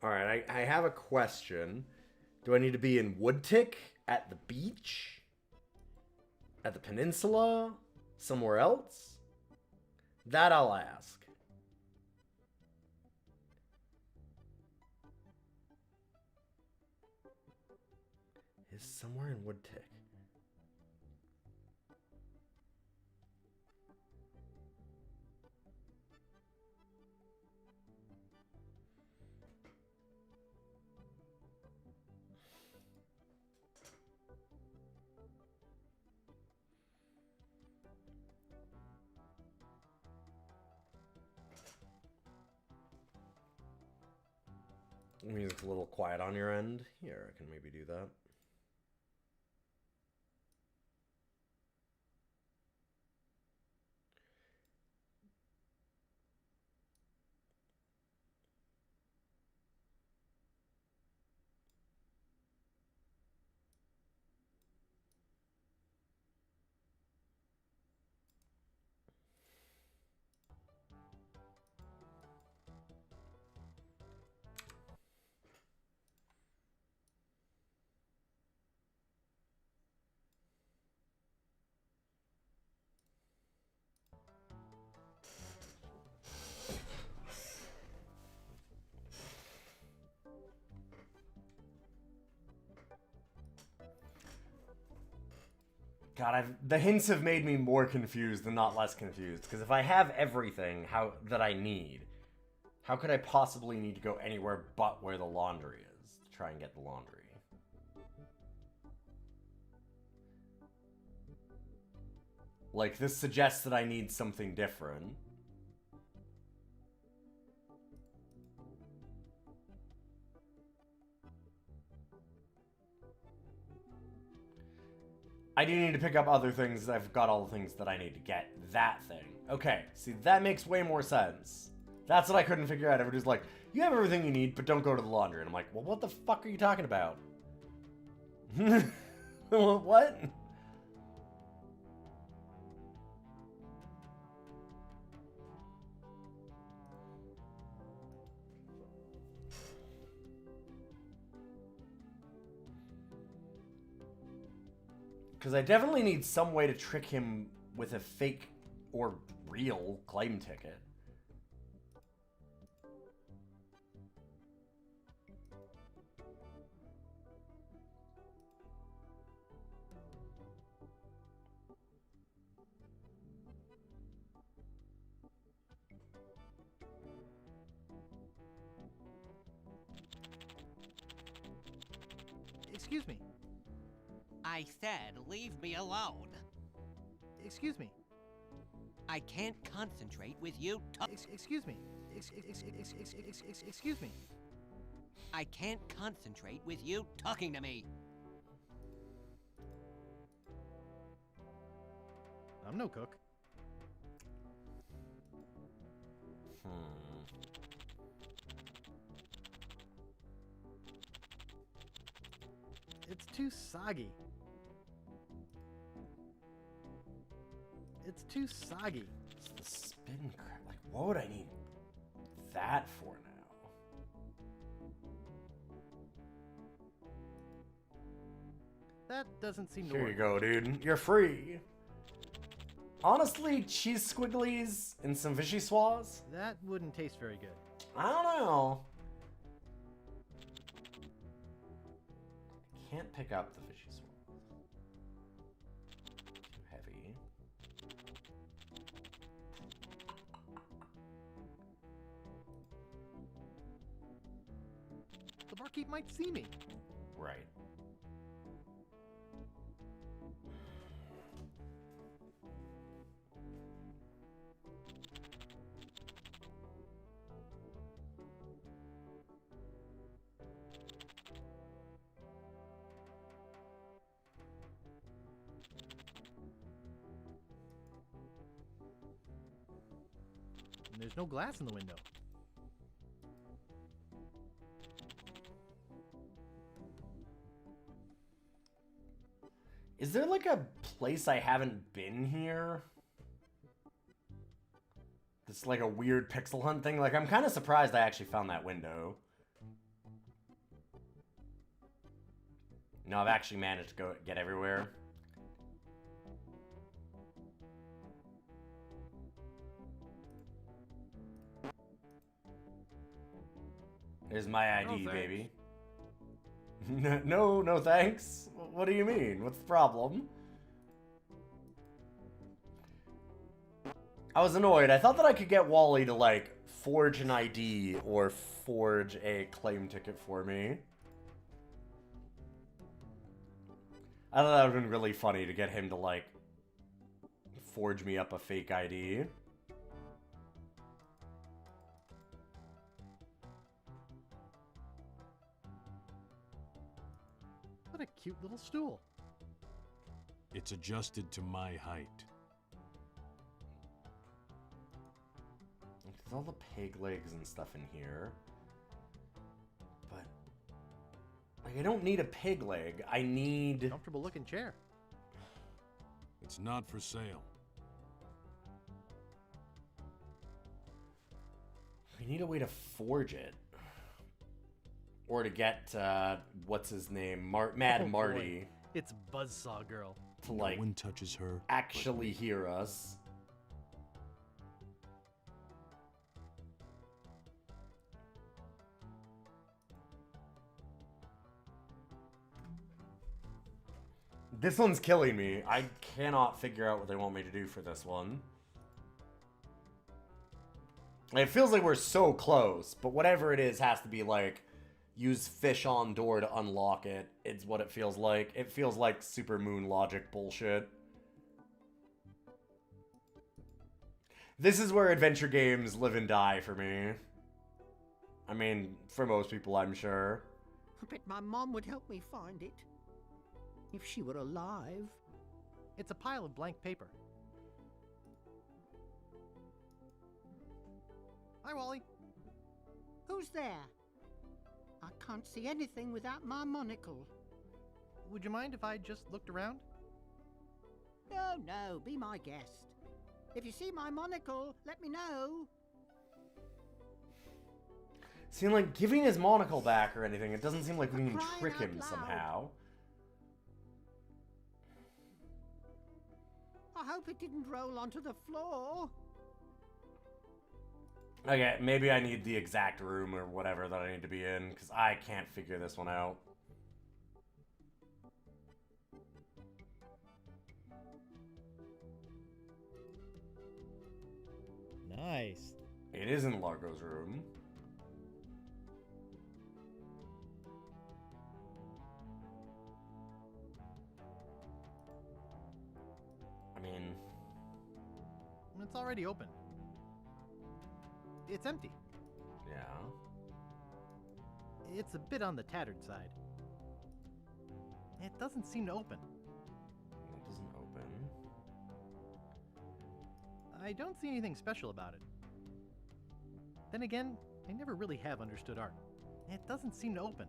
Alright, I have a question. Do I need to be in Woodtick? At the beach? At the peninsula? Somewhere else? That I'll ask. Is somewhere in Woodtick. Music's a little quiet on your end. Here, I can maybe do that. God, the hints have made me more confused than not less confused. Because if I have everything that I need, how could I possibly need to go anywhere but where the laundry is to try and get the laundry? Like, this suggests that I need something different. I do need to pick up other things. I've got all the things that I need to get. That thing. Okay, see, that makes way more sense. That's what I couldn't figure out. Everybody's like, you have everything you need, but don't go to the laundry. And I'm like, well, what the fuck are you talking about? What? Because I definitely need some way to trick him with a fake or real claim ticket. Excuse me. I said, leave me alone. Excuse me. I can't concentrate with you. Excuse me. Excuse me. I can't concentrate with you talking to me. I'm no cook. It's too soggy. It's too soggy. It's the spin crap. Like, what would I need that for now? That doesn't seem to Here work. you go, dude. You're free. Honestly, cheese squigglies and some vichyssoise? That wouldn't taste very good. I don't know. I can't pick up the vichyssoise. Too heavy. The barkeep might see me. Right. And there's no glass in the window. Is there like a place I haven't been here? It's like a weird pixel hunt thing. Like, I'm kind of surprised I actually found that window. No, I've actually managed to get everywhere. There's my ID, baby. No, no thanks. What do you mean? What's the problem? I was annoyed. I thought that I could get Wally to, like, forge an ID or forge a claim ticket for me. I thought that would have been really funny to get him to, like, forge me up a fake ID. What a cute little stool. It's adjusted to my height. There's all the pig legs and stuff in here. But, like, I don't need a pig leg. I need... Comfortable looking chair. It's not for sale. We need a way to forge it. Or to get, what's his name? Mad Marty. Boy. It's Buzzsaw Girl. To, like, no one touches her. Actually hear us. This one's killing me. I cannot figure out what they want me to do for this one. It feels like we're so close, but whatever it is has to be like, use fish on door to unlock it. It's what it feels like. It feels like Super Moon logic bullshit. This is where adventure games live and die for me. I mean, for most people, I'm sure. I bet my mom would help me find it. If she were alive. It's a pile of blank paper. Hi, Wally. Who's there? I can't see anything without my monocle. Would you mind if I just looked around? No, no, be my guest. If you see my monocle, let me know. Seem like giving his monocle back or anything, it doesn't seem like we can trick him somehow. I hope it didn't roll onto the floor. Okay, maybe I need the exact room or whatever that I need to be in, because I can't figure this one out. Nice. It is in Largo's room. I mean... It's already open. It's empty. Yeah. It's a bit on the tattered side. It doesn't seem to open. It doesn't open. I don't see anything special about it. Then again, I never really have understood art. It doesn't seem to open.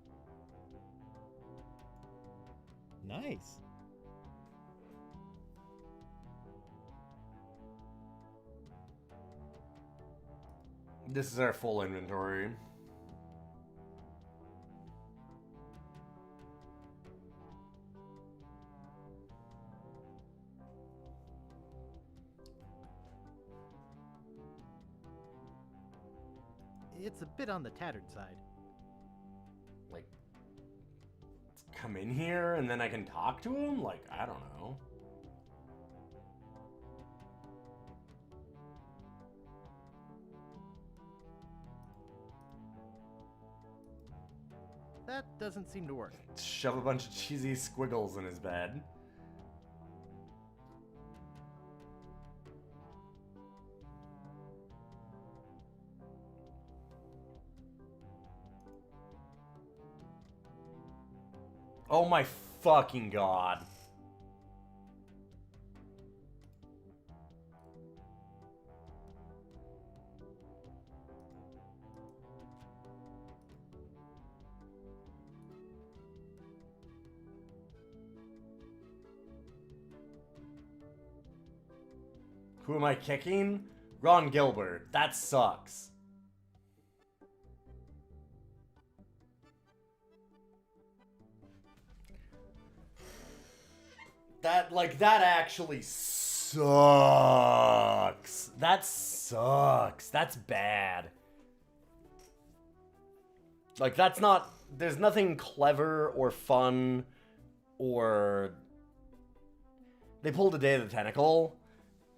Nice. This is our full inventory. It's a bit on the tattered side. Like, come in here and then I can talk to him? Like, I don't know. That doesn't seem to work. Shove a bunch of cheesy squiggles in his bed. Oh my fucking god. Who am I kicking? Ron Gilbert. That sucks. That actually sucks. That sucks. That's bad. Like, that's not... There's nothing clever or fun or... They pulled a Day of the Tentacle.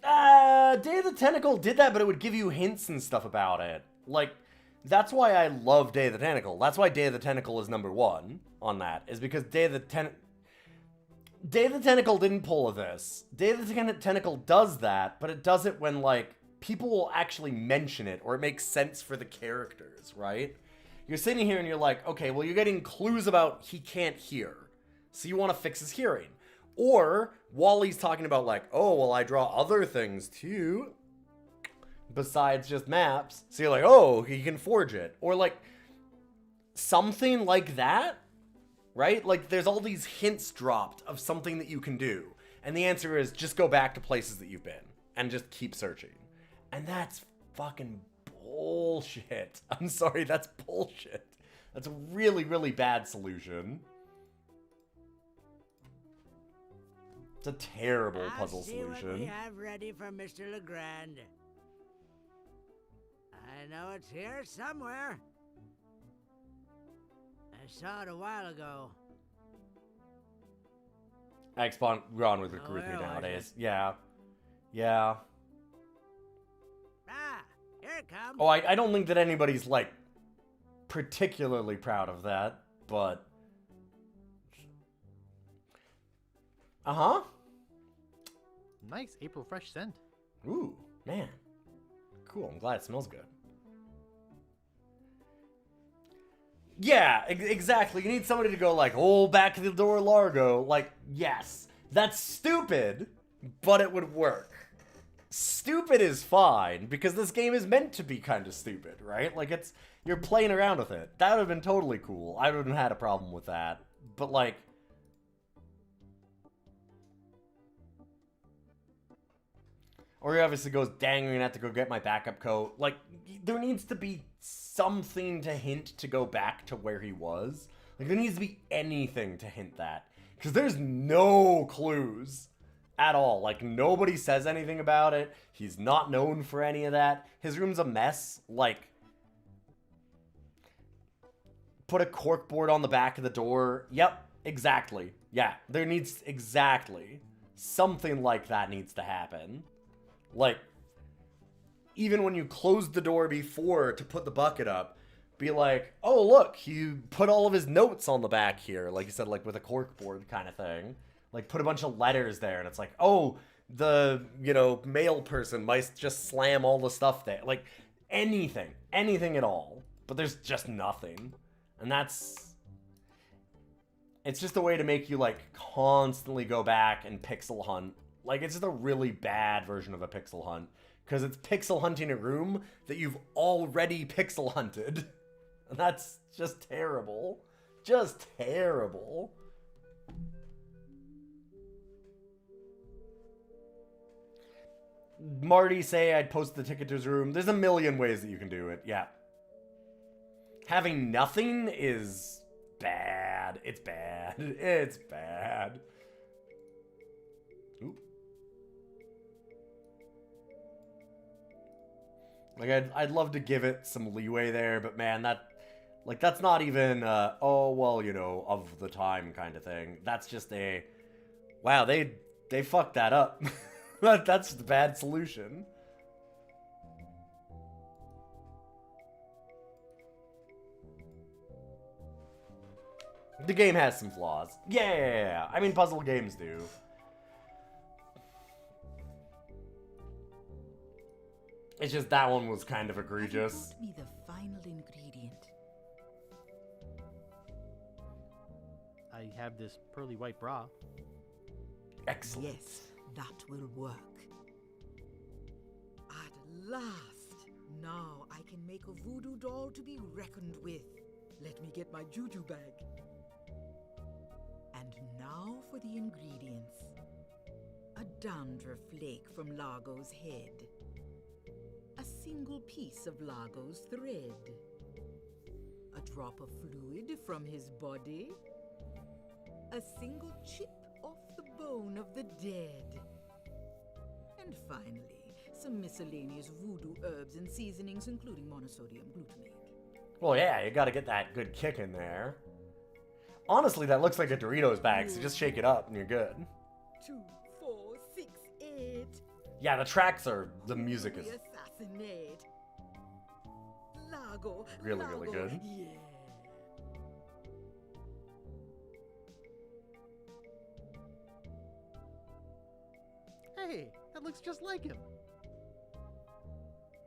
Day of the Tentacle did that, but it would give you hints and stuff about it. Like, that's why I love Day of the Tentacle. That's why Day of the Tentacle is #1 on that, is because Day of the Tentacle didn't pull of this. Day of the Tentacle does that, but it does it when, like, people will actually mention it, or it makes sense for the characters, right? You're sitting here and you're like, okay, well, you're getting clues about he can't hear, so you want to fix his hearing. Or, Wally's talking about, like, oh, well, I draw other things, too, besides just maps. So you're like, oh, he can forge it. Or, like, something like that, right? Like, there's all these hints dropped of something that you can do. And the answer is just go back to places that you've been and just keep searching. And that's fucking bullshit. I'm sorry, that's bullshit. That's a really, really bad solution. It's a terrible puzzle solution. I'll see what we have ready for Mr. Legrand. I know it's here somewhere. I saw it a while ago. I spawn Ron with me nowadays. Yeah. Yeah. Ah, here it comes. Oh, I don't think that anybody's, like, particularly proud of that, but... Uh-huh. Nice April fresh scent. Ooh, man. Cool, I'm glad it smells good. Yeah, exactly. You need somebody to go like, oh, back to the door, Largo. Like, yes. That's stupid, but it would work. Stupid is fine, because this game is meant to be kind of stupid, right? Like, you're playing around with it. That would have been totally cool. I wouldn't have had a problem with that. But, like... Or he obviously goes, dang, I'm gonna have to go get my backup coat. Like, there needs to be something to hint to go back to where he was. Like, there needs to be anything to hint that. Because there's no clues at all. Like, nobody says anything about it. He's not known for any of that. His room's a mess. Like, put a corkboard on the back of the door. Yep, exactly. Yeah, there needs exactly something like that needs to happen. Like, even when you closed the door before to put the bucket up, be like, oh, look, he put all of his notes on the back here. Like you said, like with a corkboard kind of thing. Like, put a bunch of letters there, and it's like, oh, the, mail person might just slam all the stuff there. Like, anything at all. But there's just nothing. And it's just a way to make you, like, constantly go back and pixel hunt Like, it's just a really bad version of a pixel hunt. Because it's pixel hunting a room that you've already pixel hunted. And that's just terrible. Just terrible. Marty say I'd post the ticket to his room. There's a million ways that you can do it. Yeah. Having nothing is bad. It's bad. It's bad. Oop. Like, I'd love to give it some leeway there, but man, that's not even, oh, well, you know, of the time kind of thing. That's just a, wow, they fucked that up. That's the bad solution. The game has some flaws. Yeah, I mean, puzzle games do. It's just that one was kind of egregious. Brought me the final ingredient. I have this pearly white bra. Excellent. Yes, that will work. At last! Now I can make a voodoo doll to be reckoned with. Let me get my juju bag. And now for the ingredients. A dandruff flake from Largo's head. A single piece of Largo's thread. A drop of fluid from his body. A single chip off the bone of the dead. And finally, some miscellaneous voodoo herbs and seasonings, including monosodium glutamate. Well, yeah, you gotta get that good kick in there. Honestly, that looks like a Doritos bag, so just shake it up and you're good. 2, 4, 6, 8. Yeah, the tracks are, the music is Assassinate. Largo. really, really good. Yeah. Hey, that looks just like him.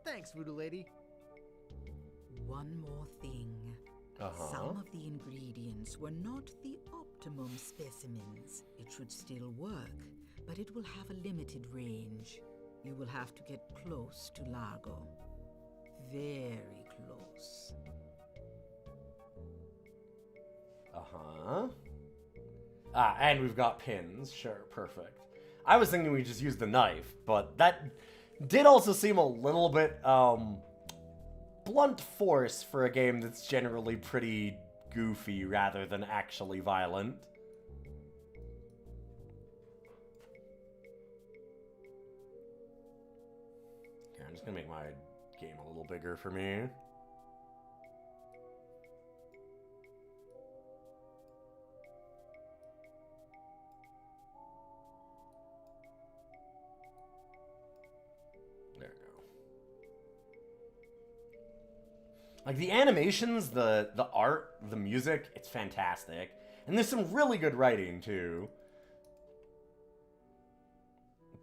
Thanks, Voodoo Lady. One more thing. Some of the ingredients were not the optimum specimens. It should still work, but it will have a limited range. You will have to get close to Largo. Very close. And we've got pins. Sure, perfect. I was thinking we just used the knife, but that did also seem a little bit, blunt force for a game that's generally pretty goofy rather than actually violent. Here, I'm just gonna make my game a little bigger for me. There we go. Like, the animations, the art, the music, it's fantastic. And there's some really good writing, too.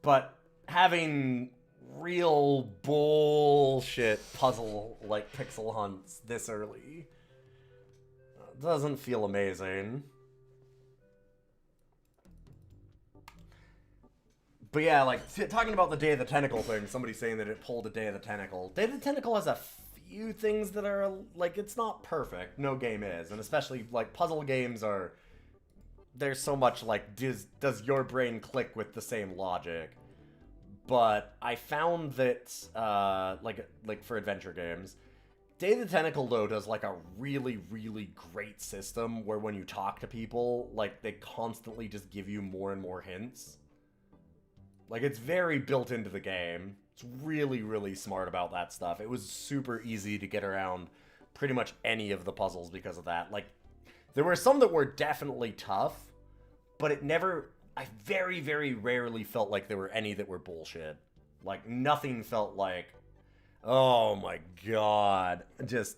But having real bullshit puzzle, like, pixel hunts this early doesn't feel amazing. But yeah, like, talking about the Day of the Tentacle thing, somebody saying that it pulled a Day of the Tentacle. Day of the Tentacle has a few things that are, like, it's not perfect. No game is. And especially, like, puzzle games are, there's so much, like, does your brain click with the same logic? But I found that, like for adventure games, Day of the Tentacle, though, does, like, a really, really great system where when you talk to people, like, they constantly just give you more and more hints. Like, it's very built into the game. It's really, really smart about that stuff. It was super easy to get around pretty much any of the puzzles because of that. Like, there were some that were definitely tough, but it never... I very, very rarely felt like there were any that were bullshit. Like, nothing felt like, oh my god. Just...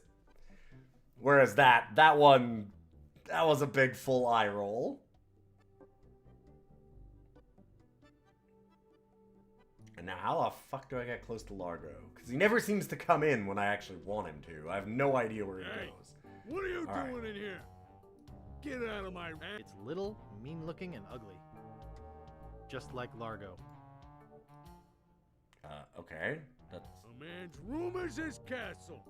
Whereas that one, that was a big full eye roll. And now, how the fuck do I get close to Largo? Because he never seems to come in when I actually want him to. I have no idea where he goes. What are you All doing right. in here? Get out of my... It's little, mean-looking, and ugly. just like Largo. Okay. That's... A man's room is his castle.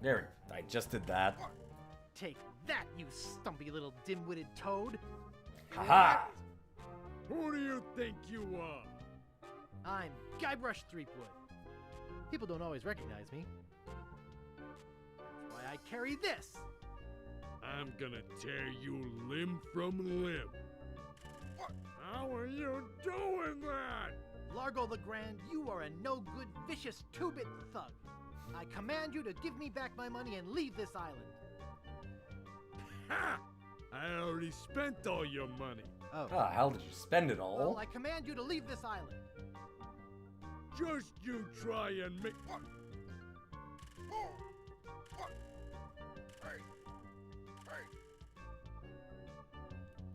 There, I just did that. Take that, you stumpy little dim-witted toad! Haha! Who do you think you are? I'm Guybrush Threepwood. People don't always recognize me. That's why I carry this! I'm gonna tear you limb from limb. How are you doing that? Largo the Grand, you are a no-good, vicious two-bit thug. I command you to give me back my money and leave this island. Ha! I already spent all your money. Oh. How did you spend it all? Well, I command you to leave this island. Just you try and make...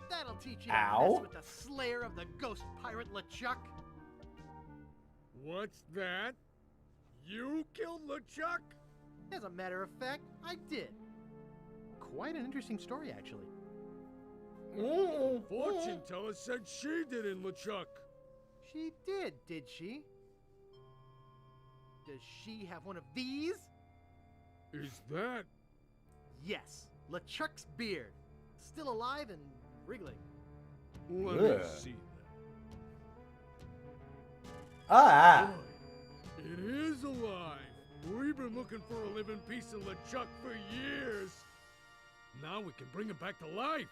That'll teach you to Ow. mess with the slayer of the ghost pirate LeChuck. What's that? You killed LeChuck? As a matter of fact, I did. Quite an interesting story, actually. Fortune teller said she didn't, LeChuck. She did she? Does she have one of these? Is that? Yes, LeChuck's beard. Still alive and wriggling. Let me see that. Ah! It is alive. We've been looking for a living piece of LeChuck for years. Now we can bring him back to life.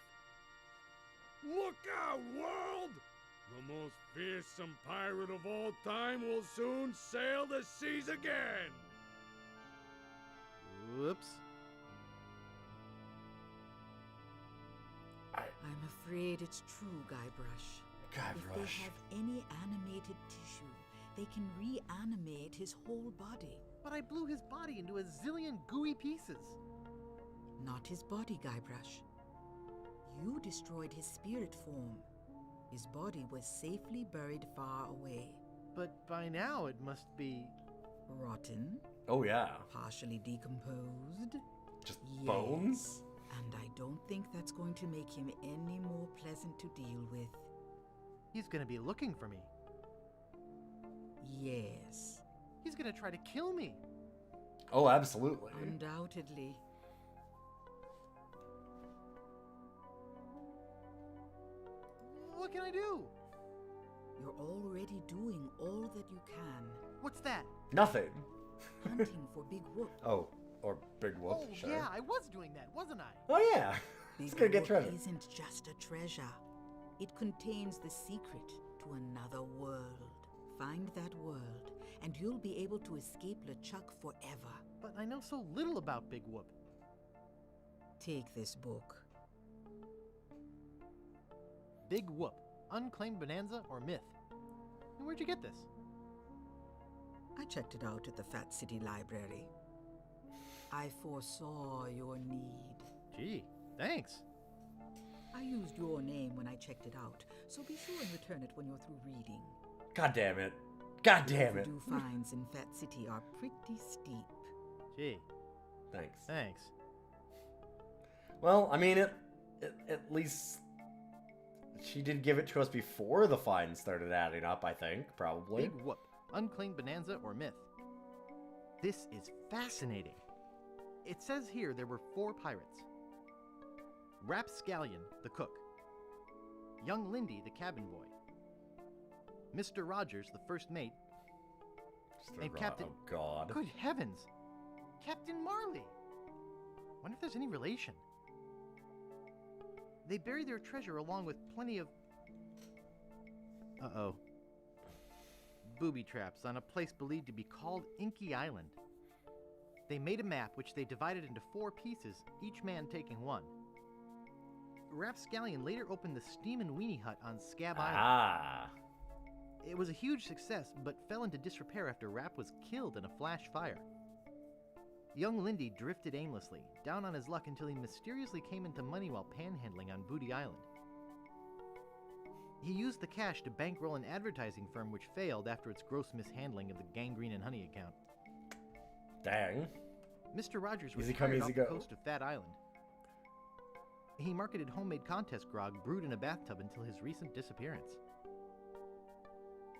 Look out, world! The most fearsome pirate of all time will soon sail the seas again. Whoops. I'm afraid it's true, Guybrush. If they have any animated tissue, they can reanimate his whole body. But I blew his body into a zillion gooey pieces. Not his body, Guybrush. You destroyed his spirit form. His body was safely buried far away. But by now it must be... rotten? Oh, yeah. Partially decomposed? Just yes. bones? And I don't think that's going to make him any more pleasant to deal with. He's gonna be looking for me. Yes. He's gonna try to kill me. Oh, absolutely. Undoubtedly. What can I do? You're already doing all that you can. What's that? Nothing. Hunting for Big Whoop. Oh, or Big Whoop, Oh, sure. yeah, I was doing that, wasn't I? Oh, yeah. It's gonna get Whoop treasure. isn't just a treasure. It contains the secret to another world. Find that world, and you'll be able to escape LeChuck forever. But I know so little about Big Whoop. Take this book. Big Whoop, Unclaimed Bonanza or Myth? And where'd you get this? I checked it out at the Fat City Library. I foresaw your need. Gee, thanks. I used your name when I checked it out, so be sure and return it when you're through reading. God damn it. God damn it. Overdue fines in Fat City are pretty steep. Gee. Thanks. Thanks. Well, I mean, at least she did give it to us before the fines started adding up, I think, probably. Big Whoop, Unclaimed Bonanza or Myth? This is fascinating. It says here there were 4 pirates. Rapscallion, the cook. Young Lindy, the cabin boy. Mr. Rogers, the first mate. And Captain... Oh, God. Good heavens! Captain Marley! Wonder if there's any relation. They buried their treasure along with plenty of... Uh-oh. Booby traps on a place believed to be called Inky Island. They made a map which they divided into 4 pieces, each man taking one. Rapscallion later opened the Steam and Weenie Hut on Scab Island. Ah. It was a huge success, but fell into disrepair after Rap was killed in a flash fire. Young Lindy drifted aimlessly, down on his luck until he mysteriously came into money while panhandling on Booty Island. He used the cash to bankroll an advertising firm which failed after its gross mishandling of the Gangrene and Honey account. Dang. Mr. Rogers was Easy come, hired easy off the go. coast of Fat Island. He marketed homemade contest grog brewed in a bathtub until his recent disappearance.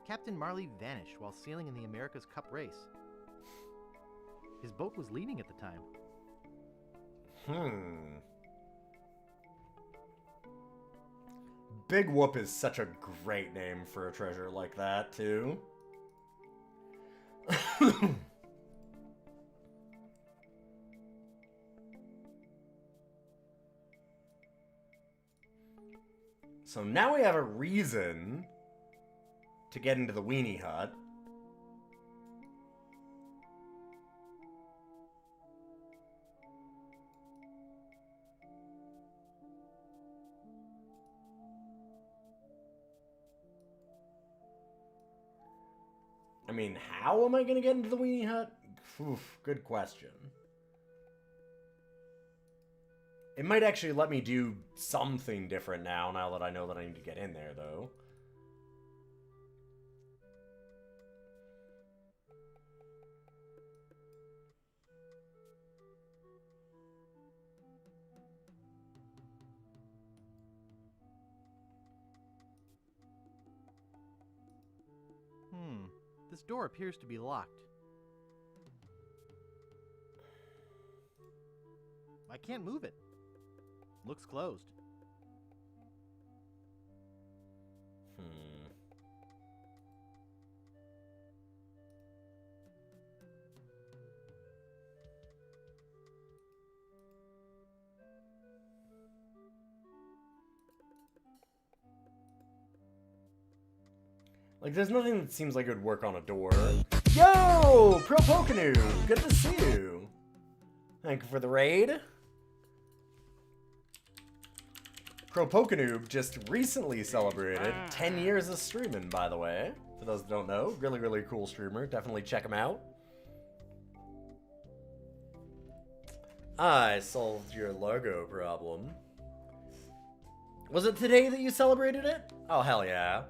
Captain Marley vanished while sailing in the America's Cup race. His boat was leading at the time. Big Whoop is such a great name for a treasure like that, too. So now we have a reason to get into the weenie hut. I mean, how am I going to get into the weenie hut? Oof, good question. It might actually let me do something different now that I know that I need to get in there, though. This door appears to be locked. I can't move it. Looks closed. Like, there's nothing that seems like it would work on a door. Yo! Pro Pokenoo! Good to see you! Thank you for the raid. Pro Pokenoo just recently celebrated 10 years of streaming, by the way. For those that don't know, really, really cool streamer. Definitely check him out. I solved your Largo problem. Was it today that you celebrated it? Oh, hell yeah.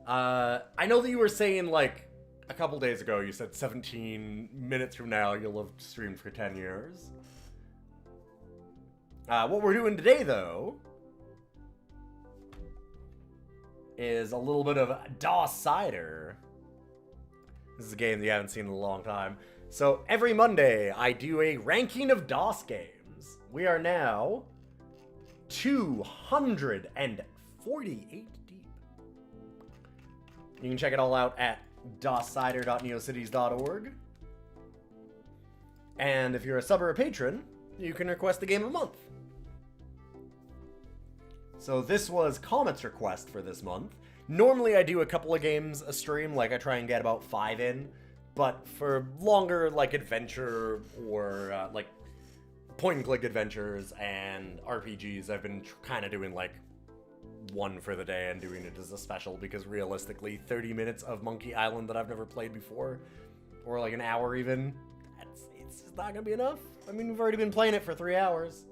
I know that you were saying, like, a couple days ago, you said 17 minutes from now you'll have streamed for 10 years. What we're doing today, though, is a little bit of DOScider. This is a game that you haven't seen in a long time. So every Monday, I do a ranking of DOS games. We are now 248 deep. You can check it all out at DOScider.neocities.org. And if you're a sub or a patron, you can request a game a month. So this was Comet's request for this month. Normally I do a couple of games a stream, like I try and get about 5 in. But for longer, like, adventure or, like, point-and-click adventures and RPGs, I've been kind of doing, like, 1 for the day and doing it as a special, because realistically, 30 minutes of Monkey Island that I've never played before, or, like, an hour even, it's just not gonna be enough. I mean, we've already been playing it for 3 hours.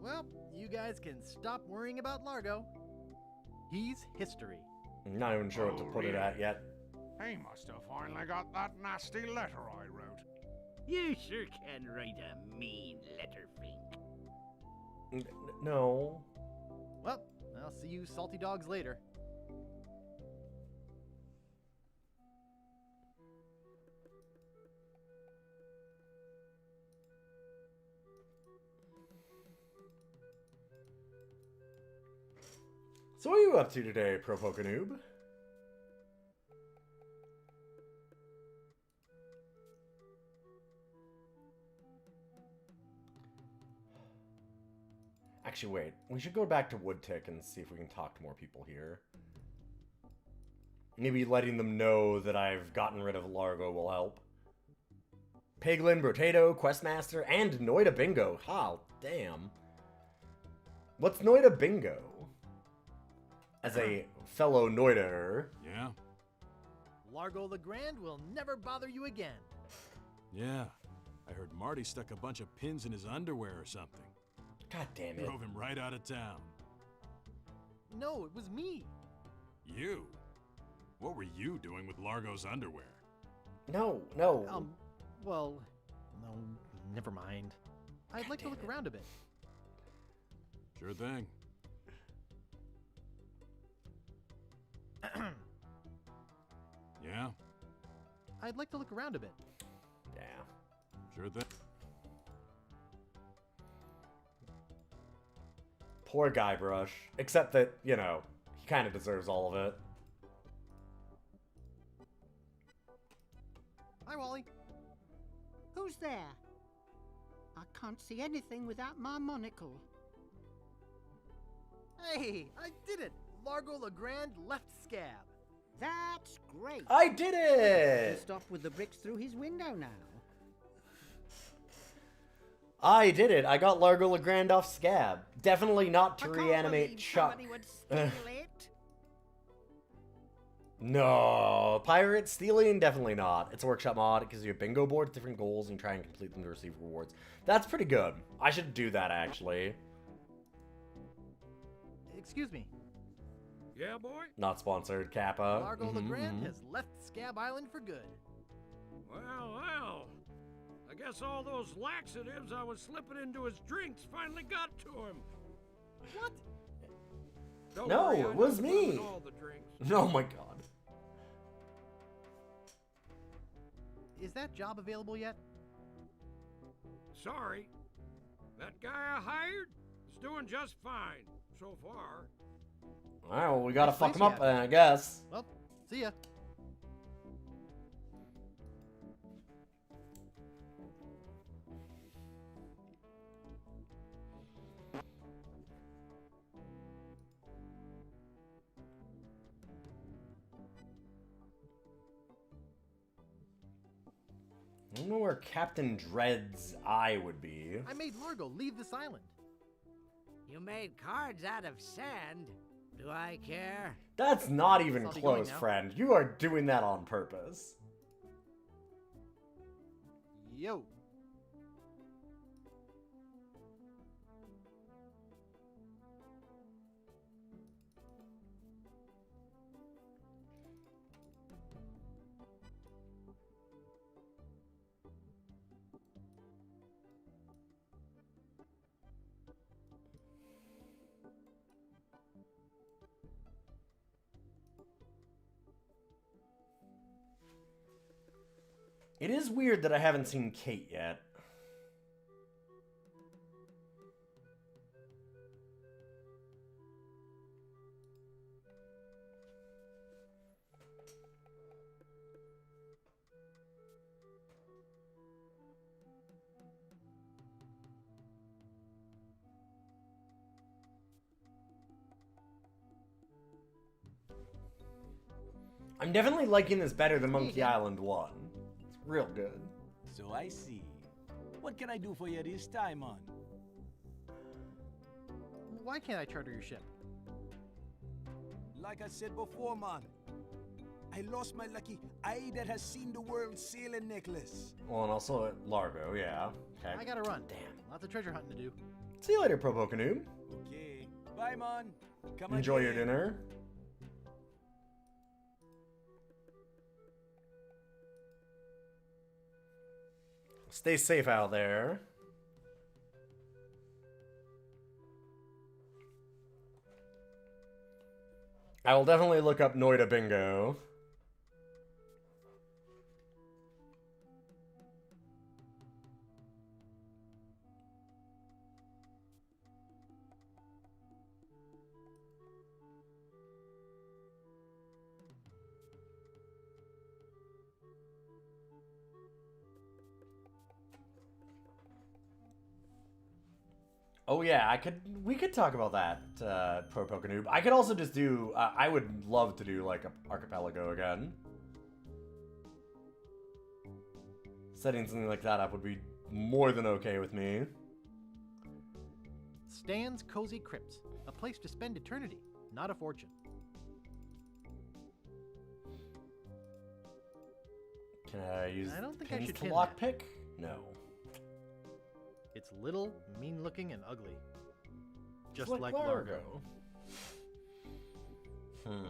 Well, you guys can stop worrying about Largo. He's history. I'm not even sure what to put it at yet. He must have finally got that nasty letter I wrote. You sure can write a mean letter, Fink. No. Well, I'll see you salty dogs later. So what are you up to today, Pro Pokenoob? Actually, wait. We should go back to Woodtick and see if we can talk to more people here. Maybe letting them know that I've gotten rid of Largo will help. Piglin, Brotato, Questmaster, and Noida Bingo. Oh, damn. What's Noida Bingo? As a fellow Noider. Yeah? Largo the Grand will never bother you again. Yeah. I heard Marty stuck a bunch of pins in his underwear or something. God damn it. Drove him right out of town. No, it was me. You? What were you doing with Largo's underwear? No. Well, no, never mind. I'd like to look around a bit. Sure thing. I'd like to look around a bit. Yeah. Sure thing. Poor Guybrush. Except that, you know, he kind of deserves all of it. Hi, Wally. Who's there? I can't see anything without my monocle. Hey, I did it! Largo Legrand left Scab. That's great. I did it! Stop with the bricks through his window now. I did it. I got Largo Legrand off Scab. Definitely not to reanimate Chuck. Would steal it. No. Pirate stealing? Definitely not. It's a workshop mod. It gives you a bingo board with different goals and you try and complete them to receive rewards. That's pretty good. I should do that, actually. Excuse me. Yeah, boy? Not sponsored, Kappa. Largo Legrand has left Scab Island for good. Well. I guess all those laxatives I was slipping into his drinks finally got to him. What? Don't No, worry, it was me. All the drinks. Oh my god. Is that job available yet? Sorry. That guy I hired is doing just fine so far. Alright, well, we gotta Nice fuck place him up you then, have. I guess. Well, see ya. I don't know where Captain Dread's eye would be. I made Largo leave this island. You made cards out of sand. Do I care? That's not even I'll be going close, now. friend. You are doing that on purpose. Yo. It is weird that I haven't seen Kate yet. I'm definitely liking this better than Monkey Island 1. It's real good. So I see. What can I do for you this time, man? Why can't I charter your ship? Like I said before, man. I lost my lucky eye that has seen the world sailing necklace. Well, and also at Largo, yeah. Okay. I gotta run. Damn. Lots of treasure hunting to do. See you later, Pro Pokenoob. Okay. Bye, man. Come Enjoy your again. dinner. Stay safe out there. I will definitely look up Noida Bingo. Oh yeah, we could talk about that, Pro Pokenoob. I could also just do, I would love to do like a Archipelago again. Setting something like that up would be more than okay with me. Stan's Cozy Crypts. A place to spend eternity, not a fortune. Can I use I don't think I pins should to pin lockpick? No. It's little, mean-looking, and ugly. Just like like Largo. Largo.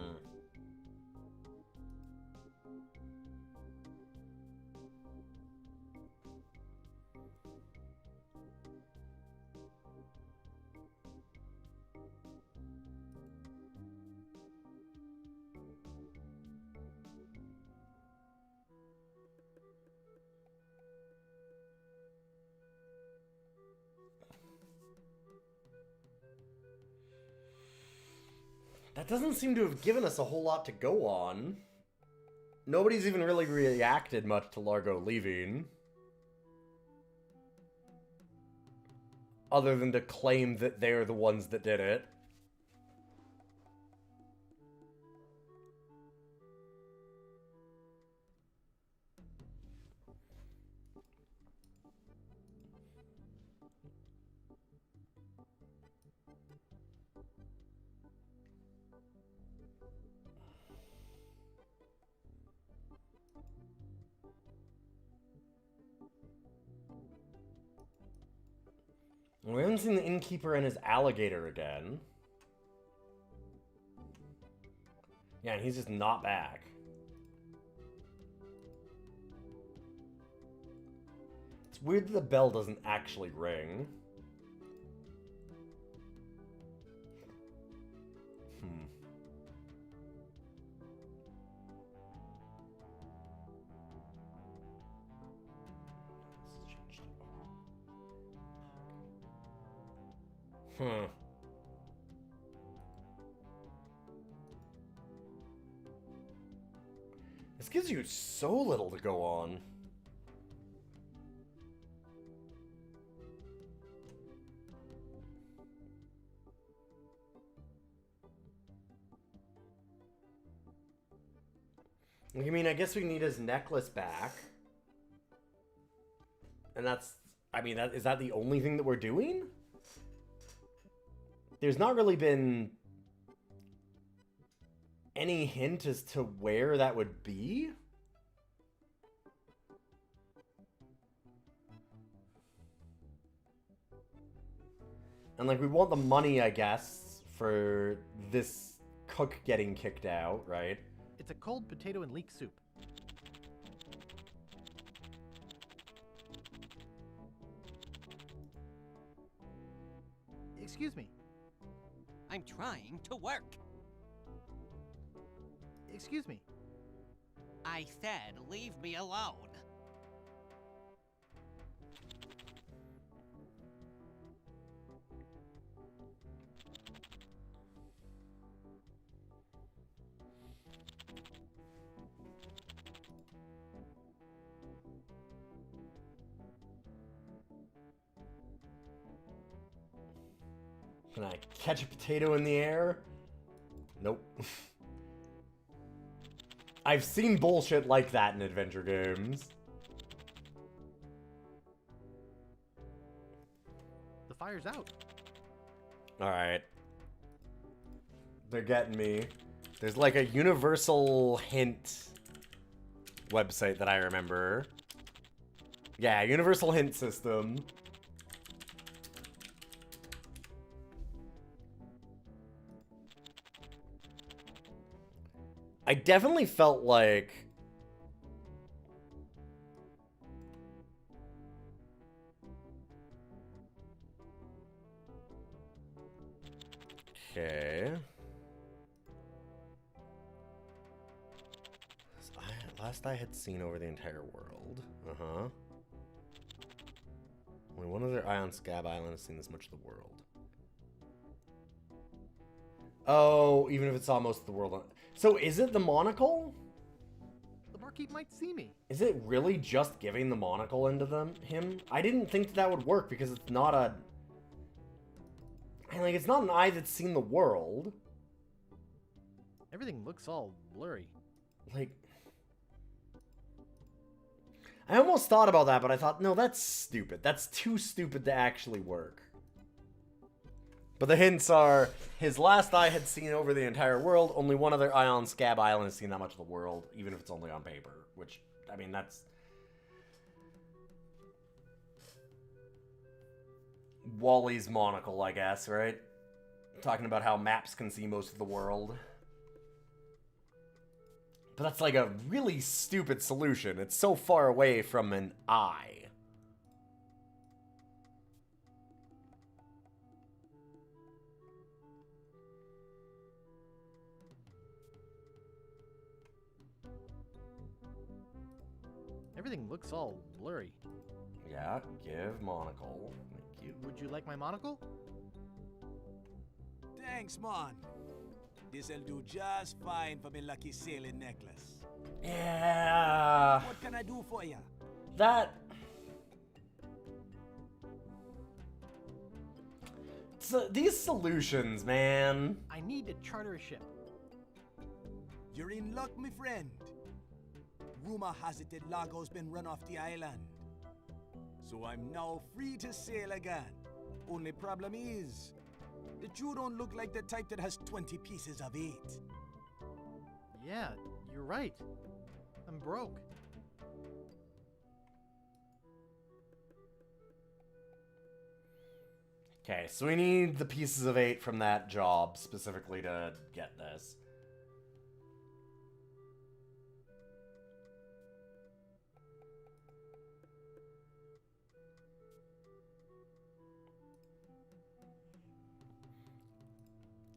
That doesn't seem to have given us a whole lot to go on. Nobody's even really reacted much to Largo leaving. Other than to claim that they're the ones that did it. We haven't seen the innkeeper and his alligator again. Yeah, and he's just not back. It's weird that the bell doesn't actually ring. This gives you so little to go on. I mean, I guess we need his necklace back. And that's, I mean, is that the only thing that we're doing? There's not really been any hint as to where that would be. And, like, we want the money, I guess, for this cook getting kicked out, right? It's a cold potato and leek soup. Excuse me. I'm trying to work. Excuse me. I said leave me alone. Can I catch a potato in the air? Nope. I've seen bullshit like that in adventure games. The fire's out. Alright. They're getting me. There's like a universal hint website that I remember. Yeah, universal hint system. I definitely felt like okay. Last I had seen over the entire world. Uh-huh. Only one other eye on Scab Island has seen this much of the world. Oh, even if it's almost the world. So is it the monocle? The barkeep might see me. Is it really just giving the monocle into him? I didn't think that would work because it's not a... Like, it's not an eye that's seen the world. Everything looks all blurry. Like... I almost thought about that, but I thought, no, that's stupid. That's too stupid to actually work. But the hints are, his last eye had seen over the entire world. Only one other eye on Scab Island has seen that much of the world, even if it's only on paper. Which, I mean, that's... Wally's monocle, I guess, right? Talking about how maps can see most of the world. But that's like a really stupid solution. It's so far away from an eye. Everything looks all blurry. Yeah, give monocle. Thank you. Would you like my monocle? Thanks, Mon. This'll do just fine for me lucky sailing necklace. Yeah. What can I do for you? That... So, these solutions, man. I need to charter a ship. You're in luck, my friend. Rumor has it that Lago's been run off the island. So I'm now free to sail again. Only problem is that you don't look like the type that has 20 pieces of 8. Yeah, you're right. I'm broke. Okay, so we need the pieces of 8 from that job specifically to get this.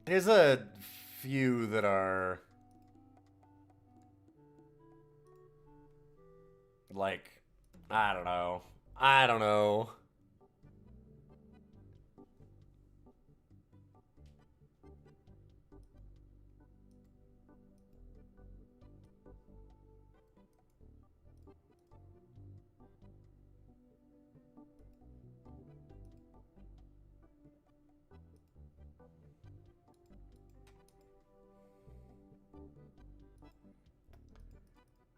There's a few that are like, I don't know.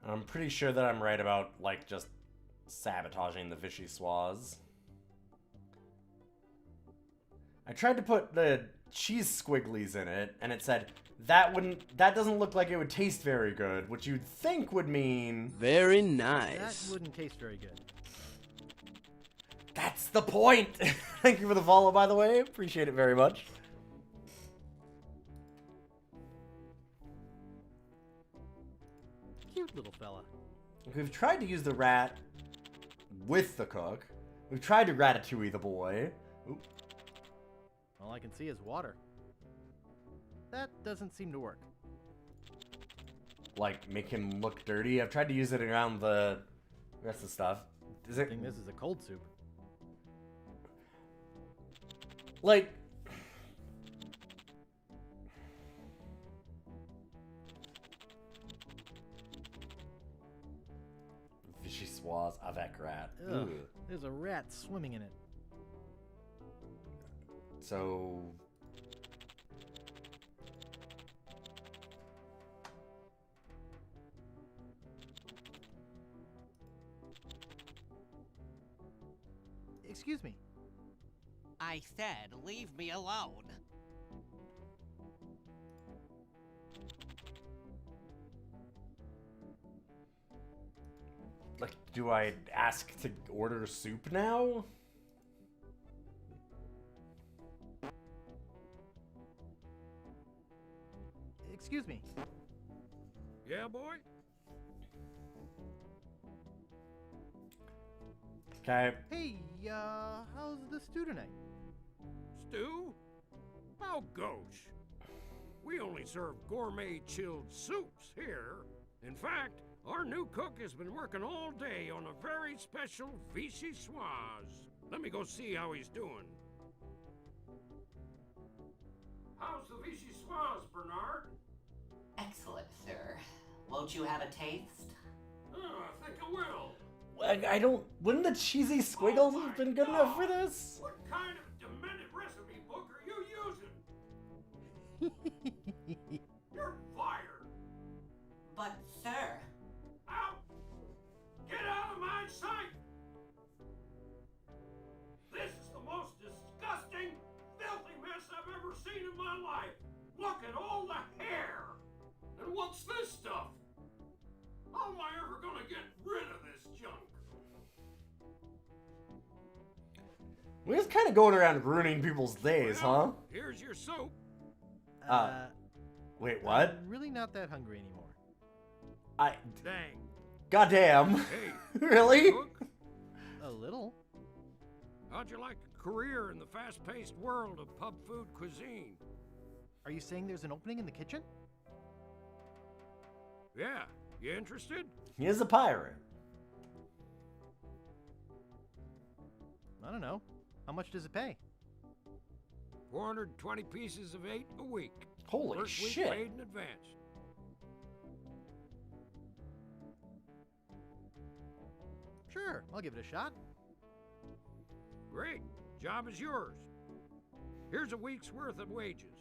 I'm pretty sure that I'm right about, like, just sabotaging the vichyssoise. I tried to put the cheese squigglies in it, and it said, that doesn't look like it would taste very good, which you'd think would mean... Very nice. That wouldn't taste very good. That's the point! Thank you for the follow, by the way. Appreciate it very much. Cute little fella. We've tried to use the rat with the cook. We've tried to ratatouille the boy. Oop. All I can see is water. That doesn't seem to work. Like, make him look dirty. I've tried to use it around the rest of the stuff. Is it... I think this is a cold soup. Like... Vichyssoise avec rat. Ugh, there's a rat swimming in it. So... Excuse me. I said, leave me alone. Like, do I ask to order soup now? Excuse me. Yeah, boy? Okay. Hey, how's the stew tonight? Stew? Oh, gosh. We only serve gourmet chilled soups here. In fact, our new cook has been working all day on a very special vichyssoise. Let me go see how he's doing. How's the vichyssoise, Bernard? Excellent, sir. Won't you have a taste? I think I will. I don't... Wouldn't the cheesy squiggles have been good enough for this? What kind of demented recipe book are you using? You're fired. But, sir... Out! Get out of my sight! This is the most disgusting, filthy mess I've ever seen in my life. Look at all the hair! And what's this stuff? How am I ever gonna get rid of this junk? We're just kind of going around ruining people's days, huh? Here's your soup. Wait, what? I'm really not that hungry anymore. Dang. Goddamn. Hey. Really? Cook, A little. how'd you like a career in the fast-paced world of pub food cuisine? Are you saying there's an opening in the kitchen? Yeah. You interested? He is a pirate. I don't know. How much does it pay? 420 pieces of 8 a week. Holy First week shit. paid in advance. Sure, I'll give it a shot. Great. Job is yours. Here's a week's worth of wages.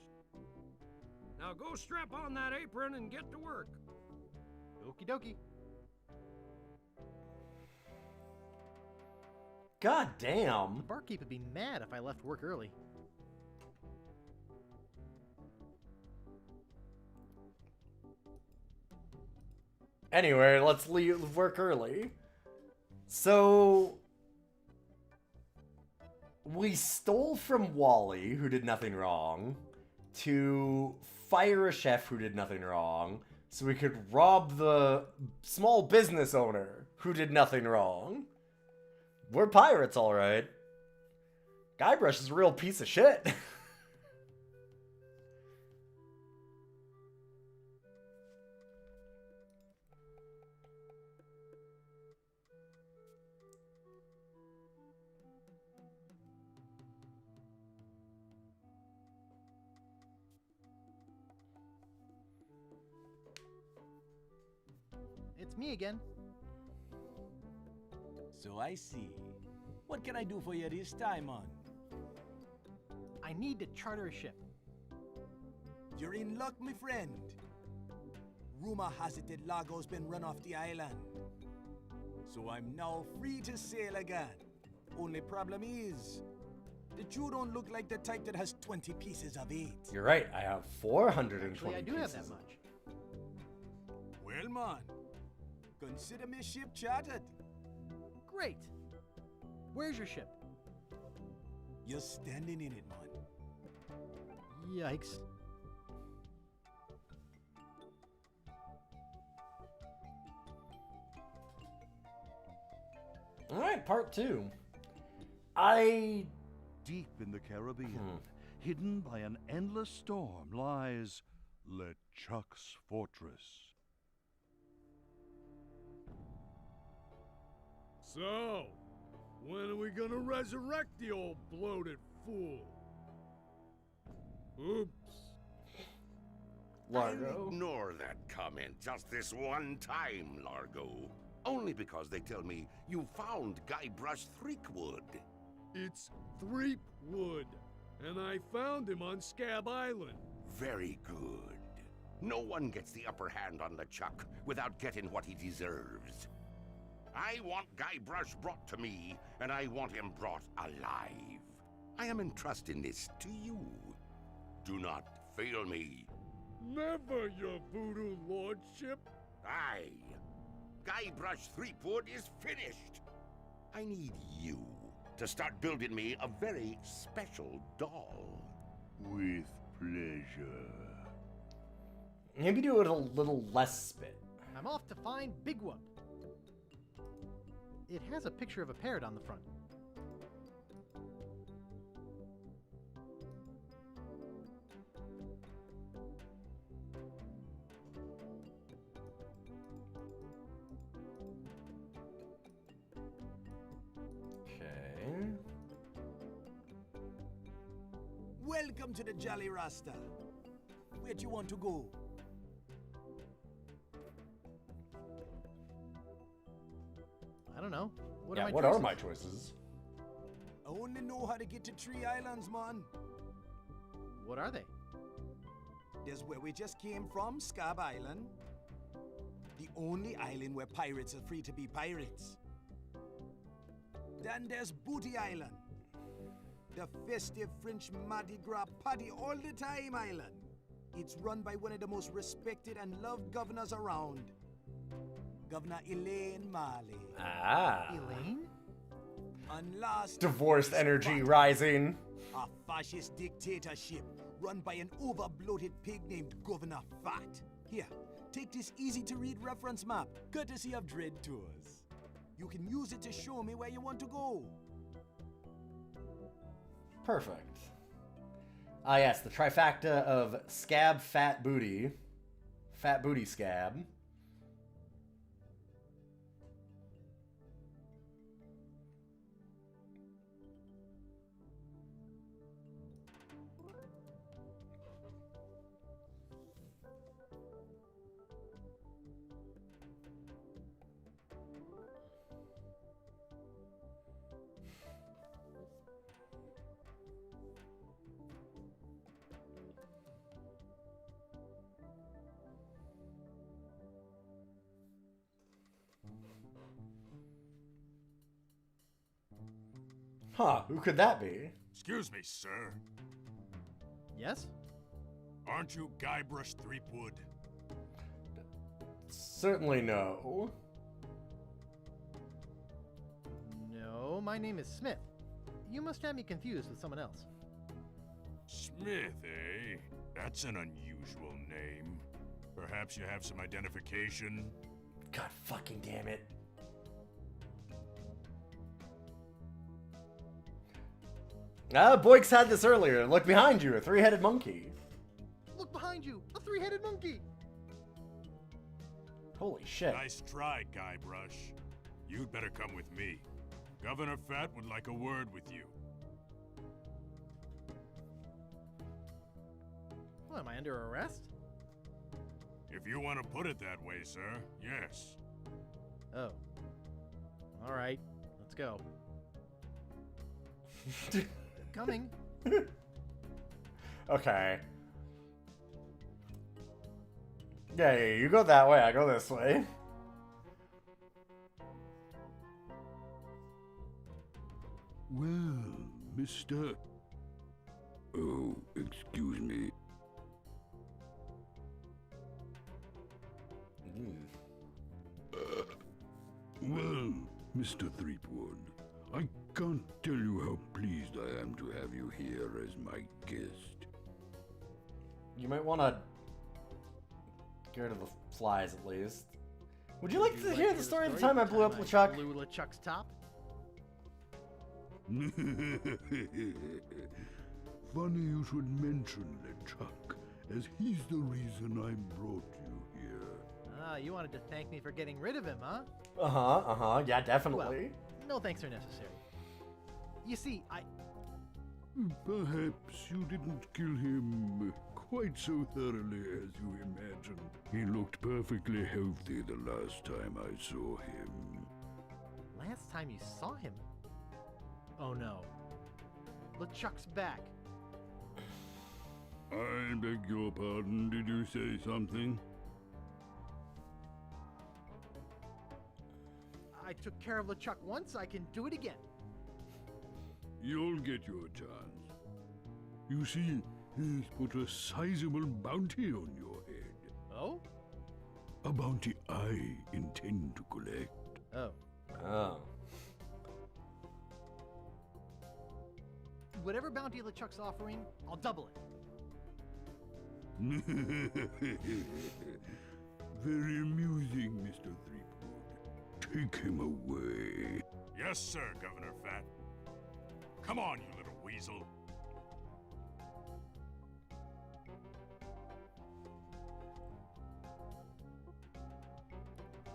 Now go strap on that apron and get to work. Okie dokie. God damn. The barkeep would be mad if I left work early. Anyway, let's leave work early. So we stole from Wally, who did nothing wrong, to fire a chef who did nothing wrong, so we could rob the small business owner who did nothing wrong. We're pirates, alright. Guybrush is a real piece of shit. It's me again. So I see. What can I do for you this time, man? I need to charter a ship. You're in luck, my friend. Rumor has it that Largo's been run off the island. So I'm now free to sail again. Only problem is, that you don't look like the type that has 20 pieces of eight. You're right, I have 420 Actually, I do have that pieces. much. Well, man, consider me ship chartered. Great. Where's your ship? You're standing in it, man. Yikes. Alright, part 2. Deep in the Caribbean, hidden by an endless storm, lies LeChuck's fortress. So, when are we gonna resurrect the old bloated fool? Oops. Largo. Ignore that comment just this one time, Largo. Only because they tell me you found Guybrush Threepwood. It's Threepwood, and I found him on Scab Island. Very good. No one gets the upper hand on LeChuck without getting what he deserves. I want Guybrush brought to me, and I want him brought alive. I am entrusting this to you. Do not fail me. Never, your voodoo lordship. Aye. Guybrush Threepwood is finished. I need you to start building me a very special doll. With pleasure. Maybe do it a little less spit. I'm off to find Big Whoop. It has a picture of a parrot on the front. Okay. Welcome to the Jolly Rasta. Where do you want to go? I don't know. What Yeah, are my what choices? are my choices? I only know how to get to Tree Islands, man. What are they? There's where we just came from, Scab Island. The only island where pirates are free to be pirates. Then there's Booty Island. The festive French Mardi Gras party all the time island. It's run by one of the most respected and loved governors around. Governor Elaine Marley. Ah. Elaine? And last, Divorced energy rising. a fascist dictatorship run by an over-bloated pig named Governor Fat. Here, take this easy-to-read reference map, courtesy of Dread Tours. You can use it to show me where you want to go. Perfect. Ah, yes, the trifecta of Scab, Fat Booty. Fat Booty Scab. Huh, who could that be? Excuse me, sir. Yes? Aren't you Guybrush Threepwood? Certainly no. No, my name is Smith. You must have me confused with someone else. Smith, eh? That's an unusual name. Perhaps you have some identification? God fucking damn it. Boykes had this earlier. Look behind you, a three-headed monkey. Look behind you, a three-headed monkey! Holy shit. Nice try, Guybrush. You'd better come with me. Governor Fat would like a word with you. What, am I under arrest? If you want to put it that way, sir, yes. Oh. Alright, let's go. Coming. Okay. Yeah, you go that way, I go this way. Well, Mr. Oh, excuse me. Well, Mr. Threepwood, I can't tell you how pleased I am to have you here as my guest. You might want to get rid of the flies at least. Would you like to hear the story of the time I blew up LeChuck? Blew LeChuck's top? Funny you should mention LeChuck, as he's the reason I brought you here. Ah, you wanted to thank me for getting rid of him, huh? Yeah, definitely. Well, no thanks are necessary. You see, Perhaps you didn't kill him quite so thoroughly as you imagine. He looked perfectly healthy the last time I saw him. Last time you saw him? Oh no. LeChuck's back. I beg your pardon, did you say something? I took care of LeChuck once, I can do it again. You'll get your chance. You see, he's put a sizable bounty on your head. Oh? A bounty I intend to collect. Oh. Whatever bounty LeChuck's offering, I'll double it. Very amusing, Mr. Threepwood. Take him away. Yes, sir, Governor Fat. Come on, you little weasel.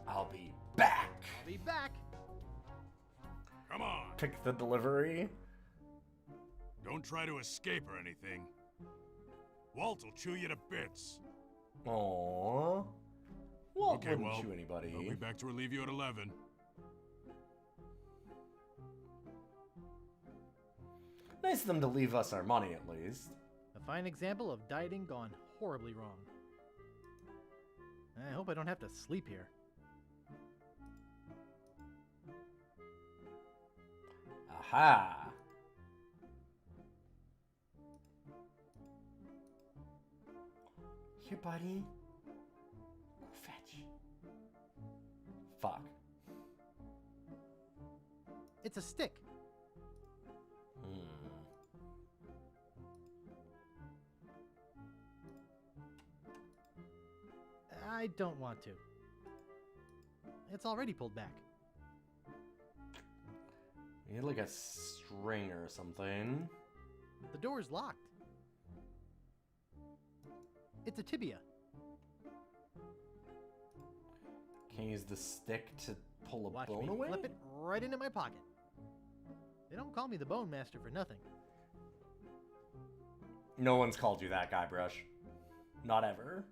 I'll be back. I'll be back. Come on. Pick the delivery. Don't try to escape or anything. Walt will chew you to bits. Aww. Walt Okay, wouldn't well, chew anybody. I'll be back to relieve you at 11. Nice of them to leave us our money, at least. A fine example of dieting gone horribly wrong. I hope I don't have to sleep here. Aha! Here, buddy. Go fetch. Fuck. It's a stick. I don't want to. It's already pulled back. You need like a string or something. The door's locked. It's a tibia. Can you use the stick to pull a Watch bone me away? flip it right into my pocket. They don't call me the Bone Master for nothing. No one's called you that, Guybrush. Not ever.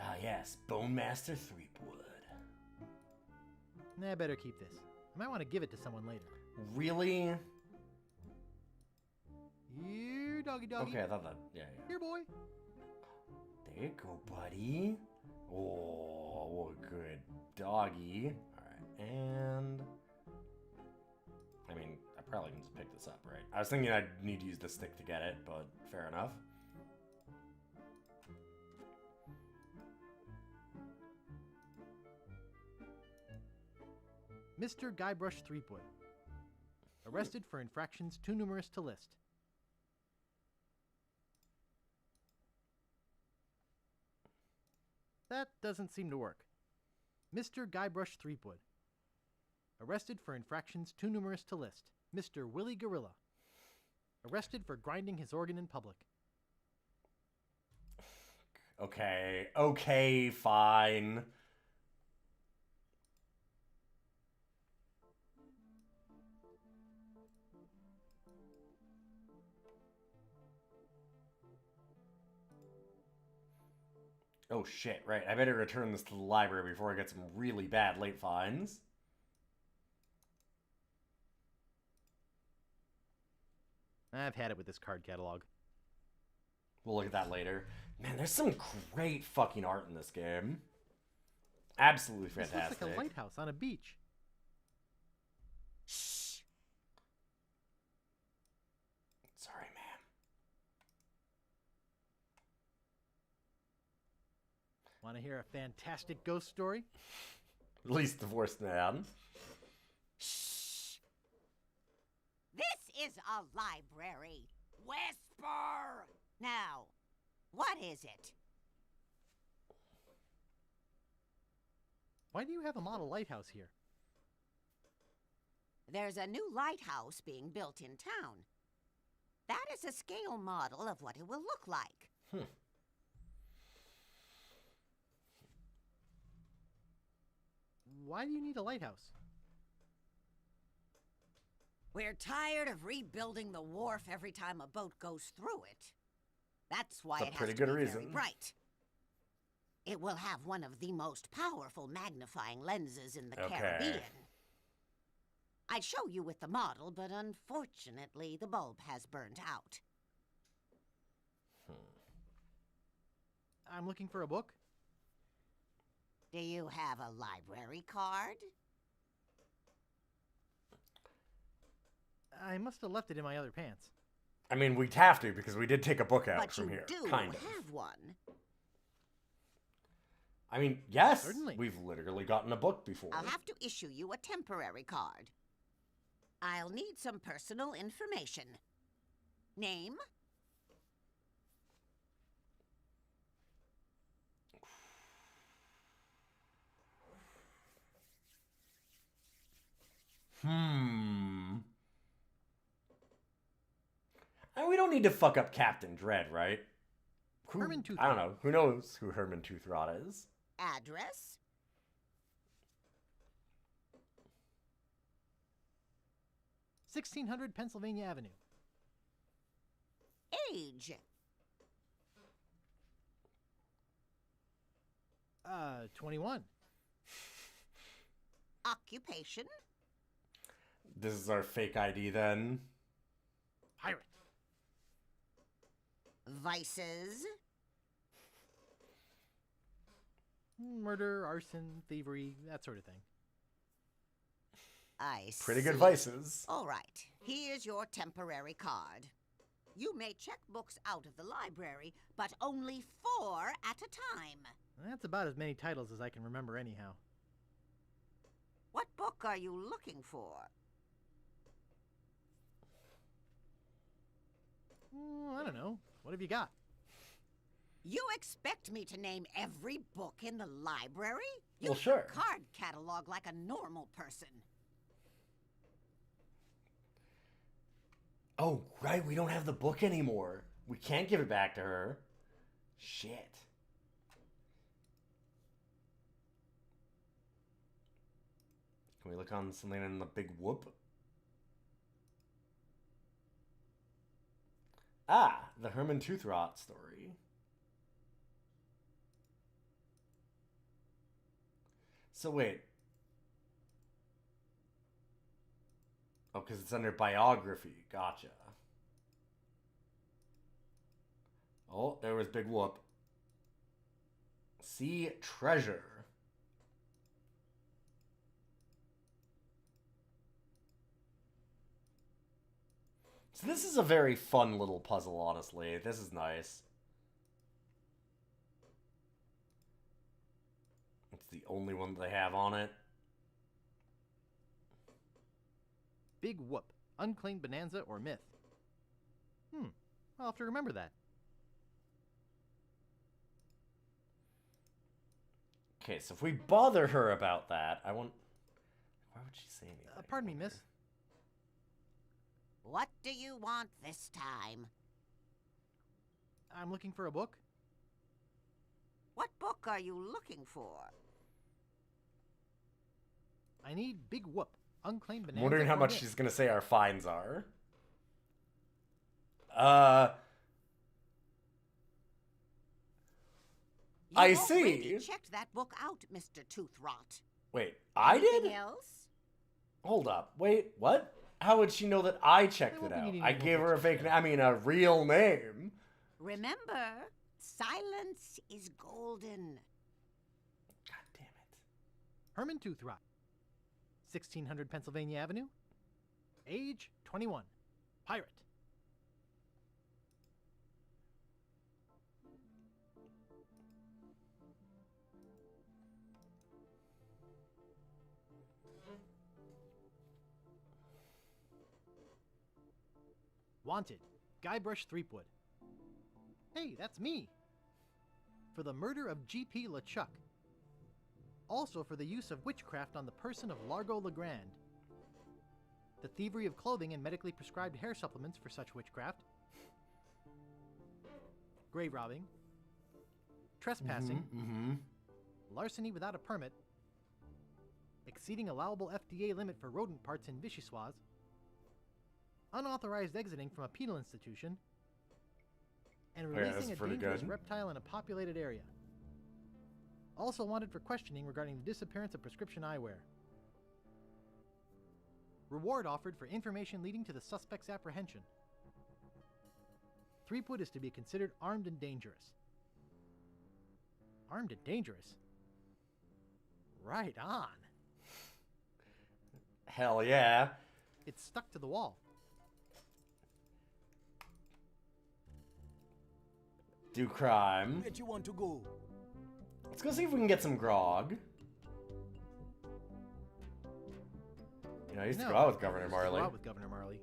Ah, yes, Bone Master Threepwood. Nah, I better keep this. I might want to give it to someone later. Really? Here, doggy doggy. Okay, I thought that. Yeah. Here, boy. There you go, buddy. Oh, what a good doggy. Alright, and... I mean, I probably can just pick this up, right? I was thinking I'd need to use the stick to get it, but fair enough. Mr. Guybrush Threepwood. Arrested for infractions too numerous to list. That doesn't seem to work. Mr. Guybrush Threepwood. Arrested for infractions too numerous to list. Mr. Willy Gorilla. Arrested for grinding his organ in public. Okay, okay, fine. Oh shit, right. I better return this to the library before I get some really bad late fines. I've had it with this card catalog. We'll look at that later. Man, there's some great fucking art in this game. Absolutely fantastic. This looks like a lighthouse on a beach. Shh. Sorry, ma'am. Want to hear a fantastic ghost story? At least the voice man. Shh. This is a library. Whisper! Now, what is it? Why do you have a model lighthouse here? There's a new lighthouse being built in town. That is a scale model of what it will look like. Why do you need a lighthouse? We're tired of rebuilding the wharf every time a boat goes through it. That's why it has to be very bright. It will have one of the most powerful magnifying lenses in the Caribbean. I'd show you with the model, but unfortunately the bulb has burnt out. I'm looking for a book. Do you have a library card? I must have left it in my other pants. I mean, we'd have to because we did take a book out But from you here. do Kind of. have one. I mean, yes. Certainly. We've literally gotten a book before. I'll have to issue you a temporary card. I'll need some personal information. Name? And we don't need to fuck up Captain Dread, right? Herman Toothrot. I don't know. Who knows who Herman Toothrot is? Address? $1600 Pennsylvania Avenue. Age? 21. Occupation? This is our fake ID then. Pirate. Vices? Murder, arson, thievery, that sort of thing. I see. Pretty good vices. All right. Here's your temporary card. You may check books out of the library, but only 4 at a time. That's about as many titles as I can remember anyhow. What book are you looking for? I don't know. What have you got? You expect me to name every book in the library? Well, Use sure. the card catalog like a normal person. Oh, right. We don't have the book anymore. We can't give it back to her. Shit. Can we look on something in the big whoop? Ah, the Herman Toothrot story. So wait. Oh, because it's under biography. Gotcha. Oh, there was Big Whoop. See treasure. So this is a very fun little puzzle, honestly. This is nice. It's the only one that they have on it. Big Whoop. Unclaimed bonanza or myth? I'll have to remember that. Okay, so if we bother her about that, I want... Why would she say anything? Pardon me, miss. What do you want this time? I'm looking for a book. What book are you looking for? I need Big Whoop. Unclaimed bonanza. I'm wondering how or much myth. she's gonna say our fines are. I see. You checked that book out, Mr. Toothrot. Wait, I did? Anything else? Hold up. Wait, what? How would she know that I checked won't it be out? needing I to go gave her a fix fake name. I mean, a real name. Remember, silence is golden. God damn it. Herman Toothrot. 1600 Pennsylvania Avenue. Age 21. Pirate. Wanted. Guybrush Threepwood. Hey, that's me! For the murder of G.P. LeChuck. Also for the use of witchcraft on the person of Largo Legrand. The thievery of clothing and medically prescribed hair supplements for such witchcraft. Grave robbing. Trespassing. Larceny without a permit. Exceeding allowable FDA limit for rodent parts in Vichyssoise. Unauthorized exiting from a penal institution, and releasing a dangerous reptile in a populated area. Also wanted for questioning regarding the disappearance of prescription eyewear. Reward offered for information leading to the suspect's apprehension. Threepwood is to be considered armed and dangerous. Armed and dangerous? Right on. Hell yeah. It's stuck to the wall. Do crime. Where do you want to go? Let's go see if we can get some grog. You know, I used to go out with Governor Marley. Go out with Governor Marley.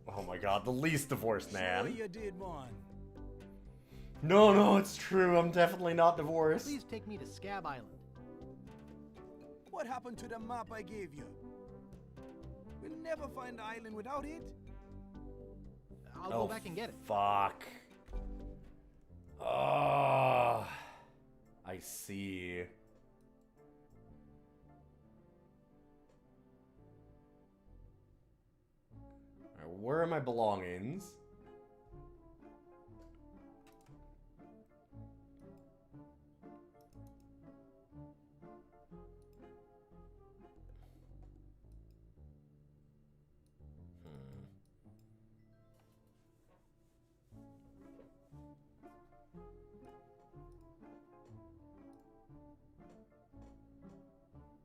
Oh my god, the least divorced man. Sure you did, man. No, it's true. I'm definitely not divorced. Please take me to Scab Island. What happened to the map I gave you? We'll never find the island without it. I'll go back and get it. Fuck. I see. Alright, where are my belongings?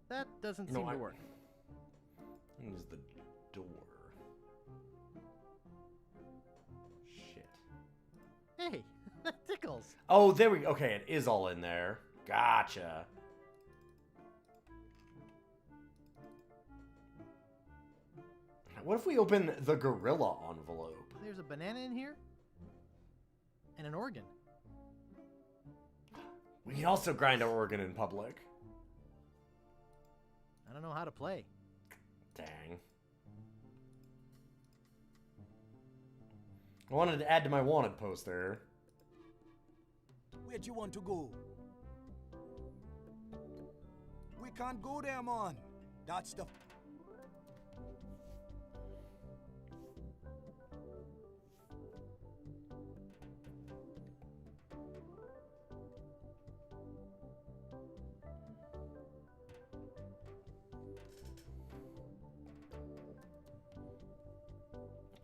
That doesn't seem to work. Use the door. Shit. Hey, that tickles. Oh, there we go. Okay, it is all in there. Gotcha. What if we open the gorilla envelope? There's a banana in here. And an organ. We can also grind our organ in public. I don't know how to play. Dang. I wanted to add to my wanted poster. Where'd you want to go? We can't go there, man. That's the...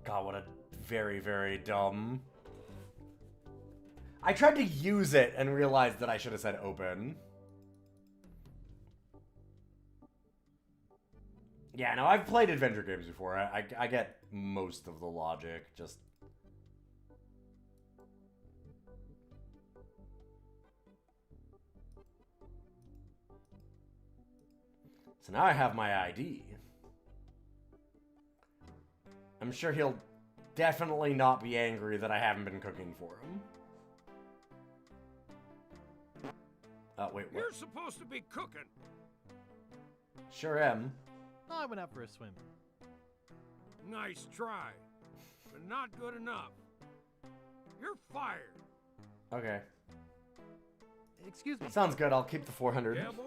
God, what a very, very dumb... I tried to use it and realized that I should have said open. Yeah, no, I've played adventure games before. I get most of the logic, just... So now I have my ID. I'm sure he'll definitely not be angry that I haven't been cooking for him. Wait, what? You're supposed to be cooking. Sure am. Oh, I went out for a swim. Nice try, but not good enough. You're fired. Okay. Excuse me. Sounds good. I'll keep the 400. Yeah, boy?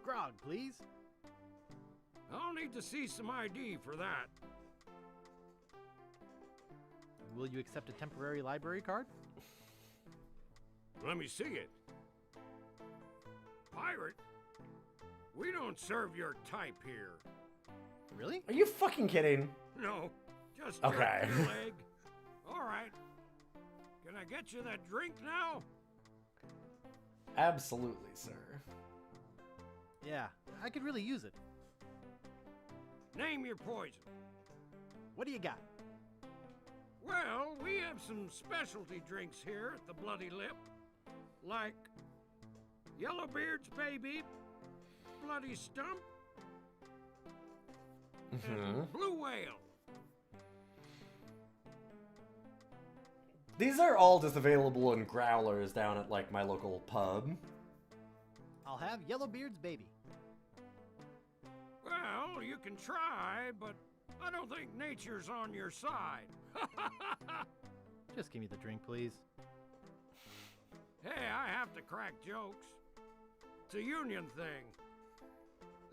Grog, please. I'll need to see some ID for that. Will you accept a temporary library card? Let me see it. Pirate? We don't serve your type here. Really? Are you fucking kidding? No, just okay. your leg. All right. Can I get you that drink now? Absolutely, sir. Yeah, I could really use it. Name your poison. What do you got? Well, we have some specialty drinks here at the Bloody Lip. Like Yellowbeard's Baby, Bloody Stump, and Blue Whale. These are all just available in growlers down at, like, my local pub. I'll have Yellowbeard's Baby. Well, you can try, but I don't think nature's on your side. Just give me the drink, please. Hey, I have to crack jokes. It's a union thing.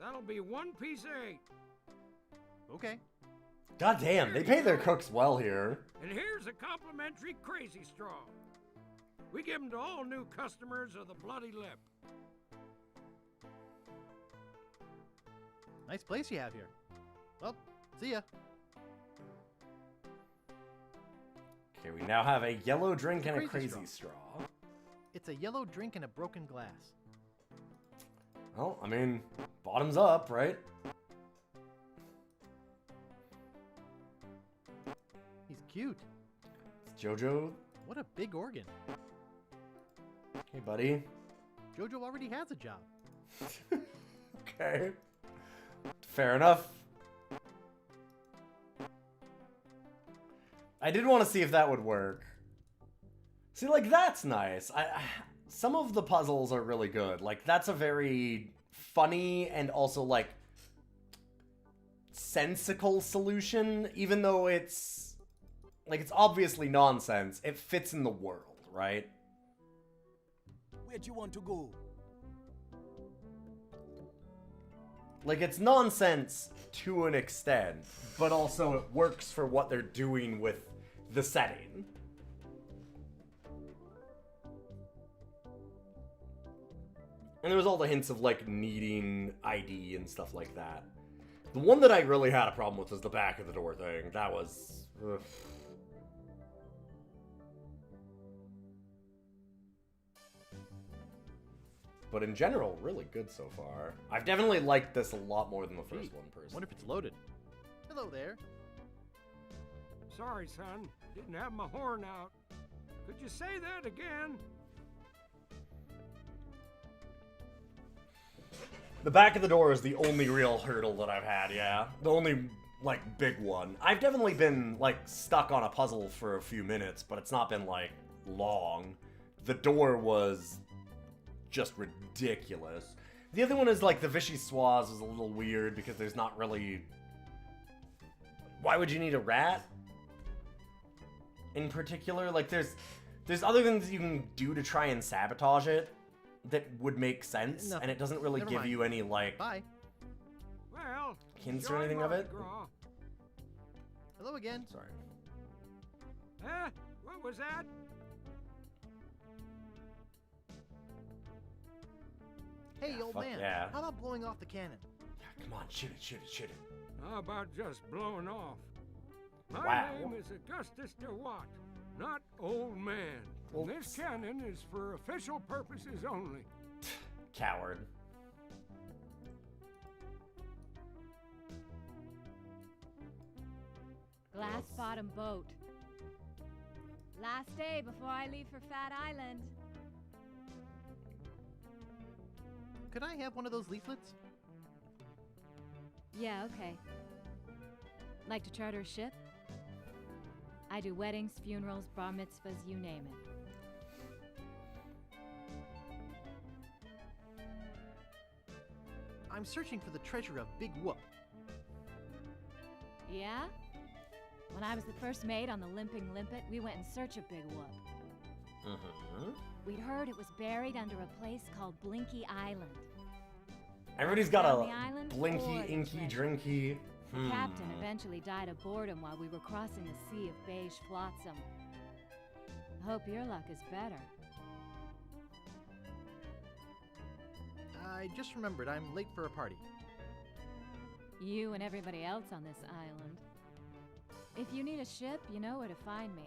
That'll be 1 piece of 8. Okay. God damn, they pay their cooks well here. And here's a complimentary Crazy Straw. We give them to all new customers of the Bloody Lip. Nice place you have here. Well, see ya. Okay, we now have a yellow drink and a crazy straw. It's a yellow drink in a broken glass. Well, I mean, bottoms up, right? He's cute. It's Jojo. What a big organ. Hey, buddy. Jojo already has a job. Okay. Fair enough. I did want to see if that would work. See, like, that's nice. Some of the puzzles are really good. Like, that's a very funny and also, like, sensical solution. Even though it's, like, it's obviously nonsense. It fits in the world, right? Where'd you want to go? Like, it's nonsense to an extent, but also it works for what they're doing with the setting. And there was all the hints of, like, needing ID and stuff like that. The one that I really had a problem with was the back of the door thing. That was... ugh. But in general, really good so far. I've definitely liked this a lot more than the first one, personally. Wonder if it's loaded. Hello there. Sorry, son. Didn't have my horn out. Could you say that again? The back of the door is the only real hurdle that I've had, yeah. The only, like, big one. I've definitely been, like, stuck on a puzzle for a few minutes, but it's not been, like, long. The door was just ridiculous. The other one is, like, the Vichyssoise is a little weird because there's not really... Why would you need a rat? In particular? Like, there's other things you can do to try and sabotage it that would make sense, and it doesn't really give you any, like... Bye. Well, hints or anything of it? Hello again. Sorry. Huh? What was that? Hey, old man. Yeah. How about blowing off the cannon? Yeah, come on, shoot it, shoot it, shoot it. How about just blowing off? My Wow. name is Augustus DeWatt, not Old Man. Well, this cannon is for official purposes only. Coward. Glass bottom boat. Last day before I leave for Fat Island. Could I have one of those leaflets? Yeah, okay. Like to charter a ship? I do weddings, funerals, bar mitzvahs, you name it. I'm searching for the treasure of Big Whoop. Yeah? When I was the first mate on the Limping Limpet, we went in search of Big Whoop. We'd heard it was buried under a place called Blinky Island. Everybody's got Down the a island, blinky, or the inky, treasure. drinky. The captain eventually died of boredom while we were crossing the sea of beige flotsam. Hope your luck is better. I just remembered I'm late for a party. You and everybody else on this island. If you need a ship, you know where to find me.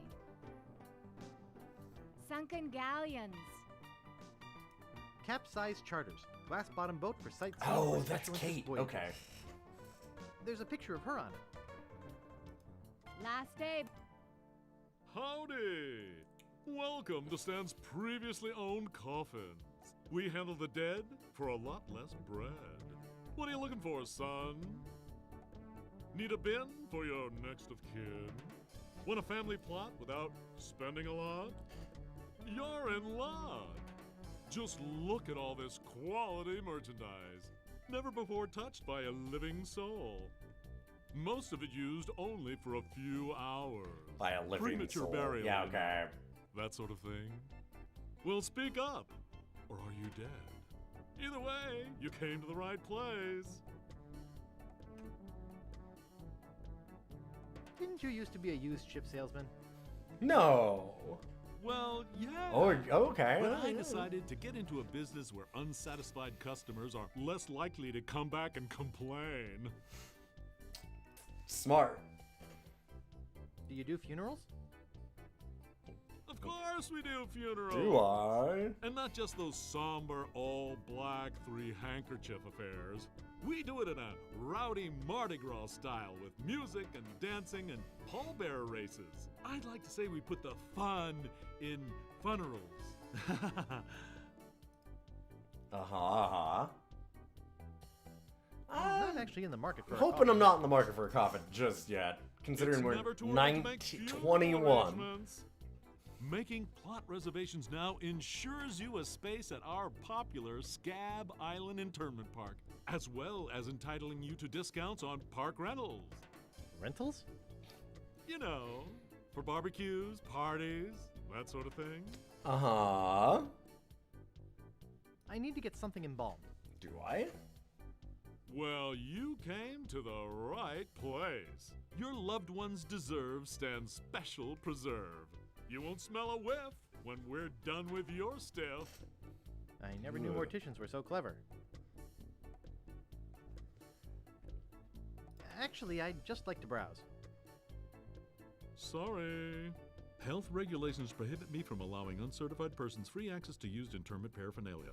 Sunken galleons. Capsized charters. Glass bottom boat for sightseeing. Oh, or that's special interest Kate. voyages. Okay. There's a picture of her on it. Last day. Howdy! Welcome to Stan's previously owned coffins. We handle the dead for a lot less bread. What are you looking for, son? Need a bin for your next of kin? Want a family plot without spending a lot? You're in luck. Just look at all this quality merchandise. Never before touched by a living soul. Most of it used only for a few hours. By a living Premature soul. burial. Yeah, okay. That sort of thing. Well, speak up. Or are you dead? Either way, you came to the right place. Didn't you used to be a used ship salesman? No. Well, yeah. Oh, okay. But I decided to get into a business where unsatisfied customers are less likely to come back and complain. Smart. Do you do funerals? Of course we do funerals. Do I? And not just those somber, all-black, three-handkerchief affairs. We do it in a rowdy Mardi Gras style with music and dancing and pallbearer races. I'd like to say we put the fun in funerals. I'm not actually in the market for I'm a hoping coffin. I'm not in the market for a coffin just yet, considering It's we're never too early to make funeral 1921. arrangements. Making plot reservations now ensures you a space at our popular Scab Island Internment Park, as well as entitling you to discounts on park rentals. Rentals? You know, for barbecues, parties, that sort of thing. Uh-huh. I need to get something embalmed. Do I? Well, you came to the right place. Your loved ones deserve Stan's special preserve. You won't smell a whiff when we're done with your stuff. I never knew morticians were so clever. Actually, I'd just like to browse. Sorry. Health regulations prohibit me from allowing uncertified persons free access to used interment paraphernalia.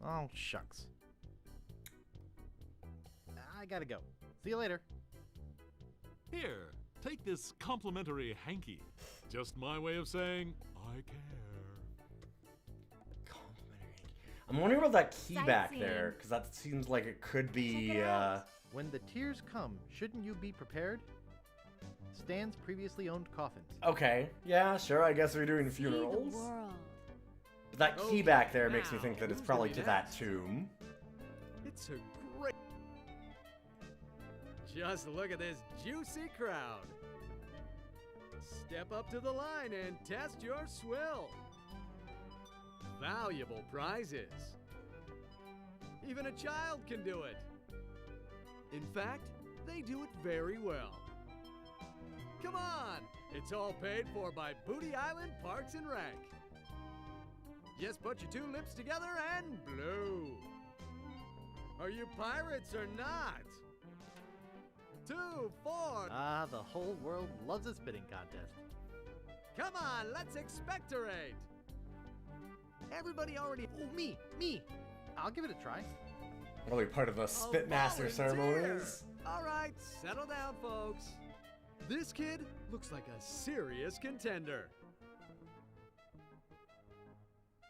Oh, shucks. I gotta go. See you later. Here, take this complimentary hanky. Just my way of saying, I care. I'm wondering about that key back Sightseeing. there, because that seems like it could be, When the tears come, shouldn't you be prepared? Stan's previously owned coffins. Okay, yeah, sure, I guess we're doing funerals. But that key back there makes me think that it's probably to that tomb. It's a great... Just look at this juicy crowd. Step up to the line and test your swill. Valuable prizes. Even a child can do it. In fact, they do it very well. Come on, it's all paid for by Booty Island Parks and Rec. Just put your two lips together and blow. Are you pirates or not? 2, 4. Ah, the whole world loves a spitting contest. Come on, let's expectorate. Everybody already... Oh, me! I'll give it a try. Probably part of the Spitmaster ceremonies. All right, settle down, folks. This kid looks like a serious contender.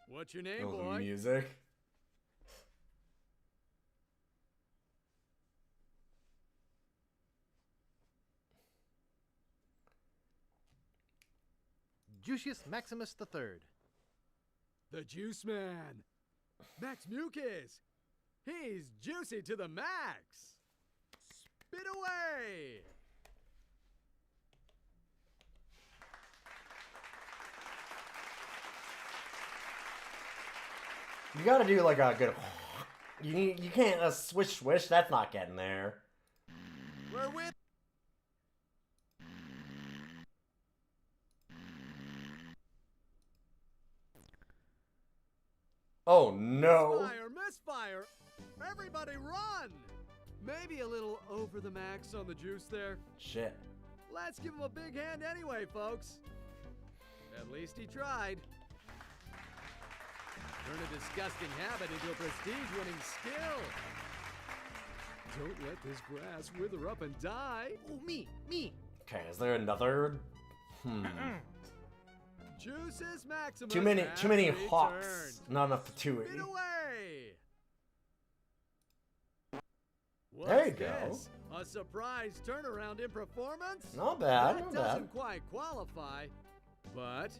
What's your name, Oh, the boy? music. Juicius Maximus III. The Juice Man. Max Mucus. He's juicy to the max. Spit away. You gotta do like a good. You can't swish. That's not getting there. We're with. Oh no! Misfire, misfire! Everybody run! Maybe a little over the max on the juice there. Shit. Let's give him a big hand anyway, folks. At least he tried. Turn a disgusting habit into a prestige-winning skill. Don't let this grass wither up and die. Oh, me. Okay, is there another? Juices Maximus. Too many returned. hops. Not enough for two. Spit away. There you What's go. this? A surprise turnaround in performance? Not bad, That not doesn't bad. quite qualify, but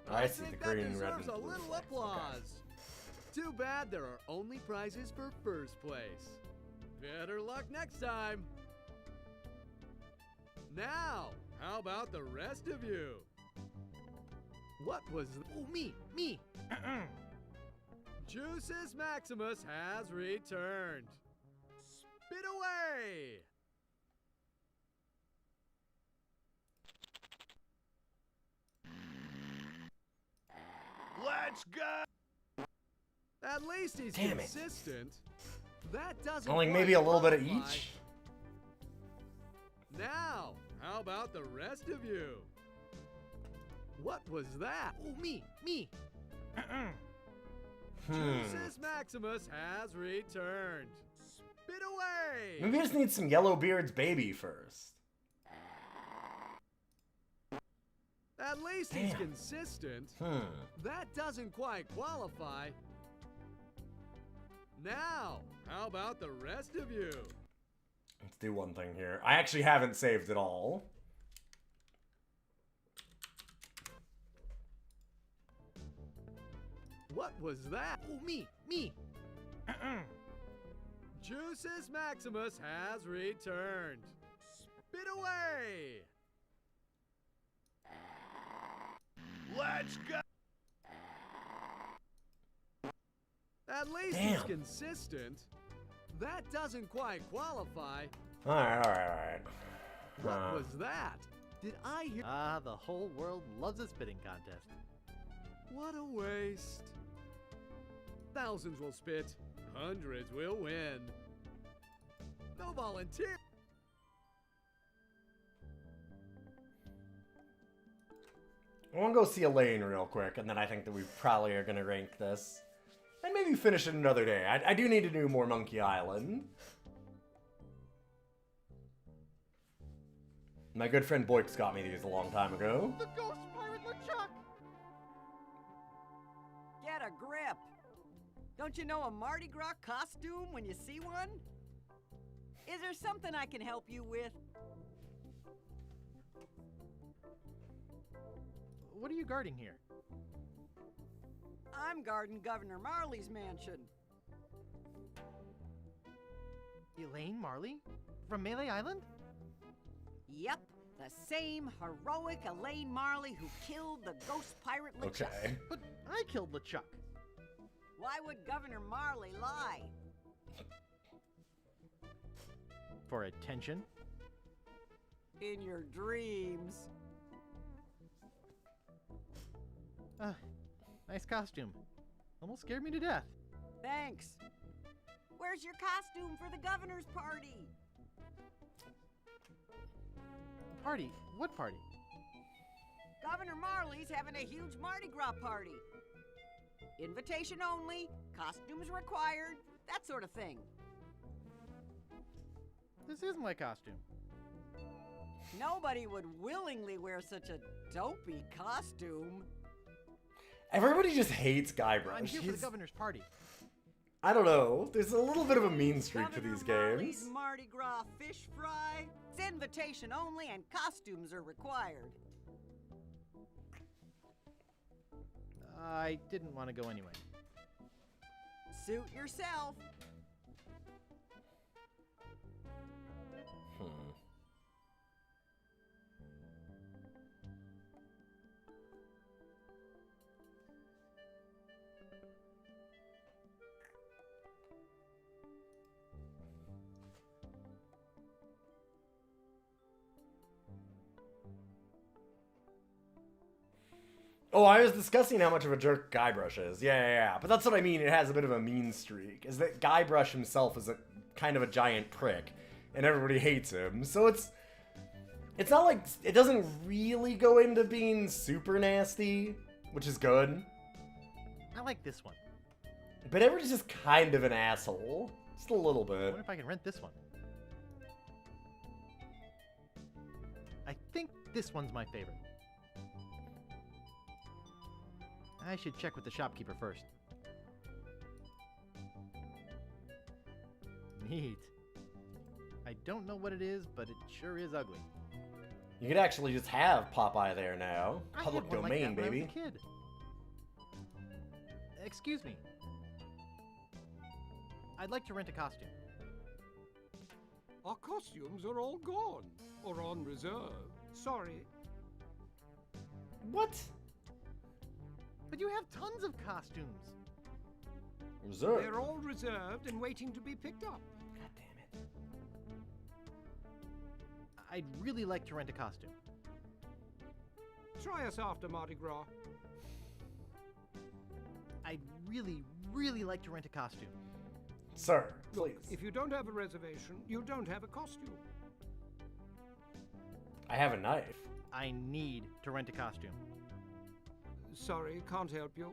I see think the green, that red, deserves and a blue little flags. applause. Too bad there are only prizes for first place. Better luck next time. Now, how about the rest of you? What was oh, me. Juices Maximus has returned. Spit away. Let's go! At least he's Damn it. consistent. That doesn't Only quite maybe a little bit of qualify. each. Now, how about the rest of you? What was that? Oh, me. Juices Maximus has returned. Spit away. Maybe I just need some Yellowbeard's baby first. At least he's Damn. consistent. Hmm. That doesn't quite qualify. Now, how about the rest of you? Let's do one thing here. I actually haven't saved it all. What was that? Oh, me. Juices Maximus has returned. Spit away. Let's go! At least Damn. he's consistent. That doesn't quite qualify. Alright. What was that? Did I hear? Ah, the whole world loves a spitting contest. What a waste. Thousands will spit. Hundreds will win. No volunteer. I want to go see Elaine real quick, and then I think that we probably are going to rank this. And maybe finish it another day. I do need to do more Monkey Island. My good friend Boyks got me these a long time ago. The ghost pirate LeChuck! Get a grip! Don't you know a Mardi Gras costume when you see one? Is there something I can help you with? What are you guarding here? I'm guarding Governor Marley's mansion. Elaine Marley? From Melee Island? Yep, the same heroic Elaine Marley who killed the ghost pirate LeChuck. Okay. But I killed LeChuck. Why would Governor Marley lie? For attention? In your dreams. Nice costume. Almost scared me to death. Thanks. Where's your costume for the governor's party? Party? What party? Governor Marley's having a huge Mardi Gras party. Invitation only, costumes required, that sort of thing. This is my costume. Nobody would willingly wear such a dopey costume. Everybody just hates Guybrush. I'm here for the governor's party. I don't know. There's a little bit of a mean streak to these games. Mardi Gras fish fry. It's invitation only and costumes are required. I didn't want to go anyway. Suit yourself. Oh, I was discussing how much of a jerk Guybrush is. Yeah. But that's what I mean. It has a bit of a mean streak. Is that Guybrush himself is a kind of a giant prick, and everybody hates him. So it's not like it doesn't really go into being super nasty, which is good. I like this one. But everybody's just kind of an asshole, just a little I bit. wonder if I can rent this one. I think this one's my favorite. I should check with the shopkeeper first. Neat. I don't know what it is, but it sure is ugly. You could actually just have Popeye there now. Public I had one domain, like that baby. when I was a kid. Excuse me. I'd like to rent a costume. Our costumes are all gone, or on reserve. Sorry. What? But you have tons of costumes. Reserved? They're all reserved and waiting to be picked up. God damn it. I'd really like to rent a costume. Try us after Mardi Gras. I'd really, really like to rent a costume. Sir, please. Look, if you don't have a reservation, you don't have a costume. I have a knife. I need to rent a costume. Sorry, can't help you.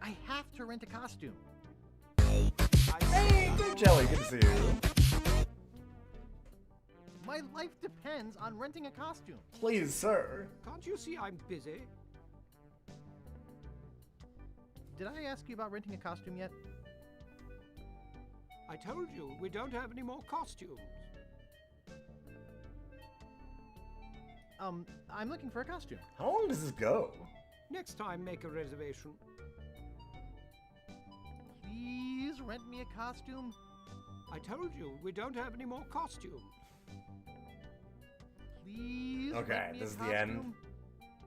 I have to rent a costume. Hey, Grape Jelly, good to see you. My life depends on renting a costume. Please, sir. Can't you see I'm busy? Did I ask you about renting a costume yet? I told you, we don't have any more costumes. I'm looking for a costume. How long does this go? Next time, make a reservation. Please rent me a costume. I told you, we don't have any more costumes. Please Okay, rent me this is a the end. costume.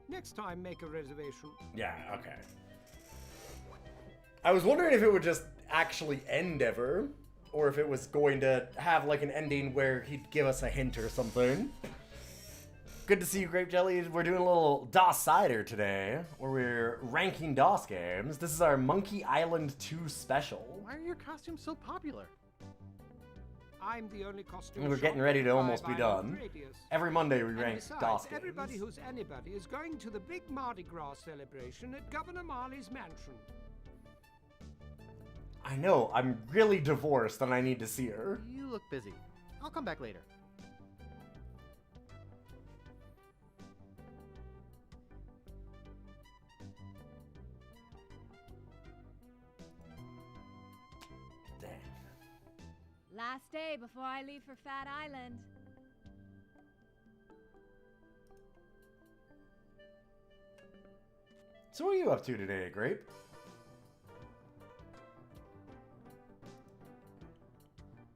Next time, make a reservation. Yeah, okay. I was wondering if it would just actually end ever, or if it was going to have like an ending where he'd give us a hint or something. Good to see you, Grape Jelly. We're doing a little DOScider today, where we're ranking DOS games. This is our Monkey Island 2 special. Why are your costumes so popular? I'm the only costume. We're shop getting ready to in almost be 5 island done. radius. Every Monday we And rank besides, DOS games. everybody who's anybody is going to the big Mardi Gras celebration at Governor Marley's mansion. I know, I'm really divorced and I need to see her. You look busy. I'll come back later. Last day before I leave for Fat Island. So what are you up to today, Grape?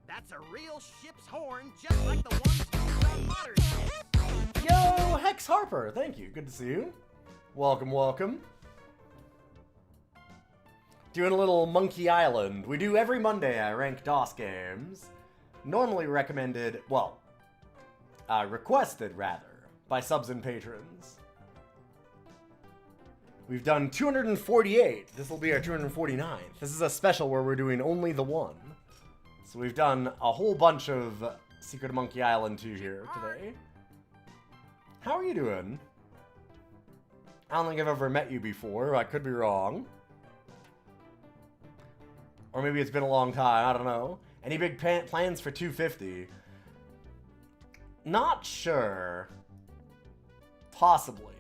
That's a real ship's horn, just like the ones used on modern ships. Yo, Hex Harper, thank you. Good to see you. Welcome, welcome. Doing a little Monkey Island. We do every Monday. I rank DOS games. Normally recommended, well, requested rather, by subs and patrons. We've done 248. This will be our 249th. This is a special where we're doing only the one. So we've done a whole bunch of Secret of Monkey Island 2 here today. How are you doing? I don't think I've ever met you before. I could be wrong. Or maybe it's been a long time. I don't know. Any big plans for 250? Not sure. Possibly.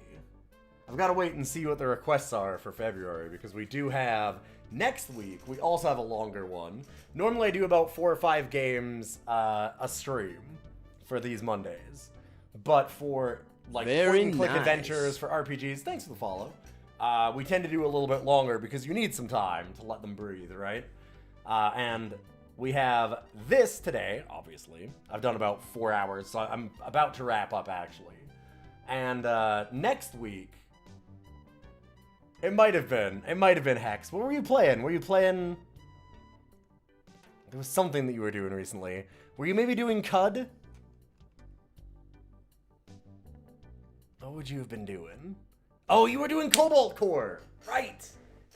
I've got to wait and see what the requests are for February, because we do have next week. We also have a longer one. Normally I do about 4 or 5 games a stream for these Mondays, but for like point-and-click adventures for RPGs, thanks for the follow. We tend to do a little bit longer because you need some time to let them breathe, right? And we have this today, obviously. I've done about 4 hours, so I'm about to wrap up actually. And next week, it might have been Hex. What were you playing? Were you playing... There was something that you were doing recently. Were you maybe doing CUD? What would you have been doing? Oh, you were doing Cobalt Core! Right!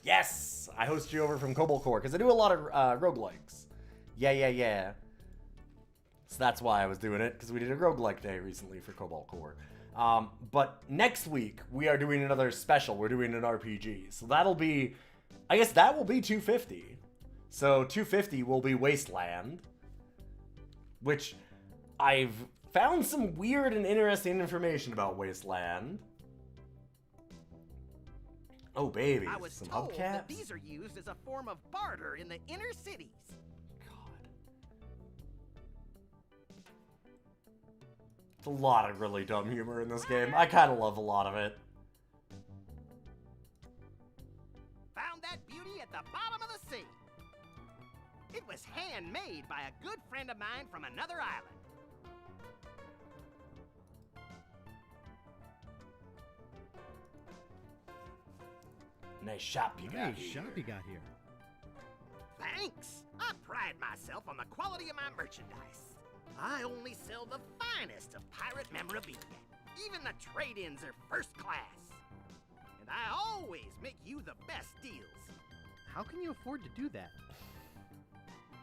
Yes! I host you over from Cobalt Core, because I do a lot of roguelikes. Yeah. So that's why I was doing it, because we did a roguelike day recently for Cobalt Core. But next week, we are doing another special. We're doing an RPG. So that'll be... I guess that will be 250. So 250 will be Wasteland. Which I've found some weird and interesting information about Wasteland. Oh, baby. I was some told hubcaps. that these are used as a form of barter in the inner cities. It's a lot of really dumb humor in this game. I kind of love a lot of it. Found that beauty at the bottom of the sea. It was handmade by a good friend of mine from another island. Nice shop you got Nice here. shop you got here. Thanks. I pride myself on the quality of my merchandise. I only sell the finest of pirate memorabilia. Even the trade-ins are first class. And I always make you the best deals. How can you afford to do that?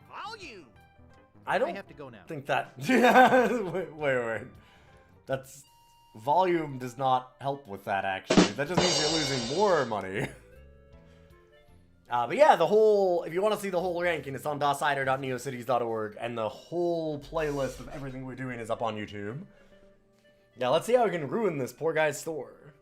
Volume. I don't have to go now. think that... wait. That's... Volume does not help with that, actually. That just means you're losing more money. But yeah, the whole... If you want to see the whole ranking, it's on DOScider.neocities.org, and the whole playlist of everything we're doing is up on YouTube. Yeah, let's see how we can ruin this poor guy's store.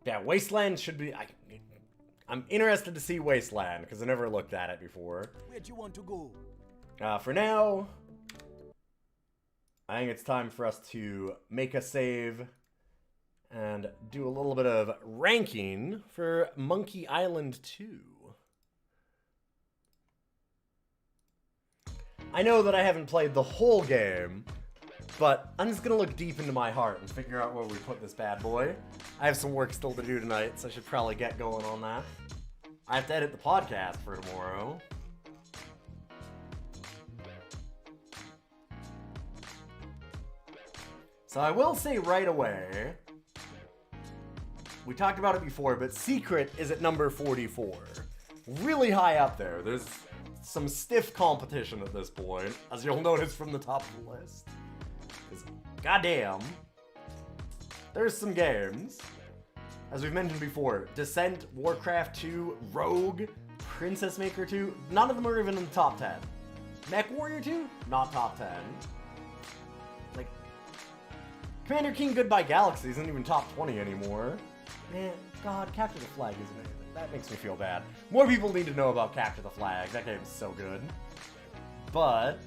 Yeah, Wasteland should be... I'm interested to see Wasteland, because I never looked at it before. Where'd you want to go? For now, I think it's time for us to make a save and do a little bit of ranking for Monkey Island 2. I know that I haven't played the whole game, but I'm just going to look deep into my heart and figure out where we put this bad boy. I have some work still to do tonight, so I should probably get going on that. I have to edit the podcast for tomorrow. So I will say right away, we talked about it before, but Secret is at number 44. Really high up there. There's some stiff competition at this point, as you'll notice from the top of the list. Because, goddamn, there's some games. As we've mentioned before, Descent, Warcraft 2, Rogue, Princess Maker 2, none of them are even in the top 10. Mech Warrior 2, not top 10. Like, Commander King Goodbye Galaxy isn't even top 20 anymore. Man, God, Capture the Flag isn't anything. That makes me feel bad. More people need to know about Capture the Flag. That game's so good. But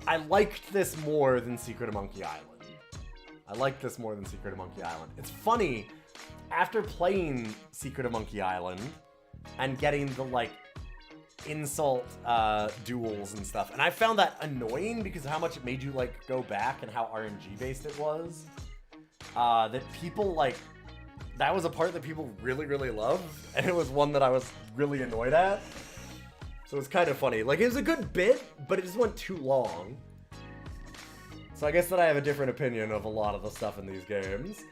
I liked this more than Secret of Monkey Island. I like this more than Secret of Monkey Island. It's funny, after playing Secret of Monkey Island and getting the, like, insult duels and stuff, and I found that annoying because of how much it made you, like, go back and how RNG-based it was, that people, like, that was a part that people really, really loved, and it was one that I was really annoyed at. So it's kind of funny. Like, it was a good bit, but it just went too long. So I guess that I have a different opinion of a lot of the stuff in these games.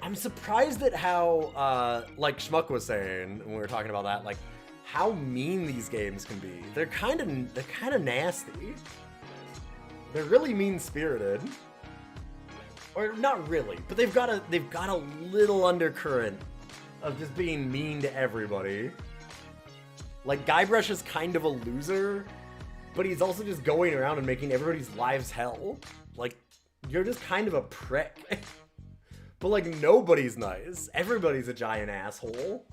I'm surprised at how, like Schmuck was saying when we were talking about that, like, how mean these games can be. They're kind of nasty. They're really mean-spirited. Or not really, but they've got a little undercurrent of just being mean to everybody. Like, Guybrush is kind of a loser, but he's also just going around and making everybody's lives hell. Like, you're just kind of a prick. But, like, nobody's nice. Everybody's a giant asshole.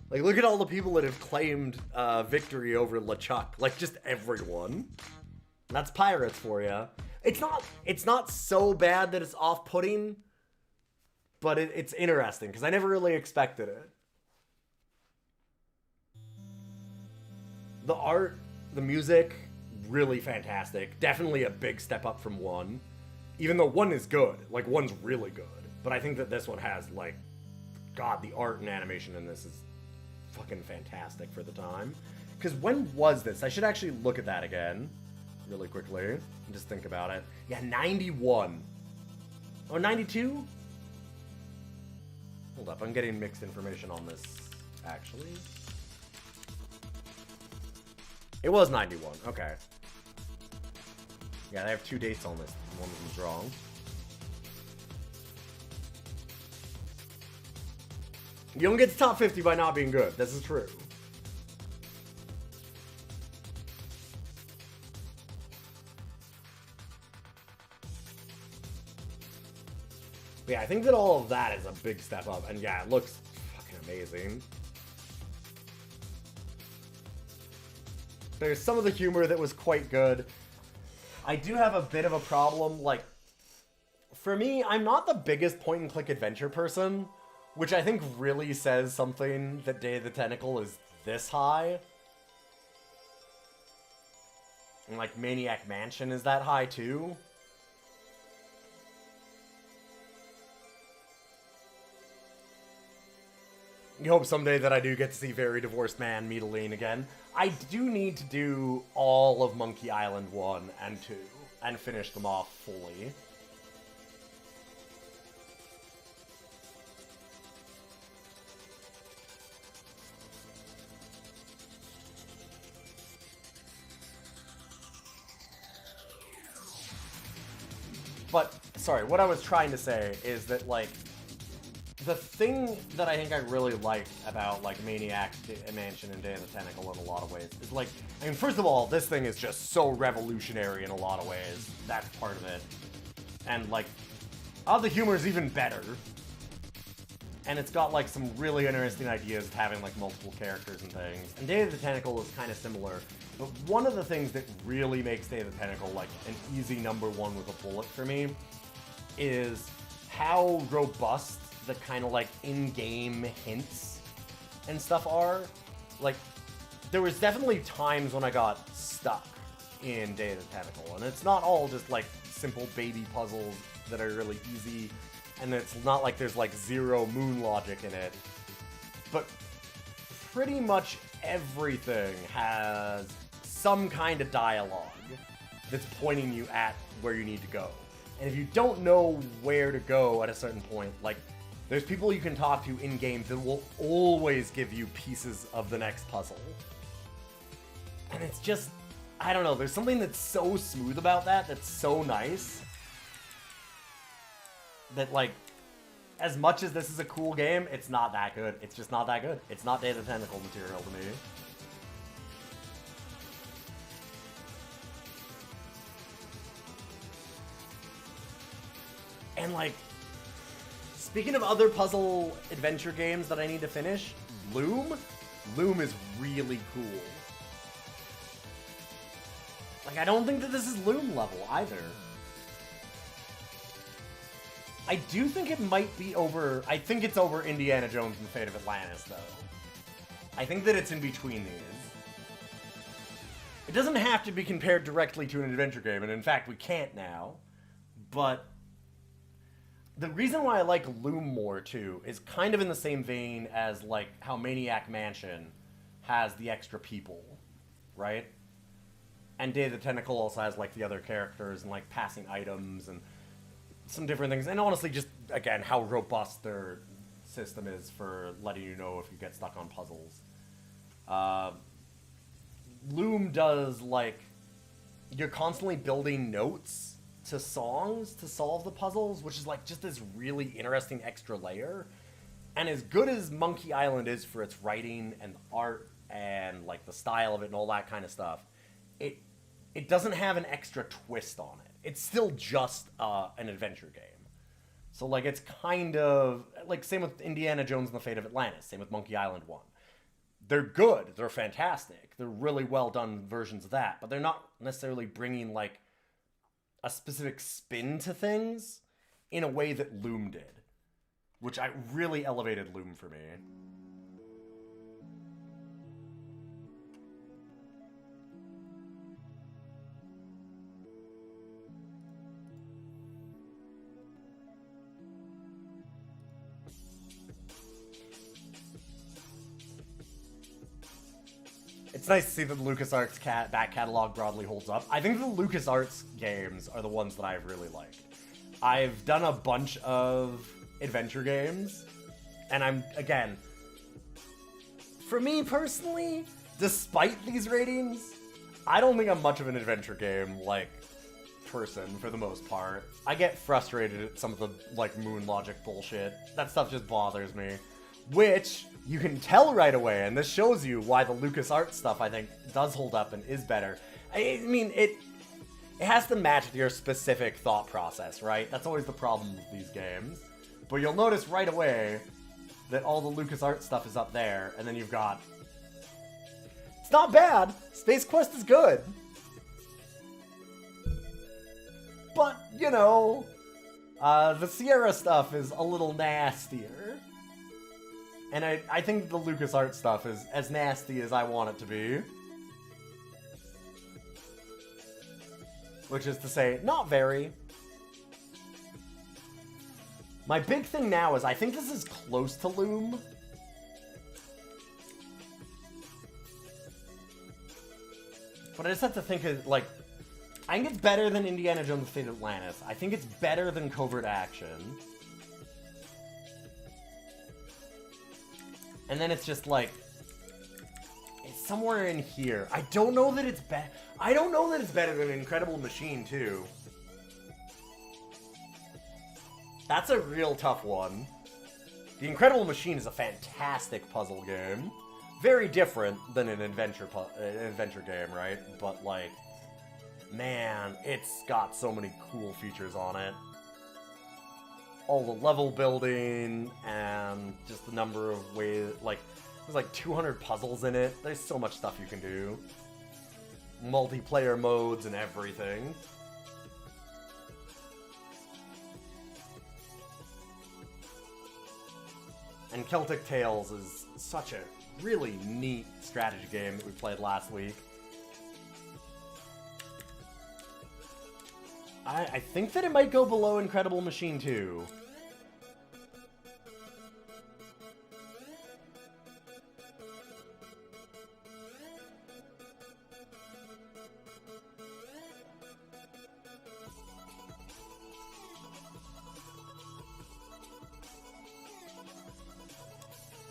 Like, look at all the people that have claimed victory over LeChuck. Like, just everyone. That's Pirates for you. It's not so bad that it's off-putting, but it's interesting, because I never really expected it. The art, the music, really fantastic. Definitely a big step up from 1. Even though 1 is good. Like, 1's really good. But I think that this one has, like... God, the art and animation in this is fucking fantastic for the time. Because when was this? I should actually look at that again. Really quickly. And just think about it. Yeah, 91. Oh, 92? Hold up, I'm getting mixed information on this, actually. It was 91, okay. Yeah, they have 2 dates on this. One of them's wrong. You don't get to top 50 by not being good. This is true. But yeah, I think that all of that is a big step up. And yeah, it looks fucking amazing. There's some of the humor that was quite good. I do have a bit of a problem. Like, for me, I'm not the biggest point-and-click adventure person, which I think really says something that Day of the Tentacle is this high. And, like, Maniac Mansion is that high, too. You hope someday that I do get to see Very Divorced Man meet Aline again. I do need to do all of Monkey Island 1 and 2 and finish them off fully. But, sorry, what I was trying to say is that, like, the thing that I think I really like about, like, Maniac Mansion and Day of the Tentacle in a lot of ways is, like, I mean, first of all, this thing is just so revolutionary in a lot of ways. That's part of it. And, like, the humor is even better. And it's got, like, some really interesting ideas of having, like, multiple characters and things. And Day of the Tentacle is kind of similar. But one of the things that really makes Day of the Tentacle, like, an easy #1 with a bullet for me is how robust the kind of, like, in-game hints and stuff are. Like, there was definitely times when I got stuck in Day of the Tentacle, and it's not all just, like, simple baby puzzles that are really easy, and it's not like there's, like, zero moon logic in it, but pretty much everything has some kind of dialogue that's pointing you at where you need to go. And if you don't know where to go at a certain point, like, there's people you can talk to in-game that will always give you pieces of the next puzzle. And it's just, I don't know, there's something that's so smooth about that, that's so nice. That, like, as much as this is a cool game, it's not that good. It's just not that good. It's not Day of the Tentacle material to me. And, like, speaking of other puzzle adventure games that I need to finish, Loom? Loom is really cool. Like, I don't think that this is Loom level either. I do think it might be over... I think it's over Indiana Jones and the Fate of Atlantis, though. I think that it's in between these. It doesn't have to be compared directly to an adventure game, and in fact, we can't now. But the reason why I like Loom more, too, is kind of in the same vein as, like, how Maniac Mansion has the extra people, right? And Day of the Tentacle also has, like, the other characters and, like, passing items and some different things. And honestly, just, again, how robust their system is for letting you know if you get stuck on puzzles. Loom does, like, you're constantly building notes to songs to solve the puzzles, which is like just this really interesting extra layer. And as good as Monkey Island is for its writing and art and like the style of it and all that kind of stuff, it doesn't have an extra twist on it. It's still just an adventure game. So like it's kind of like same with Indiana Jones and the Fate of Atlantis, same with Monkey Island 1. They're good, they're fantastic, they're really well done versions of that, but they're not necessarily bringing like a specific spin to things in a way that Loom did, which I really elevated Loom for me. It's nice to see that the LucasArts back catalog broadly holds up. I think the LucasArts games are the ones that I've really liked. I've done a bunch of adventure games, and again, for me personally, despite these ratings, I don't think I'm much of an adventure game, like, person for the most part. I get frustrated at some of the, like, moon logic bullshit. That stuff just bothers me. Which, you can tell right away, and this shows you why the LucasArts stuff, I think, does hold up and is better. I mean, it has to match your specific thought process, right? That's always the problem with these games. But you'll notice right away that all the LucasArts stuff is up there, and then you've got... It's not bad! Space Quest is good! But, you know, the Sierra stuff is a little nastier. And I think the LucasArts stuff is as nasty as I want it to be. Which is to say, not very. My big thing now is I think this is close to Loom. But I just have to think of, like... I think it's better than Indiana Jones' Fate of Atlantis. I think it's better than Covert Action. And then it's just like, it's somewhere in here. I don't know that it's I don't know that it's better than Incredible Machine 2. That's a real tough one. The Incredible Machine is a fantastic puzzle game. Very different than an adventure game, right? But like, man, it's got so many cool features on it. All the level building and just the number of ways, like, there's like 200 puzzles in it. There's so much stuff you can do. Multiplayer modes and everything. And Celtic Tales is such a really neat strategy game that we played last week. I think that it might go below Incredible Machine 2.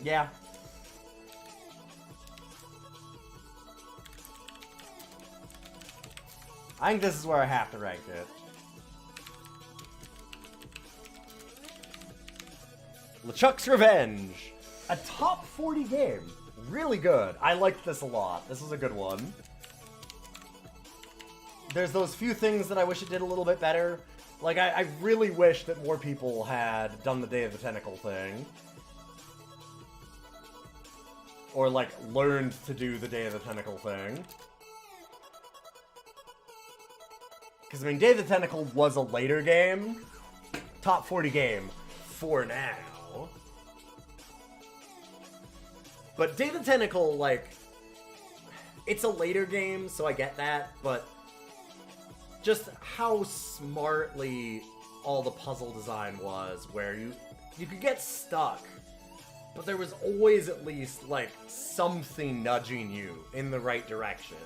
Yeah. I think this is where I have to rank it. LeChuck's Revenge. A top 40 game. Really good. I liked this a lot. This was a good one. There's those few things that I wish it did a little bit better. Like, I really wish that more people had done the Day of the Tentacle thing. Or, like, learned to do the Day of the Tentacle thing. Because, I mean, Day of the Tentacle was a later game. Top 40 game for now. But Day of the Tentacle, like, it's a later game, so I get that, but just how smartly all the puzzle design was, where you could get stuck, but there was always at least, like, something nudging you in the right direction.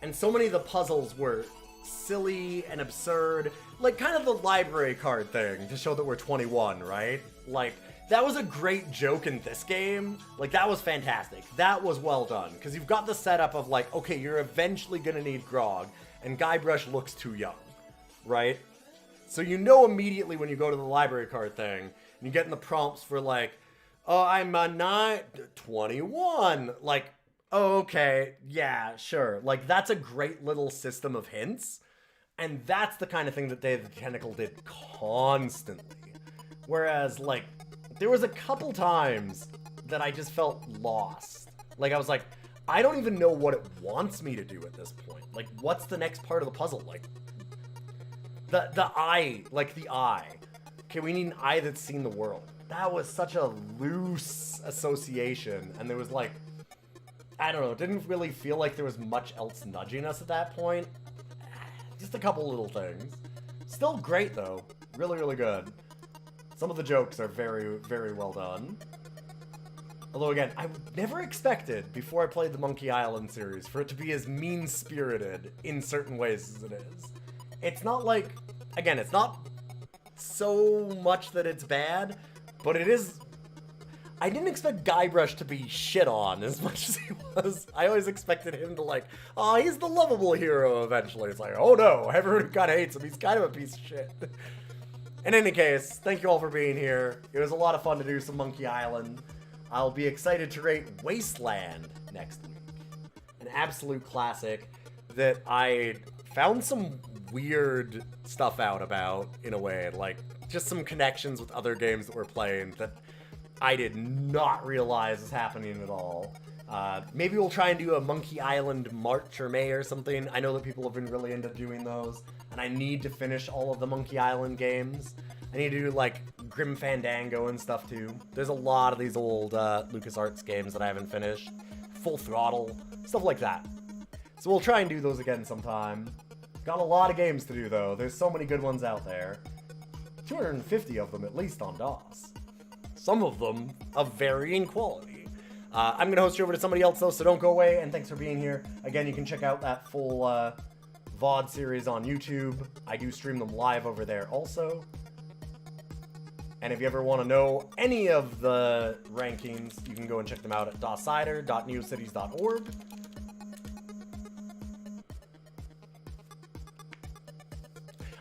And so many of the puzzles were silly and absurd, like kind of the library card thing to show that we're 21, right? Like, that was a great joke in this game. Like, that was fantastic. That was well done. Because you've got the setup of, like, okay, you're eventually going to need Grog, and Guybrush looks too young, right? So you know immediately when you go to the library card thing, and you get in the prompts for, like, oh, I'm 21. Like, oh, okay, yeah, sure. Like, that's a great little system of hints. And that's the kind of thing that Day of the Tentacle did constantly. Whereas, like, there was a couple times that I just felt lost. Like, I was like, I don't even know what it wants me to do at this point. Like, what's the next part of the puzzle? Like, the eye, like the eye. Okay, we need an eye that's seen the world. That was such a loose association. And there was, like, I don't know, it didn't really feel like there was much else nudging us at that point. Just a couple little things. Still great, though. Really, really good. Some of the jokes are very, very well done. Although, again, I never expected, before I played the Monkey Island series, for it to be as mean-spirited in certain ways as it is. It's not like... Again, it's not so much that it's bad, but it is... I didn't expect Guybrush to be shit on as much as he was. I always expected him to, like, oh, he's the lovable hero eventually. It's like, oh no, everyone who kind of hates him, he's kind of a piece of shit. In any case, thank you all for being here. It was a lot of fun to do some Monkey Island. I'll be excited to rate Wasteland next week. An absolute classic that I found some weird stuff out about, in a way. Like, just some connections with other games that we're playing that I did not realize is happening at all. Maybe we'll try and do a Monkey Island March or May or something. I know that people have been really into doing those, and I need to finish all of the Monkey Island games. I need to do, like, Grim Fandango and stuff, too. There's a lot of these old LucasArts games that I haven't finished. Full Throttle, stuff like that. So we'll try and do those again sometime. Got a lot of games to do, though. There's so many good ones out there. 250 of them, at least, on DOS. Some of them of varying quality. I'm going to host you over to somebody else, though, so don't go away, and thanks for being here. Again, you can check out that full VOD series on YouTube. I do stream them live over there also. And if you ever want to know any of the rankings, you can go and check them out at DOScider.neocities.org.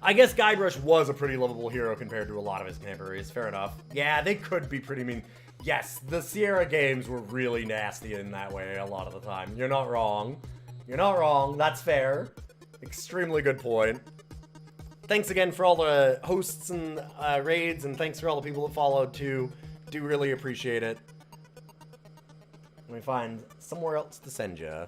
I guess Guybrush was a pretty lovable hero compared to a lot of his contemporaries. Fair enough. Yeah, they could be pretty mean. Yes, the Sierra games were really nasty in that way a lot of the time. You're not wrong. You're not wrong. That's fair. Extremely good point. Thanks again for all the hosts and raids, and thanks for all the people that followed, too. Do really appreciate it. Let me find somewhere else to send you.